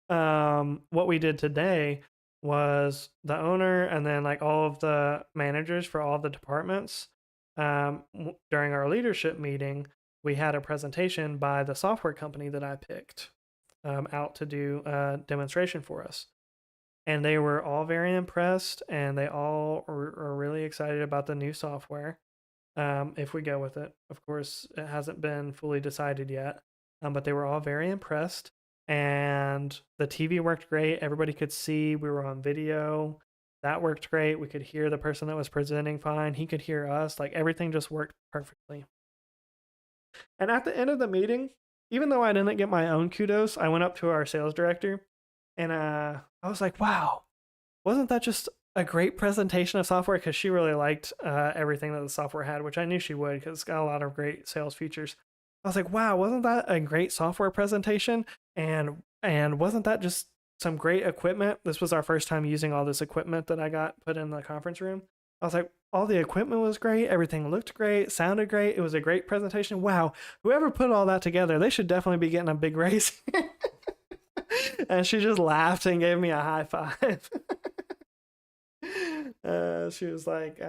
what we did today was the owner and then like all of the managers for all the departments, during our leadership meeting, we had a presentation by the software company that I picked, out to do a demonstration for us. And they were all very impressed, and they all are really excited about the new software. If we go with it, of course, it hasn't been fully decided yet. But they were all very impressed, and the TV worked great. Everybody could see. We were on video. That worked great. We could hear the person that was presenting fine. He could hear us. Like everything just worked perfectly. And at the end of the meeting, even though I didn't get my own kudos, I went up to our sales director and I was like, wow, wasn't that just a great presentation of software? Because she really liked everything that the software had, which I knew she would because it's got a lot of great sales features. I was like, wow, wasn't that a great software presentation? And wasn't that just some great equipment? This was our first time using all this equipment that I got put in the conference room. I was like, all the equipment was great. Everything looked great, sounded great. It was a great presentation. Wow, whoever put all that together, they should definitely be getting a big raise. And she just laughed and gave me a high five. She was like,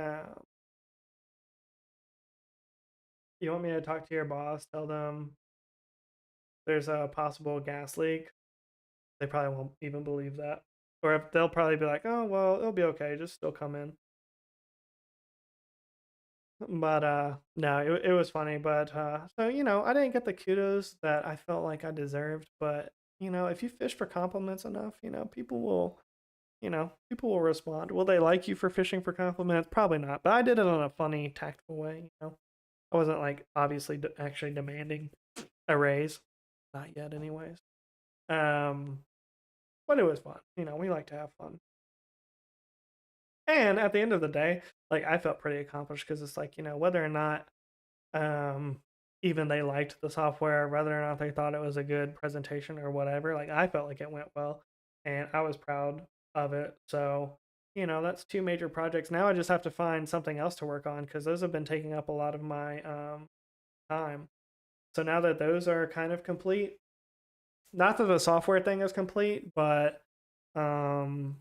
you want me to talk to your boss? Tell them there's a possible gas leak. They probably won't even believe that. Or if they'll probably be like, oh, well, it'll be okay. Just still come in. But no, it was funny. But so, I didn't get the kudos that I felt like I deserved. But, if you fish for compliments enough, people will respond. Will they like you for fishing for compliments? Probably not. But I did it in a funny, tactful way. I wasn't like obviously actually demanding a raise, not yet, anyways. But it was fun. We like to have fun. And at the end of the day, like I felt pretty accomplished because it's like whether or not even they liked the software, whether or not they thought it was a good presentation or whatever, like I felt like it went well, and I was proud of it. So that's two major projects. Now I just have to find something else to work on because those have been taking up a lot of my time. So now that those are kind of complete, not that the software thing is complete, but not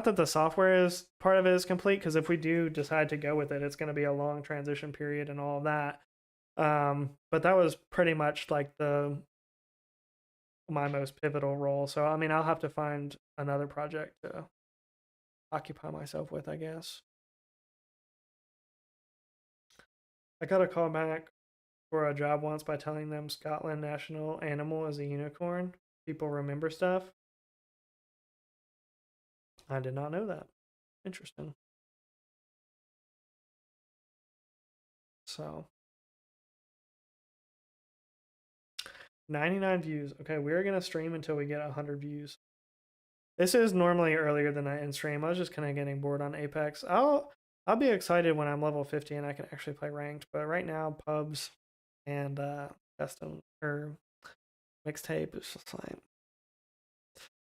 that the software is part of it is complete, because if we do decide to go with it, it's going to be a long transition period and all of that. But that was pretty much like my most pivotal role. So I mean, I'll have to find another project to occupy myself with, I guess. I got a call back for a job once by telling them Scotland national animal is a unicorn. People remember stuff. I did not know that. Interesting. So 99 views. Okay, we're gonna stream until we get 100 views. This is normally earlier than I end stream. I was just kind of getting bored on Apex. I'll be excited when I'm level 50 and I can actually play ranked. But right now, pubs and custom or mixtape is just like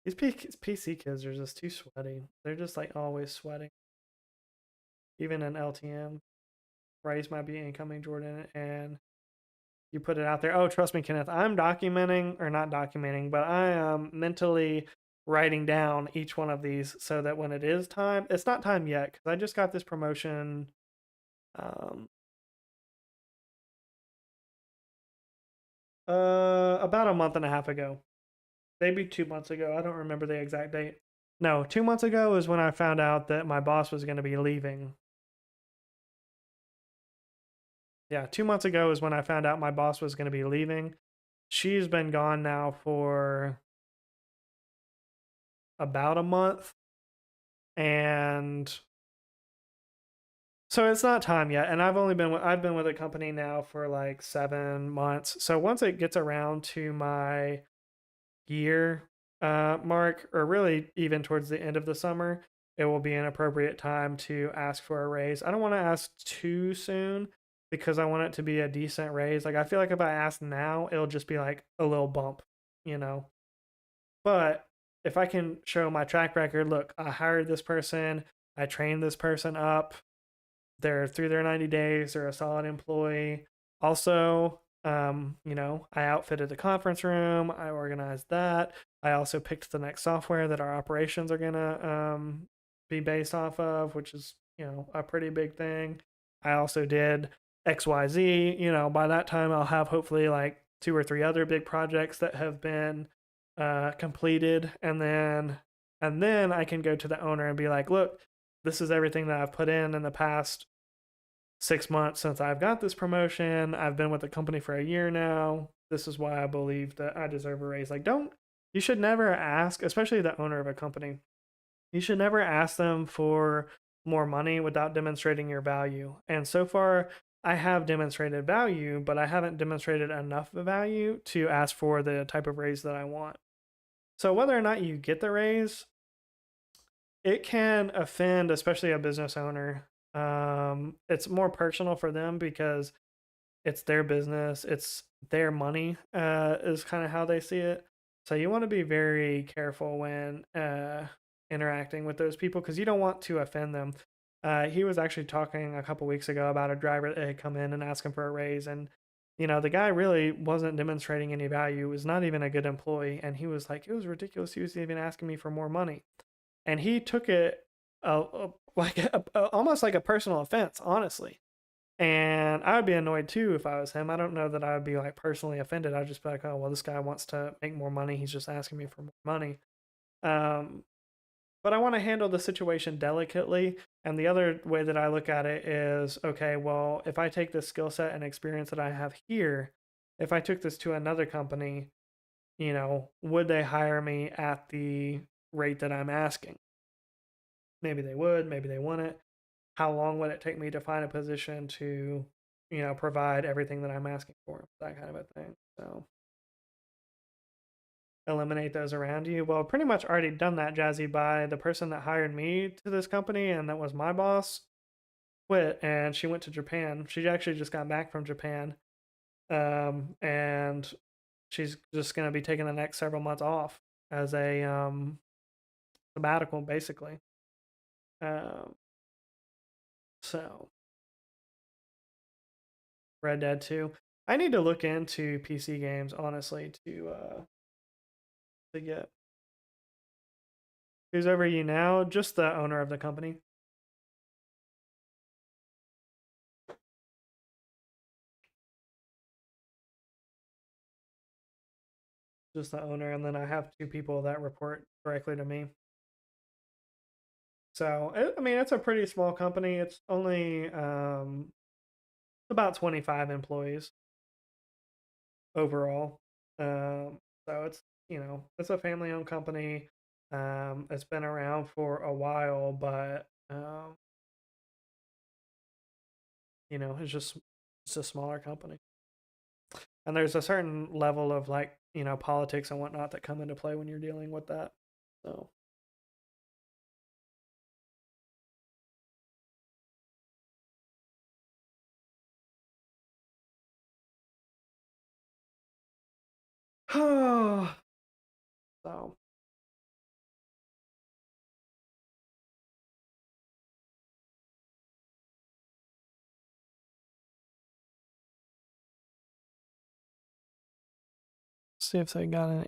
these PC kids are just too sweaty. They're just like always sweating. Even in LTM, Race might be incoming, Jordan, and you put it out there. Oh, trust me, Kenneth, I'm documenting, or not documenting, but I am mentally writing down each one of these so that when it is time, it's not time yet because I just got this promotion about a month and a half ago, maybe 2 months ago. I don't remember the exact date. No, 2 months ago is when I found out that my boss was going to be leaving. Yeah, 2 months ago is when I found out my boss was going to be leaving. She's been gone now for about a month. And so it's not time yet. And I've been with a company now for like 7 months. So once it gets around to my year mark, or really even towards the end of the summer, it will be an appropriate time to ask for a raise. I don't want to ask too soon because I want it to be a decent raise. Like I feel like if I ask now, it'll just be like a little bump, But if I can show my track record, look, I hired this person, I trained this person up. They're through their 90 days. They're a solid employee. Also, I outfitted the conference room. I organized that. I also picked the next software that our operations are gonna be based off of, which is a pretty big thing. I also did XYZ. By that time I'll have hopefully like two or three other big projects that have been completed, and then I can go to the owner and be like, look, this is everything that I've put in the past 6 months since I've got this promotion. I've been with the company for a year now. This is why I believe that I deserve a raise. Like, you should never ask, especially the owner of a company, you should never ask them for more money without demonstrating your value. And so far, I have demonstrated value, but I haven't demonstrated enough value to ask for the type of raise that I want. So whether or not you get the raise, it can offend, especially a business owner. It's more personal for them because it's their business, it's their money, is kind of how they see it. So you want to be very careful when interacting with those people because you don't want to offend them. He was actually talking a couple weeks ago about a driver that had come in and asked him for a raise, and the guy really wasn't demonstrating any value. Was not even a good employee, and he was like, it was ridiculous. He was even asking me for more money, and he took it like almost like a personal offense, honestly. And I would be annoyed too if I was him. I don't know that I would be like personally offended. I'd just be like, oh, well, this guy wants to make more money. He's just asking me for more money. Um, but I want to handle the situation delicately. And the other way that I look at it is, okay, well, if I take this skill set and experience that I have here, if I took this to another company, would they hire me at the rate that I'm asking? Maybe they would, maybe they wouldn't. How long would it take me to find a position to, provide everything that I'm asking for? That kind of a thing. So eliminate those around you. Well, pretty much already done that, Jazzy, by the person that hired me to this company and that was my boss quit and she went to Japan. She actually just got back from Japan. And she's just going to be taking the next several months off as a sabbatical, basically. So Red Dead 2. I need to look into PC games, honestly, to get. Who's over you now? Just the owner of the company. Just the owner, and then I have two people that report directly to me. So, I mean, it's a pretty small company. It's only about 25 employees overall. So it's a family-owned company. It's been around for a while, but it's a smaller company. And there's a certain level of like, politics and whatnot that come into play when you're dealing with that. So so see if we got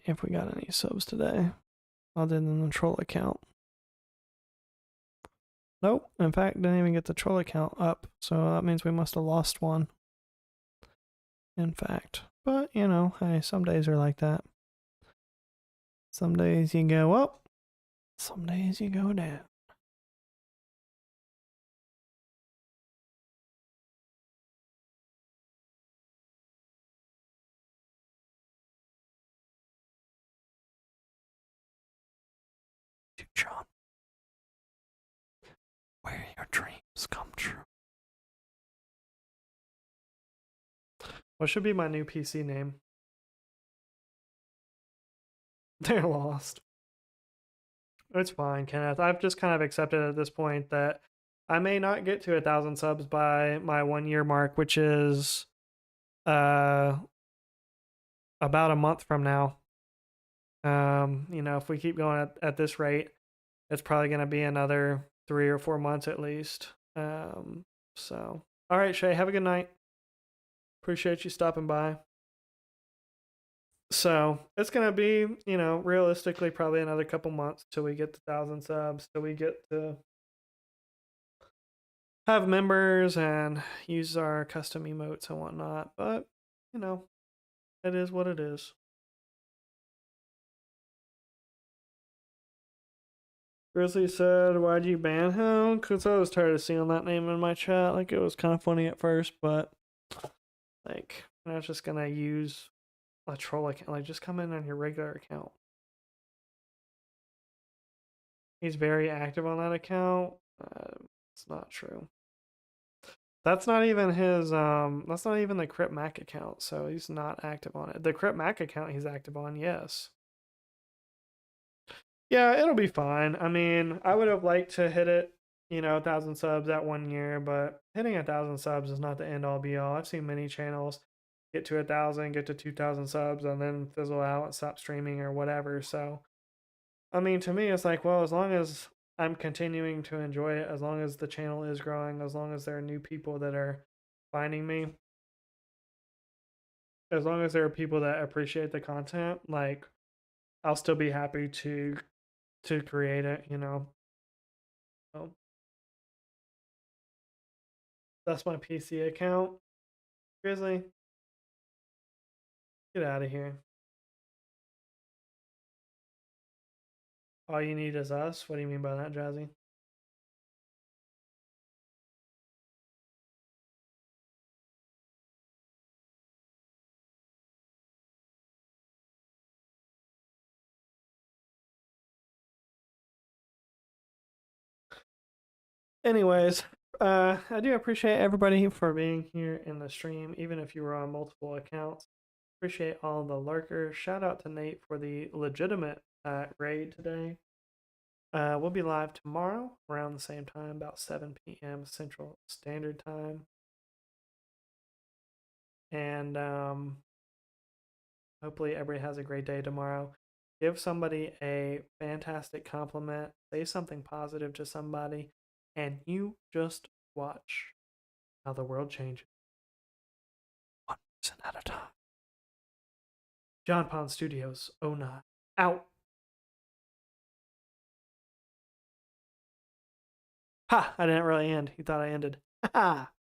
any subs today other than the troll account. Nope. In fact, didn't even get the troll account up, so that means we must have lost one. In fact, but hey, some days are like that. Some days you go up, some days you go down. John, where your dreams come true. What should be my new PC name? They're lost. It's fine, Kenneth. I've just kind of accepted at this point that I may not get to 1,000 subs by my 1 year mark, which is about a month from now. If we keep going at this rate, it's probably going to be another 3 or 4 months at least. So, all right, Shay, have a good night. Appreciate you stopping by. So it's gonna be, realistically probably another couple months till we get to 1,000 subs, till we get to have members and use our custom emotes and whatnot. But it is what it is. Grizzly said, "Why'd you ban him?" Because I was tired of seeing that name in my chat. Like, it was kind of funny at first, but like, I was just gonna use a troll account. Like, just come in on your regular account. He's very active on that account. It's not true. That's not even his. That's not even the Crypt Mac account. So he's not active on it. The Crypt Mac account he's active on, yes. Yeah, it'll be fine. I mean, I would have liked to hit it, 1,000 subs that 1 year, but hitting 1,000 subs is not the end all be all. I've seen many channels get to 1,000, get to 2,000 subs, and then fizzle out and stop streaming or whatever. So, I mean, to me, it's like, well, as long as I'm continuing to enjoy it, as long as the channel is growing, as long as there are new people that are finding me, as long as there are people that appreciate the content, like, I'll still be happy to create it. So that's my PC account. Grizzly, get out of here. All you need is us? What do you mean by that, Jazzy? Anyways, I do appreciate everybody for being here in the stream, even if you were on multiple accounts. Appreciate all the lurkers. Shout out to Nate for the legitimate raid today. We'll be live tomorrow around the same time, about 7 p.m. Central Standard Time. And hopefully everybody has a great day tomorrow. Give somebody a fantastic compliment. Say something positive to somebody. And you just watch how the world changes. 1% at a time. John Pond Studios, 09. Out. Ha! I didn't really end. You thought I ended. Ha!